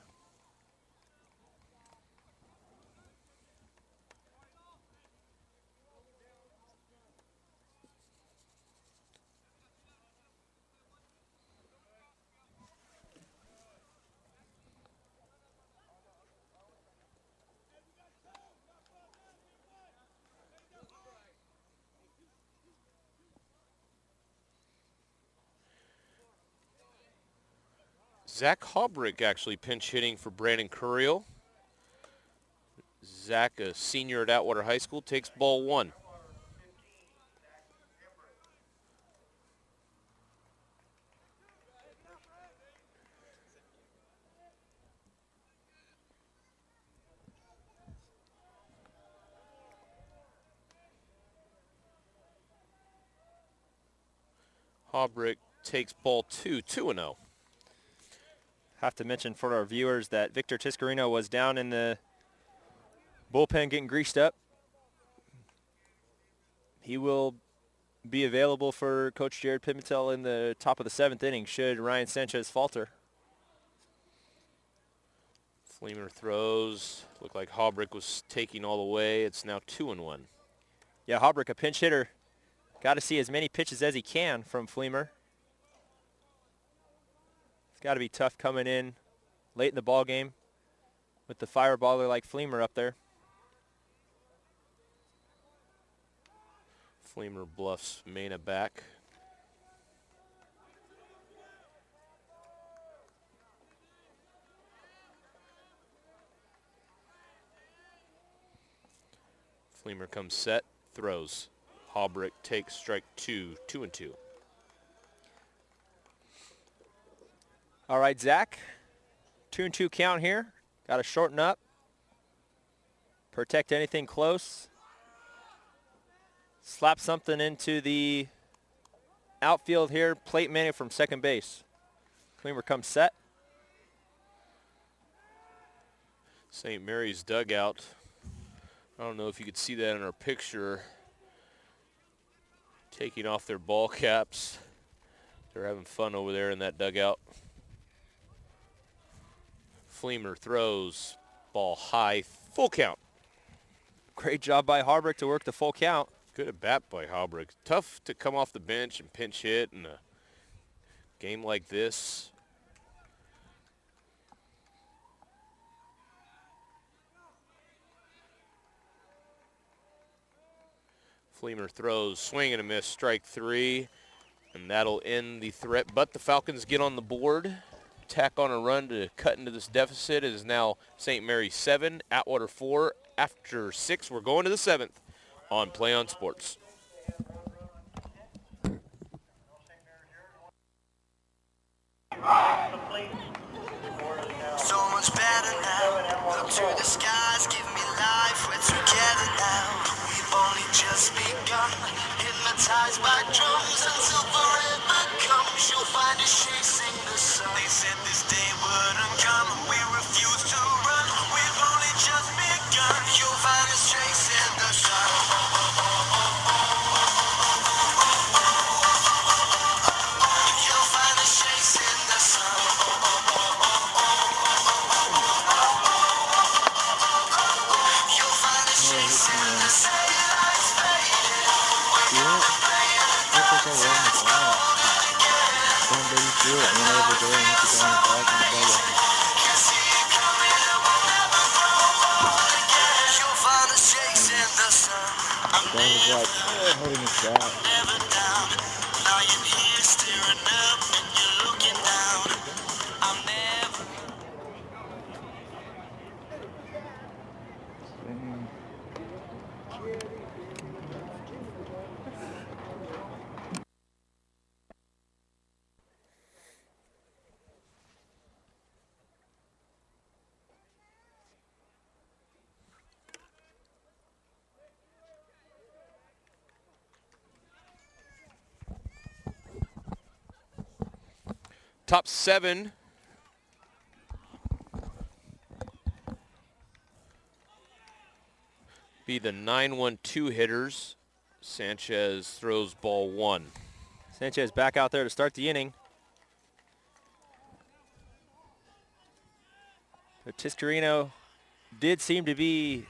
Speaker 3: Zach Hobrick actually pinch hitting for Brandon Curriel. Zach, a senior at Atwater High School, takes ball 1. Hobrick takes ball 2, 2-0.
Speaker 4: Have to mention for our viewers that Victor Tiscarino was down in the bullpen getting greased up. He will be available for Coach Jared Pimentel in the top of the 7th inning should Ryan Sanchez falter.
Speaker 3: Fleemer throws. Looked like Hobrick was taking all the way. It's now 2-1.
Speaker 4: Yeah, Hobrick, a pinch hitter. Got to see as many pitches as he can from Fleemer. It's got to be tough coming in late in the ball game with the fireballer like Fleemer up there.
Speaker 3: Fleemer bluffs Mena back. Fleemer comes set, throws. Hobrick takes strike 2, 2-2.
Speaker 4: All right, Zach. 2-2 count here. Got to shorten up. Protect anything close. Slap something into the outfield here. Plate Manning from second base. Fleemer comes set.
Speaker 3: St. Mary's dugout. I don't know if you could see that in our picture. Taking off their ball caps. They're having fun over there in that dugout. Fleemer throws. Ball high. Full count.
Speaker 4: Great job by Hobrick to work the full count.
Speaker 3: Good at bat by Hobrick. Tough to come off the bench and pinch hit in a game like this. Fleemer throws, swing and a miss, strike 3, and that'll end the threat. But the Falcons get on the board, tack on a run to cut into this deficit. It is now St. Mary's 7, Atwater 4. After 6, we're going to the 7th on Play on Sports.
Speaker 5: So much better now. Look to the skies, give me life. We're together now. We've only just begun. Hypnotized by drums until forever comes. You'll find us chasing the sun. They said this day wouldn't come. We refuse to run. We've only just begun. You'll find us chasing the sun. You'll find us chasing the sun.
Speaker 1: Holding his bat.
Speaker 5: Never down. Lying here staring up and you're looking down. I'm never.
Speaker 3: Top 7 be the 9-1-2 hitters. Sanchez throws ball 1.
Speaker 4: Sanchez back out there to start the inning. Tiscarino did seem to be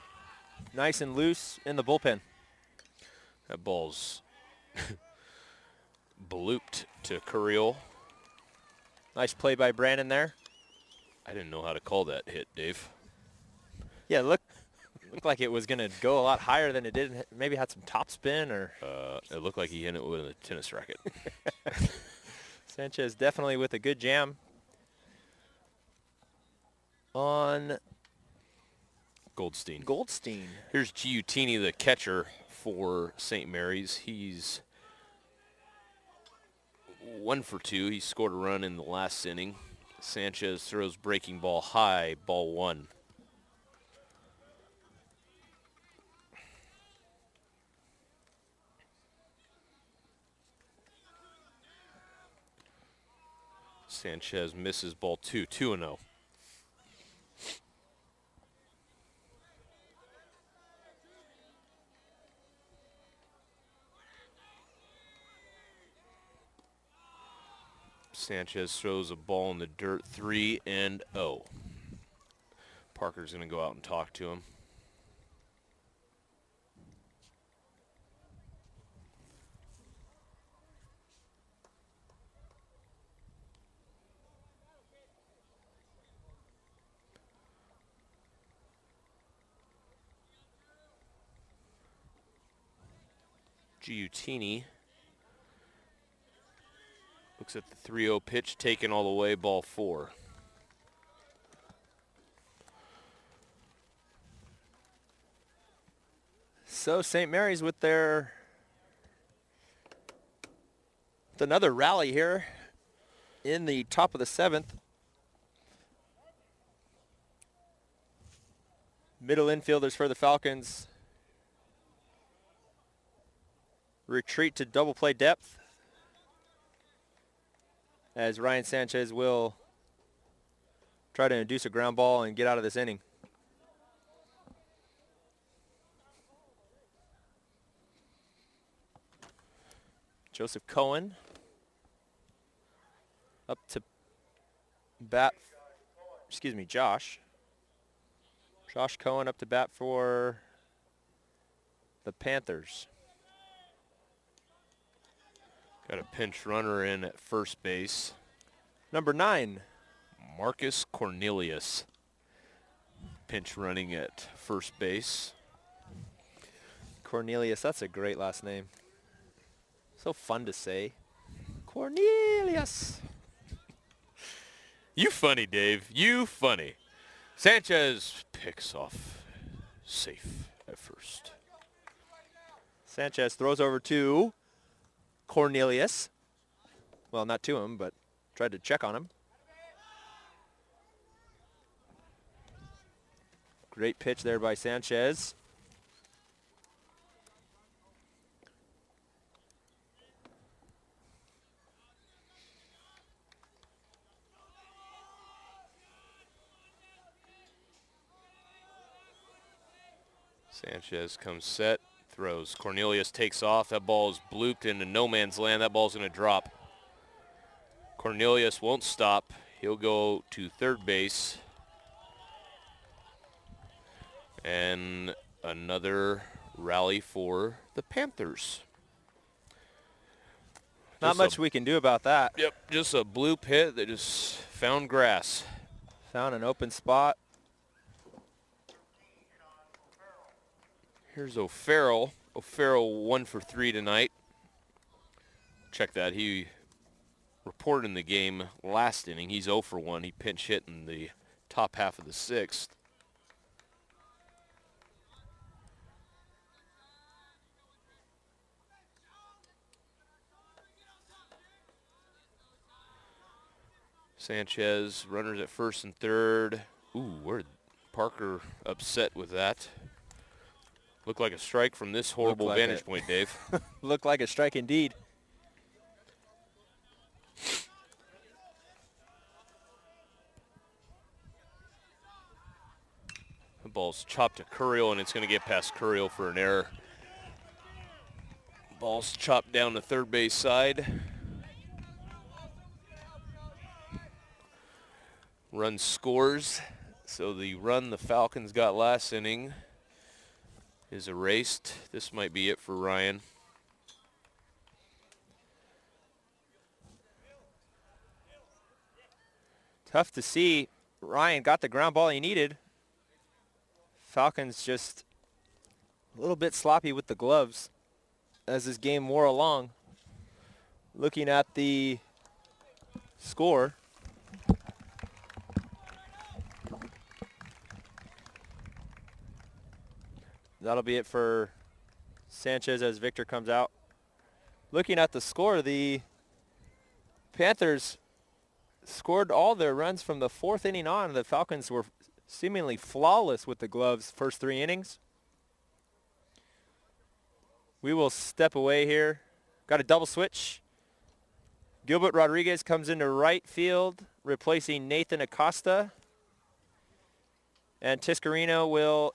Speaker 4: nice and loose in the bullpen.
Speaker 3: That ball's blooped to Curiel.
Speaker 4: Nice play by Brandon there.
Speaker 3: I didn't know how to call that hit, Dave.
Speaker 4: Yeah, looked like it was going to go a lot higher than it did. Maybe had some top spin or...
Speaker 3: It looked like he hit it with a tennis racket.
Speaker 4: Sanchez definitely with a good jam on
Speaker 3: Goldstein.
Speaker 4: Goldstein.
Speaker 3: Here's Giutini, the catcher for St. Mary's. He's 1 for 2. He scored a run in the last inning. Sanchez throws breaking ball high, ball 1. Sanchez misses ball 2, 2-0. Sanchez throws a ball in the dirt, 3-0. Parker's going to go out and talk to him. Giutini looks at the 3-0 pitch, taken all the way, ball 4.
Speaker 4: So St. Mary's with another rally here in the top of the 7th. Middle infielders for the Falcons retreat to double play depth as Ryan Sanchez will try to induce a ground ball and get out of this inning. Joseph Cohen up to bat, Josh. Josh Cohen up to bat for the Panthers.
Speaker 3: Got a pinch runner in at first base.
Speaker 4: Number 9.
Speaker 3: Marcus Cornelius. Pinch running at first base.
Speaker 4: Cornelius, that's a great last name. So fun to say. Cornelius.
Speaker 3: You funny, Dave. You funny. Sanchez picks off safe at first.
Speaker 4: Sanchez throws over to Cornelius. Well, not to him, but tried to check on him. Great pitch there by Sanchez.
Speaker 3: Sanchez comes set, throws. Cornelius takes off. That ball is blooped into no man's land. That ball's going to drop. Cornelius won't stop. He'll go to third base. And another rally for the Panthers.
Speaker 4: Not much we can do about that.
Speaker 3: Yep, just a bloop hit that just found grass.
Speaker 4: Found an open spot.
Speaker 3: Here's O'Farrell. O'Farrell 1 for 3 tonight. Check that. He reported in the game last inning. He's 0 for 1. He pinch hit in the top half of the 6th. Sanchez, runners at first and third. Ooh, Parker upset with that. Looked like a strike from this horrible vantage point, Dave.
Speaker 4: Looked like a strike indeed.
Speaker 3: Ball's chopped to Curiel, and it's going to get past Curiel for an error. Ball's chopped down the third base side. Run scores. So the run the Falcons got last inning is erased. This might be it for Ryan.
Speaker 4: Tough to see. Ryan got the ground ball he needed. Falcons just a little bit sloppy with the gloves as this game wore along. Looking at the score, that'll be it for Sanchez as Victor comes out. Looking at the score, the Panthers scored all their runs from the fourth inning on. The Falcons were seemingly flawless with the gloves first 3 innings. We will step away here. Got a double switch. Gilbert Rodriguez comes into right field, replacing Nathan Acosta. And Tiscarino will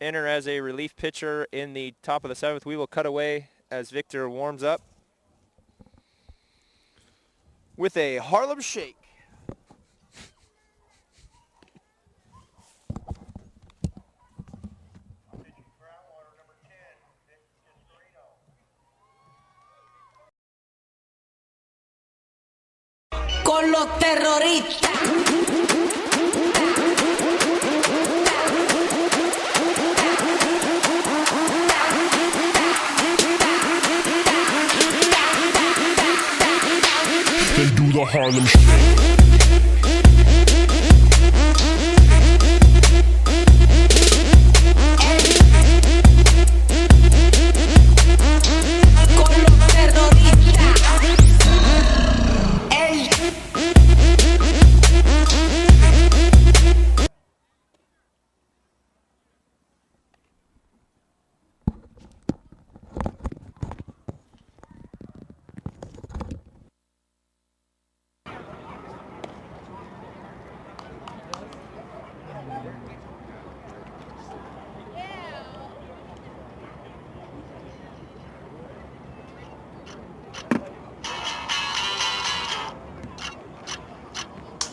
Speaker 4: enter as a relief pitcher in the top of the 7th. We will cut away as Victor warms up with a Harlem Shake.
Speaker 8: Con los terroristas.
Speaker 9: Then do the Harlem Shake.
Speaker 8: Con los terroristas. Ey.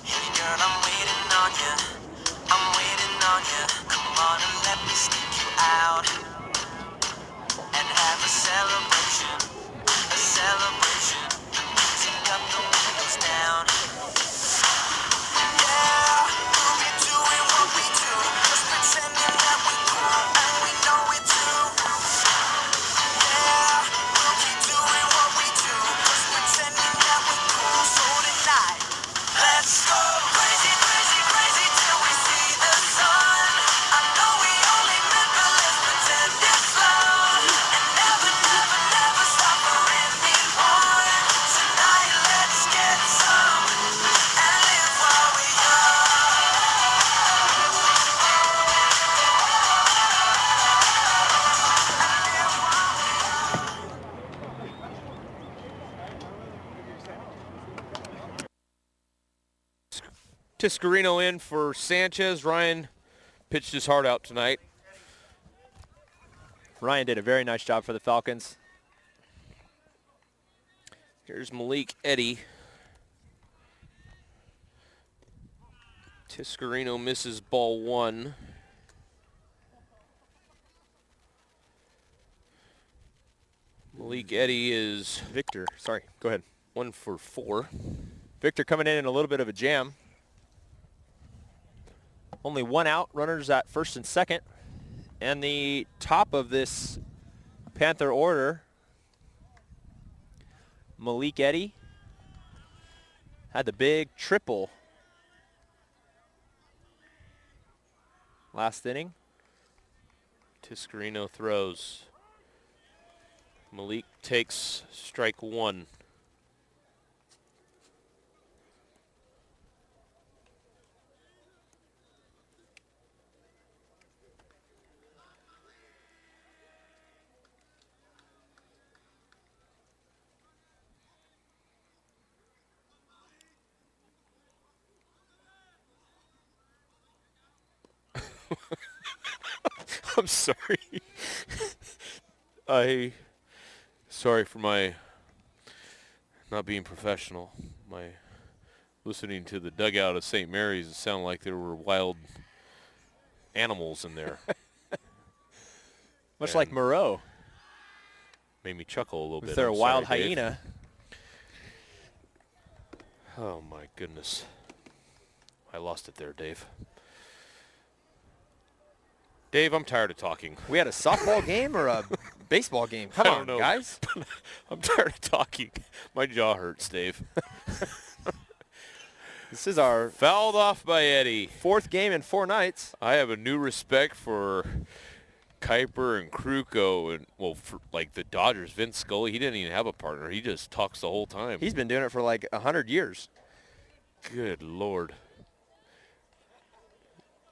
Speaker 5: Hey girl, I'm waiting on you. I'm waiting on you. Come on and let me sneak you out and have a celebration. A celebration. The music up, the windows down. Yeah, we'll be doing what we do. Just pretending that we cool and we know it too. Yeah, we'll be doing what we do. Just pretending that we cool. So tonight, let's go crazy, crazy, crazy till we see the sun. I know we only meant, but let's pretend it's love. And never, never, never stop for anyone. Tonight, let's get some and live while we're young.
Speaker 3: Tiscarino in for Sanchez. Ryan pitched his heart out tonight.
Speaker 4: Ryan did a very nice job for the Falcons.
Speaker 3: Here's Malik Eddy. Tiscarino misses ball 1. Malik Eddy is
Speaker 4: Victor, sorry, go ahead.
Speaker 3: 1 for 4.
Speaker 4: Victor coming in a little bit of a jam. Only 1 out, runners at first and second. And the top of this Panther order, Malik Eddy, had the big triple last inning.
Speaker 3: Tiscarino throws. Malik takes strike 1. I'm sorry. Sorry for my not being professional. My listening to the dugout of St. Mary's, it sounded like there were wild animals in there.
Speaker 4: Much like Moreau.
Speaker 3: Made me chuckle a little bit.
Speaker 4: Is there a
Speaker 3: I'm
Speaker 4: wild
Speaker 3: sorry, Dave.
Speaker 4: hyena?
Speaker 3: Oh, my goodness. I lost it there, Dave. Dave, I'm tired of talking.
Speaker 4: We had a softball game or a baseball game? Come
Speaker 3: I
Speaker 4: on,
Speaker 3: don't know.
Speaker 4: guys.
Speaker 3: I'm tired of talking. My jaw hurts, Dave.
Speaker 4: This is our
Speaker 3: Fouled off by Eddie.
Speaker 4: 4th game in 4 nights.
Speaker 3: I have a new respect for Kuiper and Kruko and, well, for, like the Dodgers, Vince Scully. He didn't even have a partner. He just talks the whole time.
Speaker 4: He's been doing it for like 100 years.
Speaker 3: Good Lord.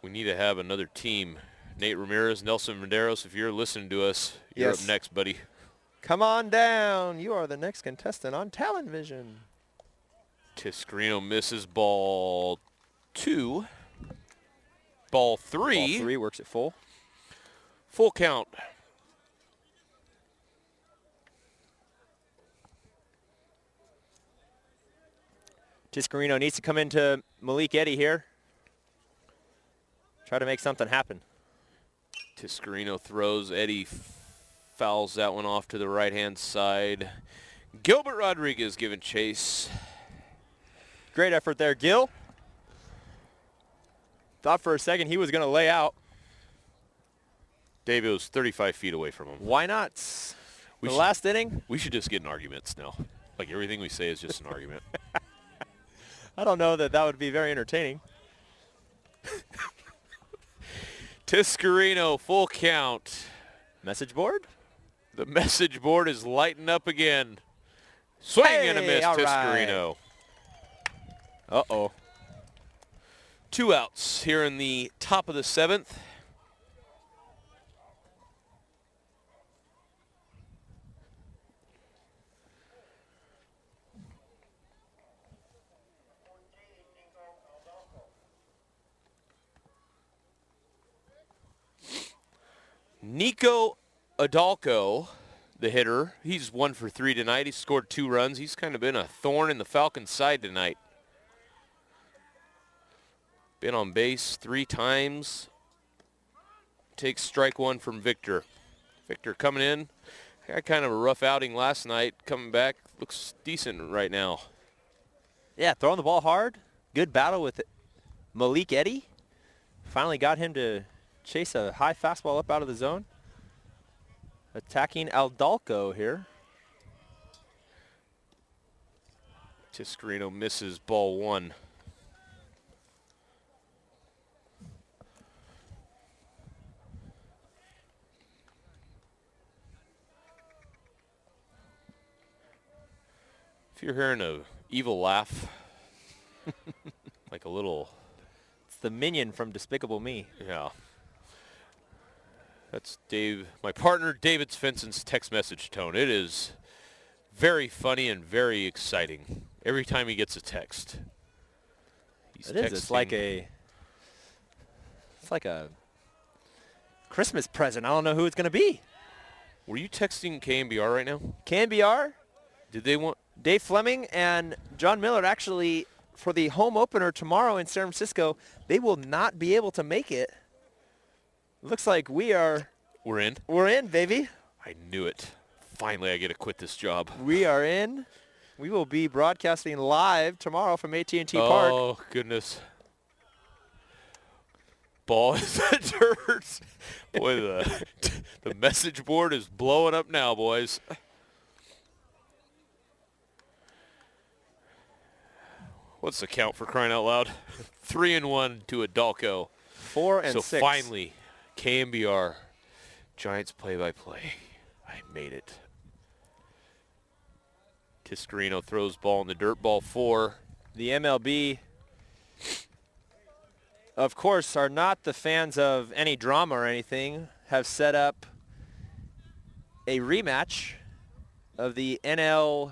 Speaker 3: We need to have another team. Nate Ramirez, Nelson Medeiros, if you're listening to us, you're
Speaker 4: Yes.
Speaker 3: up next, buddy.
Speaker 4: Come on down. You are the next contestant on Talon Vision.
Speaker 3: Tiscarino misses ball 2. Ball 3.
Speaker 4: Ball 3 works at full.
Speaker 3: Full count.
Speaker 4: Tiscarino needs to come into Malik Eddy here. Try to make something happen.
Speaker 3: Tiscarino throws. Eddie fouls that one off to the right-hand side. Gilbert Rodriguez giving chase.
Speaker 4: Great effort there, Gil. Thought for a second he was going to lay out.
Speaker 3: Dave, it was 35 feet away from him.
Speaker 4: Why not?
Speaker 3: We
Speaker 4: The
Speaker 3: should-
Speaker 4: last inning?
Speaker 3: We should just get in arguments now. Like everything we say is just an argument.
Speaker 4: I don't know that would be very entertaining.
Speaker 3: Tiscarino, full count.
Speaker 4: Message board?
Speaker 3: The message board is lighting up again. Swing and a
Speaker 4: Hey,
Speaker 3: miss,
Speaker 4: all
Speaker 3: Tiscarino.
Speaker 4: Uh-oh.
Speaker 3: 2 outs here in the top of the 7th. Nico Adalco, the hitter, he's 1 for 3 tonight. He scored 2 runs. He's kind of been a thorn in the Falcons' side tonight. Been on base 3 times. Takes strike 1 from Victor. Victor coming in. Had kind of a rough outing last night. Coming back, looks decent right now.
Speaker 4: Yeah, throwing the ball hard. Good battle with Malik Eddy. Finally got him to chase a high fastball up out of the zone. Attacking Aldalco here.
Speaker 3: Tiscarino misses ball 1. If you're hearing a evil laugh, like a little,
Speaker 4: It's the minion from Despicable Me.
Speaker 3: yeah. That's Dave, my partner David Svensson's text message tone. It is very funny and very exciting every time he gets a text. He's
Speaker 4: It is. It's like
Speaker 3: texting.
Speaker 4: a Christmas present. I don't know who it's going to be.
Speaker 3: Were you texting KMBR right now?
Speaker 4: KMBR,
Speaker 3: Did they want?
Speaker 4: Dave Fleming, and John Miller actually, for the home opener tomorrow in San Francisco, they will not be able to make it. Looks like
Speaker 3: We're in.
Speaker 4: we're in, baby.
Speaker 3: I knew it. Finally, I get to quit this job.
Speaker 4: We are in. We will be broadcasting live tomorrow from AT&T Park.
Speaker 3: Oh, goodness. Ball is at dirt. Boy, the message board is blowing up now, boys. What's the count for crying out loud? 3-1 to Adalco.
Speaker 4: 4 and
Speaker 3: So
Speaker 4: 6.
Speaker 3: finally, KMBR, Giants play-by-play. I made it. Tiscarino throws ball in the dirt, ball 4.
Speaker 4: The MLB, of course, are not the fans of any drama or anything, have set up a rematch of the NLCS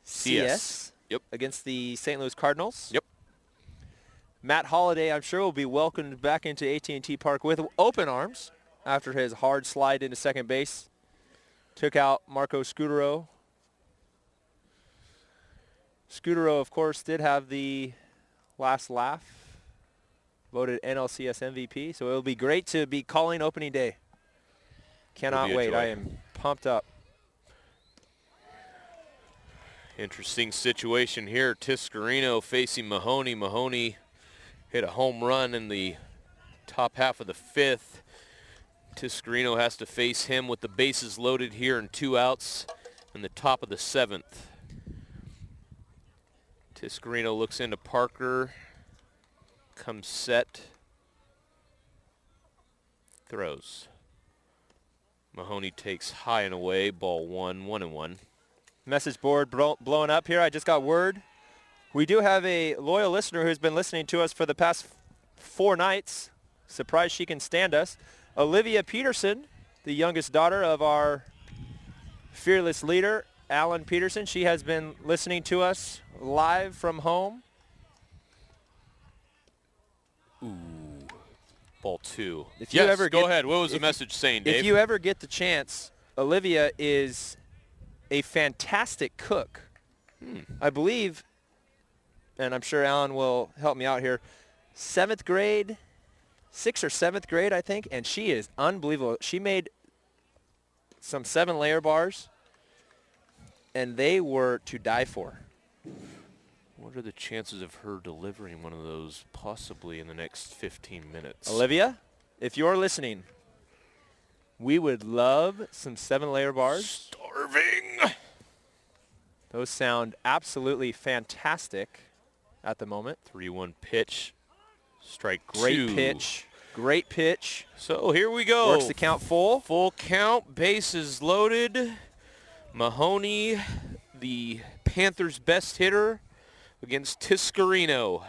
Speaker 3: CS. Yep.
Speaker 4: against the St. Louis Cardinals.
Speaker 3: Yep.
Speaker 4: Matt Holliday, I'm sure, will be welcomed back into AT&T Park with open arms after his hard slide into second base. Took out Marco Scudero. Scudero, of course, did have the last laugh. Voted NLCS MVP, so it'll be great to be calling opening day. Cannot wait.
Speaker 3: Joy.
Speaker 4: I am pumped up.
Speaker 3: Interesting situation here. Tiscarino facing Mahoney. Mahoney hit a home run in the top half of the 5th. Tiscarino has to face him with the bases loaded here and 2 outs in the top of the 7th. Tiscarino looks into Parker. Comes set. Throws. Mahoney takes high and away. Ball 1, 1-1.
Speaker 4: Message board blowing up here. I just got word. We do have a loyal listener who's been listening to us for the past 4 nights. Surprised she can stand us. Olivia Peterson, the youngest daughter of our fearless leader, Alan Peterson. She has been listening to us live from home.
Speaker 3: Ooh. Ball 2.
Speaker 4: If you ever
Speaker 3: go ahead. What was the message saying, Dave?
Speaker 4: If you ever get the chance, Olivia is a fantastic cook. I believe, and I'm sure Alan will help me out here, 7th grade, 6th or 7th grade, I think, and she is unbelievable. She made some 7-layer bars, and they were to die for.
Speaker 3: What are the chances of her delivering one of those possibly in the next 15 minutes?
Speaker 4: Olivia, if you're listening, we would love some 7-layer bars.
Speaker 3: Starving.
Speaker 4: Those sound absolutely fantastic at the moment.
Speaker 3: 3-1 pitch. Strike 2.
Speaker 4: Great pitch. Great pitch.
Speaker 3: So here we go.
Speaker 4: Works the count full.
Speaker 3: Full count. Bases loaded. Mahoney, the Panthers' best hitter, against Tiscarino,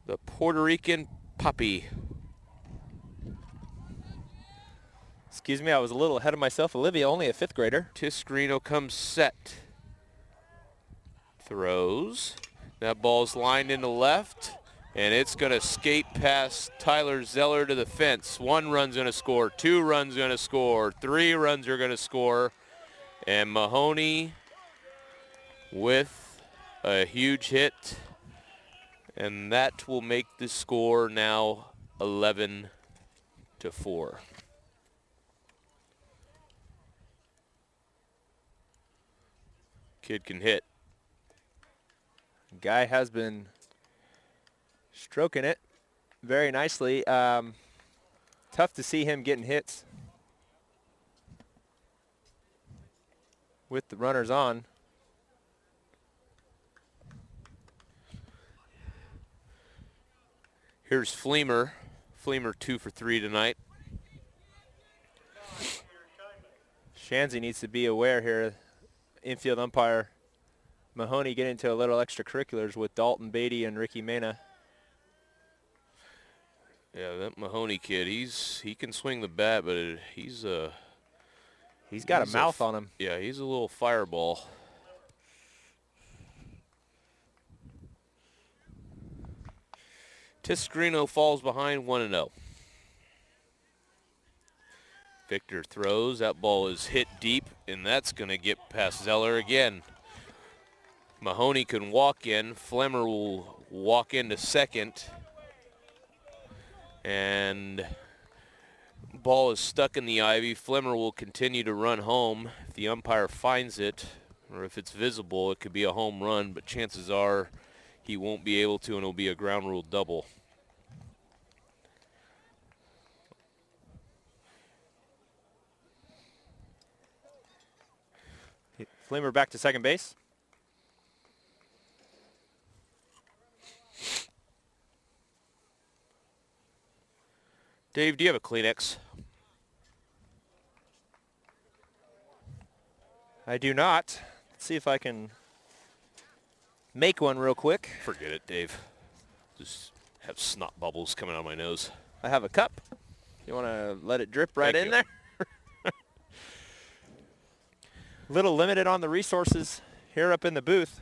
Speaker 3: the Puerto Rican puppy.
Speaker 4: Excuse me, I was a little ahead of myself. Olivia, only a 5th grader.
Speaker 3: Tiscarino comes set. Throws. That ball's lined into left, and it's going to skate past Tyler Zeller to the fence. 1 run's going to score, 2 runs going to score, 3 runs are going to score, and Mahoney with a huge hit, and that will make the score now 11-4. Kid can hit.
Speaker 4: Guy has been stroking it very nicely. Tough to see him getting hits with the runners on.
Speaker 3: Here's Fleemer. Fleemer 2 for 3 tonight.
Speaker 4: Shanzy needs to be aware here. Infield umpire Mahoney getting into a little extracurriculars with Dalton Beatty and Ricky Mena.
Speaker 3: Yeah, that Mahoney kid, he can swing the bat, but he's
Speaker 4: got a mouth on him.
Speaker 3: Yeah, he's a little fireball. Tiscarino falls behind 1-0. Victor throws. That ball is hit deep, and that's going to get past Zeller again. Mahoney can walk in. Flemmer will walk into second. And ball is stuck in the ivy. Flemmer will continue to run home. If the umpire finds it, or if it's visible, it could be a home run, but chances are he won't be able to, and it'll be a ground rule double.
Speaker 4: Flamer back to second base.
Speaker 3: Dave, do you have a Kleenex?
Speaker 4: I do not. Let's see if I can make one real quick.
Speaker 3: Forget it, Dave. Just have snot bubbles coming out of my nose.
Speaker 4: I have a cup. You want to let it drip right in there? Little limited on the resources here up in the booth.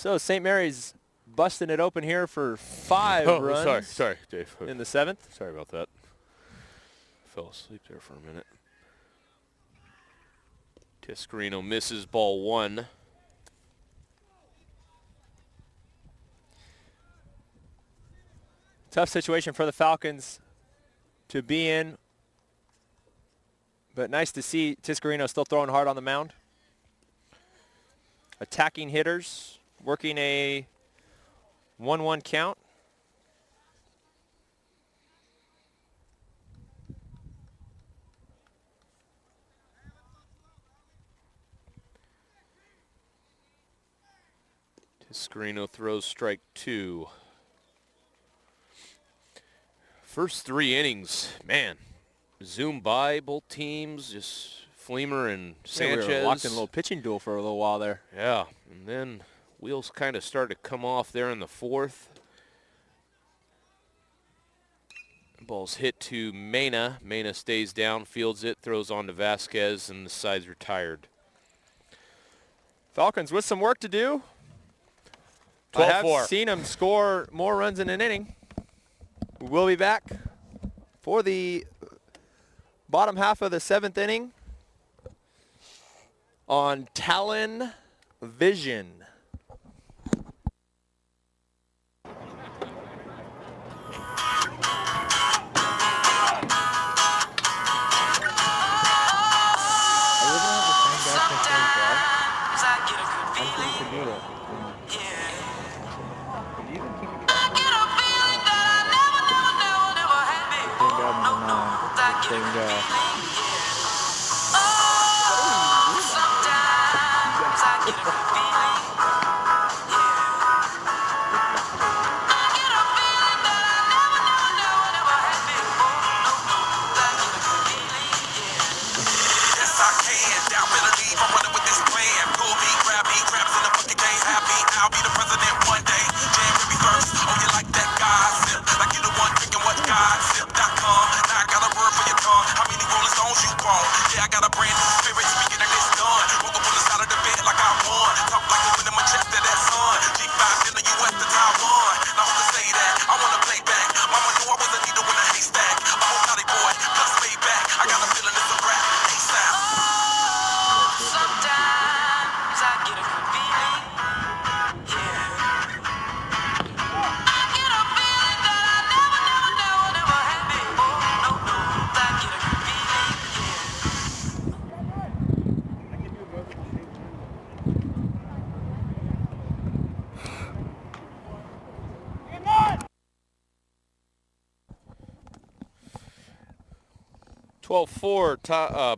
Speaker 4: So St. Mary's busting it open here for 5 runs.
Speaker 3: Sorry, Dave.
Speaker 4: In the 7th.
Speaker 3: Sorry about that. Fell asleep there for a minute. Tiscarino misses ball 1.
Speaker 4: Tough situation for the Falcons to be in, but nice to see Tiscarino still throwing hard on the mound. Attacking hitters, working a 1-1 count.
Speaker 3: Tiscarino throws strike 2. First 3 innings, man, zoom by both teams, just Fleemer and Sanchez.
Speaker 4: Yeah, we were locked in a little pitching duel for a little while there.
Speaker 3: Yeah, and then wheels kind of started to come off there in the 4th. Ball's hit to Mena. Mena stays down, fields it, throws on to Vasquez, and the side's retired.
Speaker 4: Falcons with some work to do. I have seen them score more runs in an inning. We'll be back for the bottom half of the 7th inning on Talon Vision.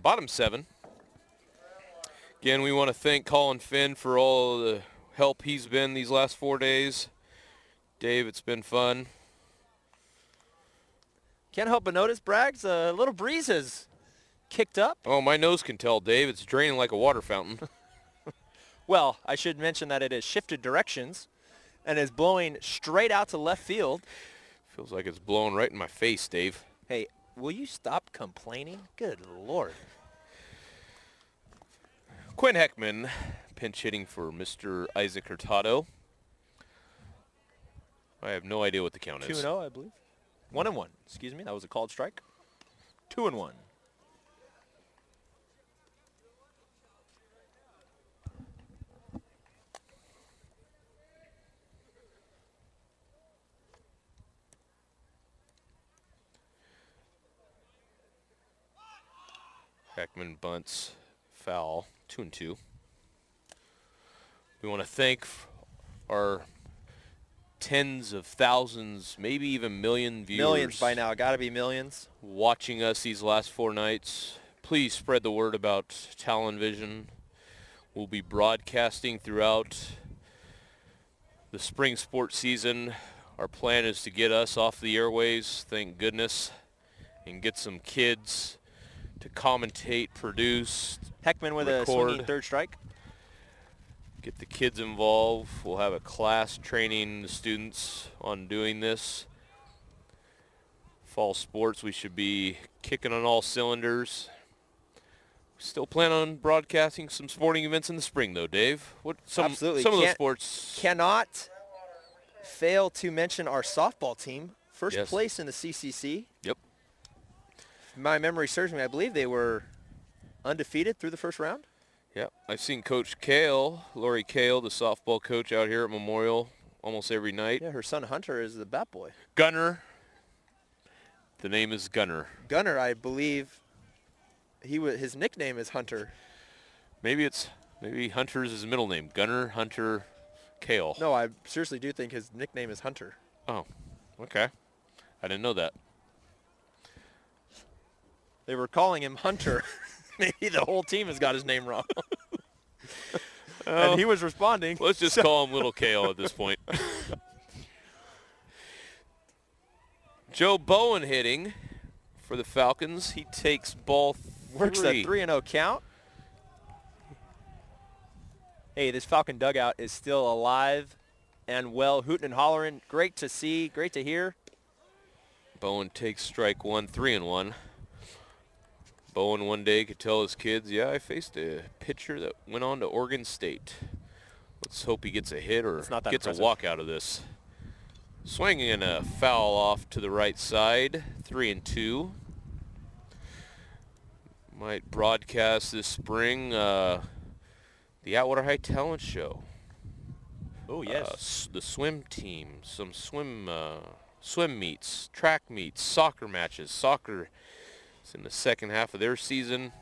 Speaker 3: Bottom 7. Again, we want to thank Colin Finn for all the help he's been these last 4 days. Dave, it's been fun.
Speaker 4: Can't help but notice, Braggs, a little breeze has kicked up.
Speaker 3: Oh, my nose can tell, Dave. It's draining like a water fountain.
Speaker 4: Well, I should mention that it has shifted directions and is blowing straight out to left field.
Speaker 3: Feels like it's blowing right in my face, Dave.
Speaker 4: Hey, will you stop complaining? Good Lord.
Speaker 3: Quinn Heckman pinch hitting for Mr. Isaac Hurtado. I have no idea what the count is.
Speaker 4: 2-0, I believe. 1-1. Excuse me, that was a called strike. 2-1.
Speaker 3: Heckman bunts, foul, 2-2. We want to thank our tens of thousands, maybe even million viewers.
Speaker 4: Millions by now, got to be millions.
Speaker 3: Watching us these last 4 nights. Please spread the word about Talon Vision. We'll be broadcasting throughout the spring sports season. Our plan is to get us off the airways, thank goodness, and get some kids to commentate, produce,
Speaker 4: Heckman with
Speaker 3: record.
Speaker 4: a swinging third strike.
Speaker 3: Get the kids involved. We'll have a class training the students on doing this. Fall sports, we should be kicking on all cylinders. Still plan on broadcasting some sporting events in the spring, though, Dave.
Speaker 4: Absolutely.
Speaker 3: Some of those sports.
Speaker 4: Cannot fail to mention our softball team. First
Speaker 3: Yes.
Speaker 4: place in the CCC.
Speaker 3: Yep.
Speaker 4: If my memory serves me, I believe they were undefeated through the first round.
Speaker 3: Yep. I've seen Coach Kale, Lori Kale, the softball coach out here at Memorial almost every night.
Speaker 4: Yeah, her son Hunter is the bat boy.
Speaker 3: Gunner. The name is Gunner.
Speaker 4: Gunner, I believe, his nickname is Hunter.
Speaker 3: Maybe Hunter's his middle name. Gunner Hunter Kale.
Speaker 4: No, I seriously do think his nickname is Hunter.
Speaker 3: Oh, okay. I didn't know that.
Speaker 4: They were calling him Hunter. Maybe the whole team has got his name wrong. And he was responding.
Speaker 3: Let's just call him Little Kale at this point. Joe Bowen hitting for the Falcons. He takes ball 3.
Speaker 4: Works a 3-0 count. Hey, this Falcon dugout is still alive and well, hooting and hollering. Great to see, great to hear.
Speaker 3: Bowen takes strike 1, 3-1. Bowen one day could tell his kids, yeah, I faced a pitcher that went on to Oregon State. Let's hope he gets a hit or gets a walk out of this. Swinging and a foul off to the right side, 3-2. Might broadcast this spring the Atwater High Talent Show.
Speaker 4: Oh, yes.
Speaker 3: The swim team, some swim meets, track meets, soccer matches. Soccer is in the second half of their season.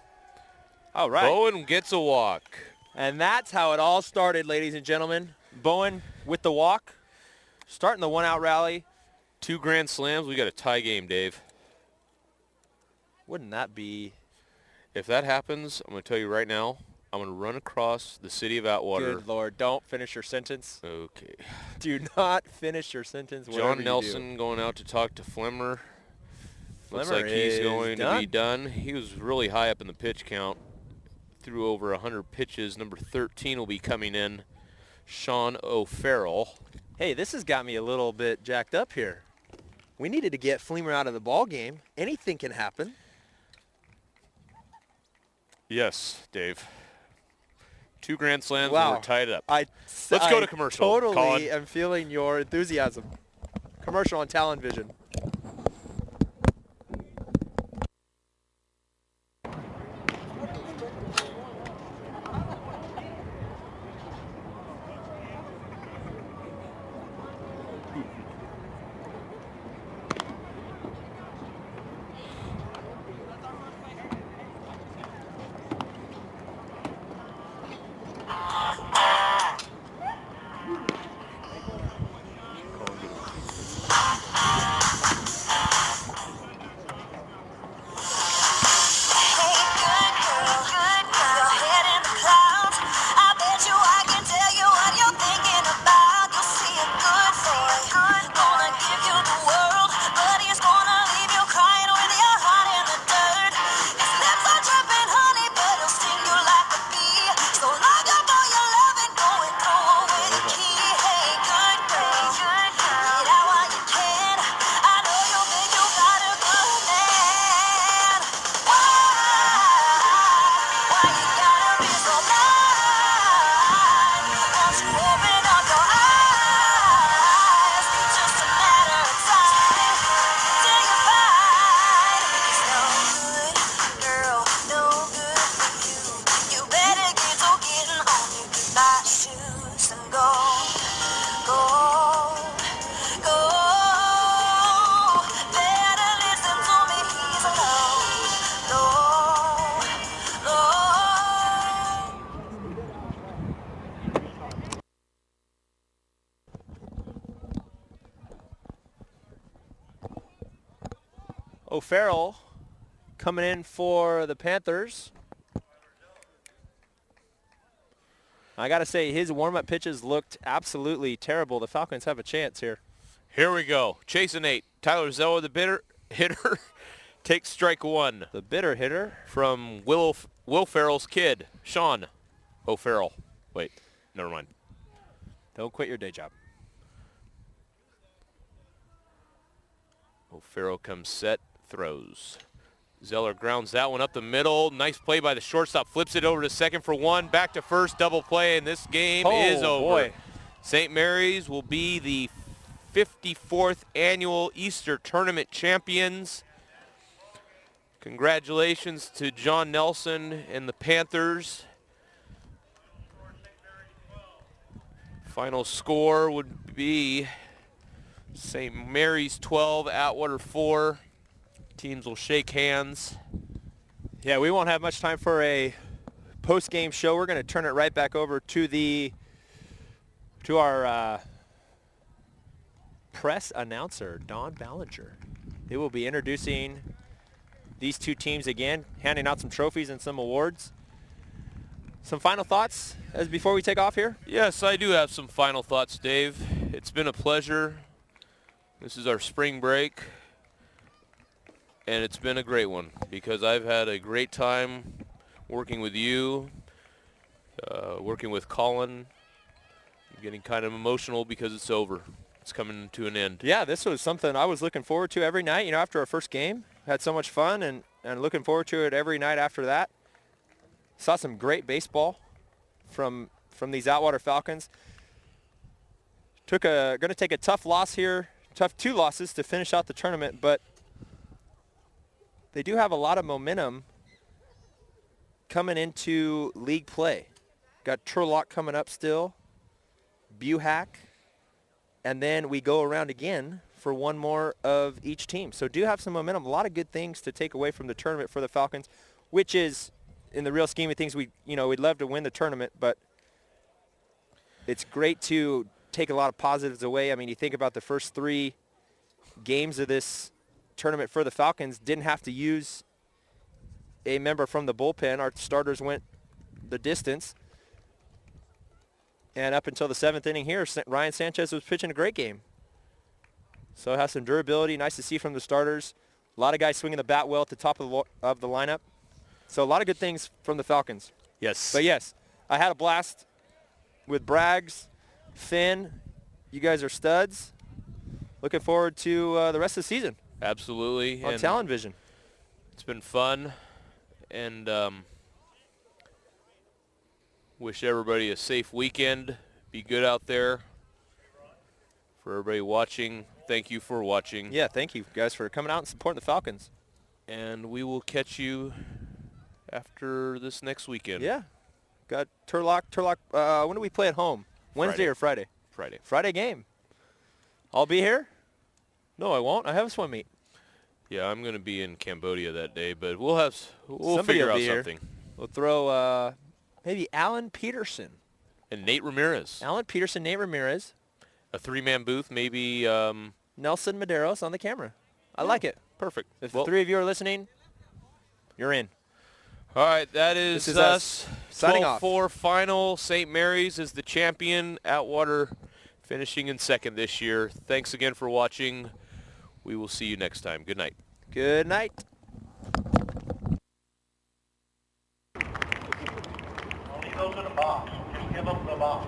Speaker 4: All right.
Speaker 3: Bowen gets a walk.
Speaker 4: And that's how it all started, ladies and gentlemen. Bowen with the walk, starting the one-out rally.
Speaker 3: 2 grand slams. We got a tie game, Dave.
Speaker 4: Wouldn't that be?
Speaker 3: If that happens, I'm going to tell you right now, I'm going to run across the city of Atwater.
Speaker 4: Good Lord, don't finish your sentence.
Speaker 3: Okay.
Speaker 4: Do not finish your sentence.
Speaker 3: John Nelson going out to talk to Flemmer. Looks
Speaker 4: Flemmer
Speaker 3: like he's
Speaker 4: is
Speaker 3: going to
Speaker 4: done.
Speaker 3: be done. He was really high up in the pitch count. Threw over 100 pitches. Number 13 will be coming in, Sean O'Farrell.
Speaker 4: Hey, this has got me a little bit jacked up here. We needed to get Fleemer out of the ball game. Anything can happen.
Speaker 3: Yes, Dave. 2 grand slams
Speaker 4: Wow.
Speaker 3: and we're tied up.
Speaker 4: Let's
Speaker 3: go to commercial,
Speaker 4: Totally
Speaker 3: Colin.
Speaker 4: am feeling your enthusiasm. Commercial on Talon Vision. O'Farrell coming in for the Panthers. I got to say, his warm-up pitches looked absolutely terrible. The Falcons have a chance here.
Speaker 3: Here we go. Chasing 8. Tyler Zeller, the hitter, takes strike 1.
Speaker 4: The bitter hitter.
Speaker 3: From Will Farrell's kid, Sean O'Farrell. Wait, never mind.
Speaker 4: Don't quit your day job.
Speaker 3: O'Farrell comes set, throws. Zeller grounds that one up the middle. Nice play by the shortstop. Flips it over to second for one. Back to first. Double play, and this game is over.
Speaker 4: Boy.
Speaker 3: St. Mary's will be the 54th annual Easter Tournament champions. Congratulations to John Nelson and the Panthers. Final score would be St. Mary's 12, Atwater 4. Teams will shake hands.
Speaker 4: Yeah, we won't have much time for a post-game show. We're going to turn it right back over to our press announcer, Don Ballinger. He will be introducing these two teams again, handing out some trophies and some awards. Some final thoughts as before we take off here?
Speaker 3: Yes, I do have some final thoughts, Dave. It's been a pleasure. This is our spring break. And it's been a great one because I've had a great time working with you, working with Colin. I'm getting kind of emotional because it's over. It's coming to an end.
Speaker 4: Yeah, this was something I was looking forward to every night. You know, after our first game, had so much fun and looking forward to it every night after that. Saw some great baseball from these Atwater Falcons. Going to take a tough loss here, tough 2 losses to finish out the tournament, but they do have a lot of momentum coming into league play. Got Turlock coming up still, Buhack, and then we go around again for one more of each team. So do have some momentum. A lot of good things to take away from the tournament for the Falcons, which is, in the real scheme of things, we'd love to win the tournament, but it's great to take a lot of positives away. I mean, you think about the first 3 games of this tournament for the Falcons, didn't have to use a member from the bullpen. Our starters went the distance. And up until the 7th inning here, Ryan Sanchez was pitching a great game. So it has some durability, nice to see from the starters. A lot of guys swinging the bat well at the top of the lineup. So a lot of good things from the Falcons.
Speaker 3: Yes.
Speaker 4: But yes, I had a blast with Braggs, Finn. You guys are studs. Looking forward to the rest of the season.
Speaker 3: Absolutely.
Speaker 4: On Talon Vision.
Speaker 3: It's been fun, and wish everybody a safe weekend. Be good out there. For everybody watching, thank you for watching.
Speaker 4: Yeah, thank you guys for coming out and supporting the Falcons.
Speaker 3: And we will catch you after this next weekend.
Speaker 4: Yeah. Got Turlock. When do we play at home? Wednesday or Friday?
Speaker 3: Friday.
Speaker 4: Friday game. I'll be here. No, I won't. I have a swim meet.
Speaker 3: Yeah, I'm going to be in Cambodia that day, but we'll
Speaker 4: Somebody
Speaker 3: figure
Speaker 4: will
Speaker 3: out
Speaker 4: be here.
Speaker 3: something.
Speaker 4: We'll throw maybe Alan Peterson.
Speaker 3: And Nate Ramirez.
Speaker 4: Alan Peterson, Nate Ramirez.
Speaker 3: A 3-man booth, maybe.
Speaker 4: Nelson Medeiros on the camera. I like it.
Speaker 3: Perfect.
Speaker 4: If the 3 of you are listening, you're in.
Speaker 3: All right, that is,
Speaker 4: This is us signing off.
Speaker 3: 12-4 final. St. Mary's is the champion. Atwater finishing in 2nd this year. Thanks again for watching. We will see you next time. Good night.
Speaker 4: Good night.
Speaker 2: Only those in the box. Just give them the box.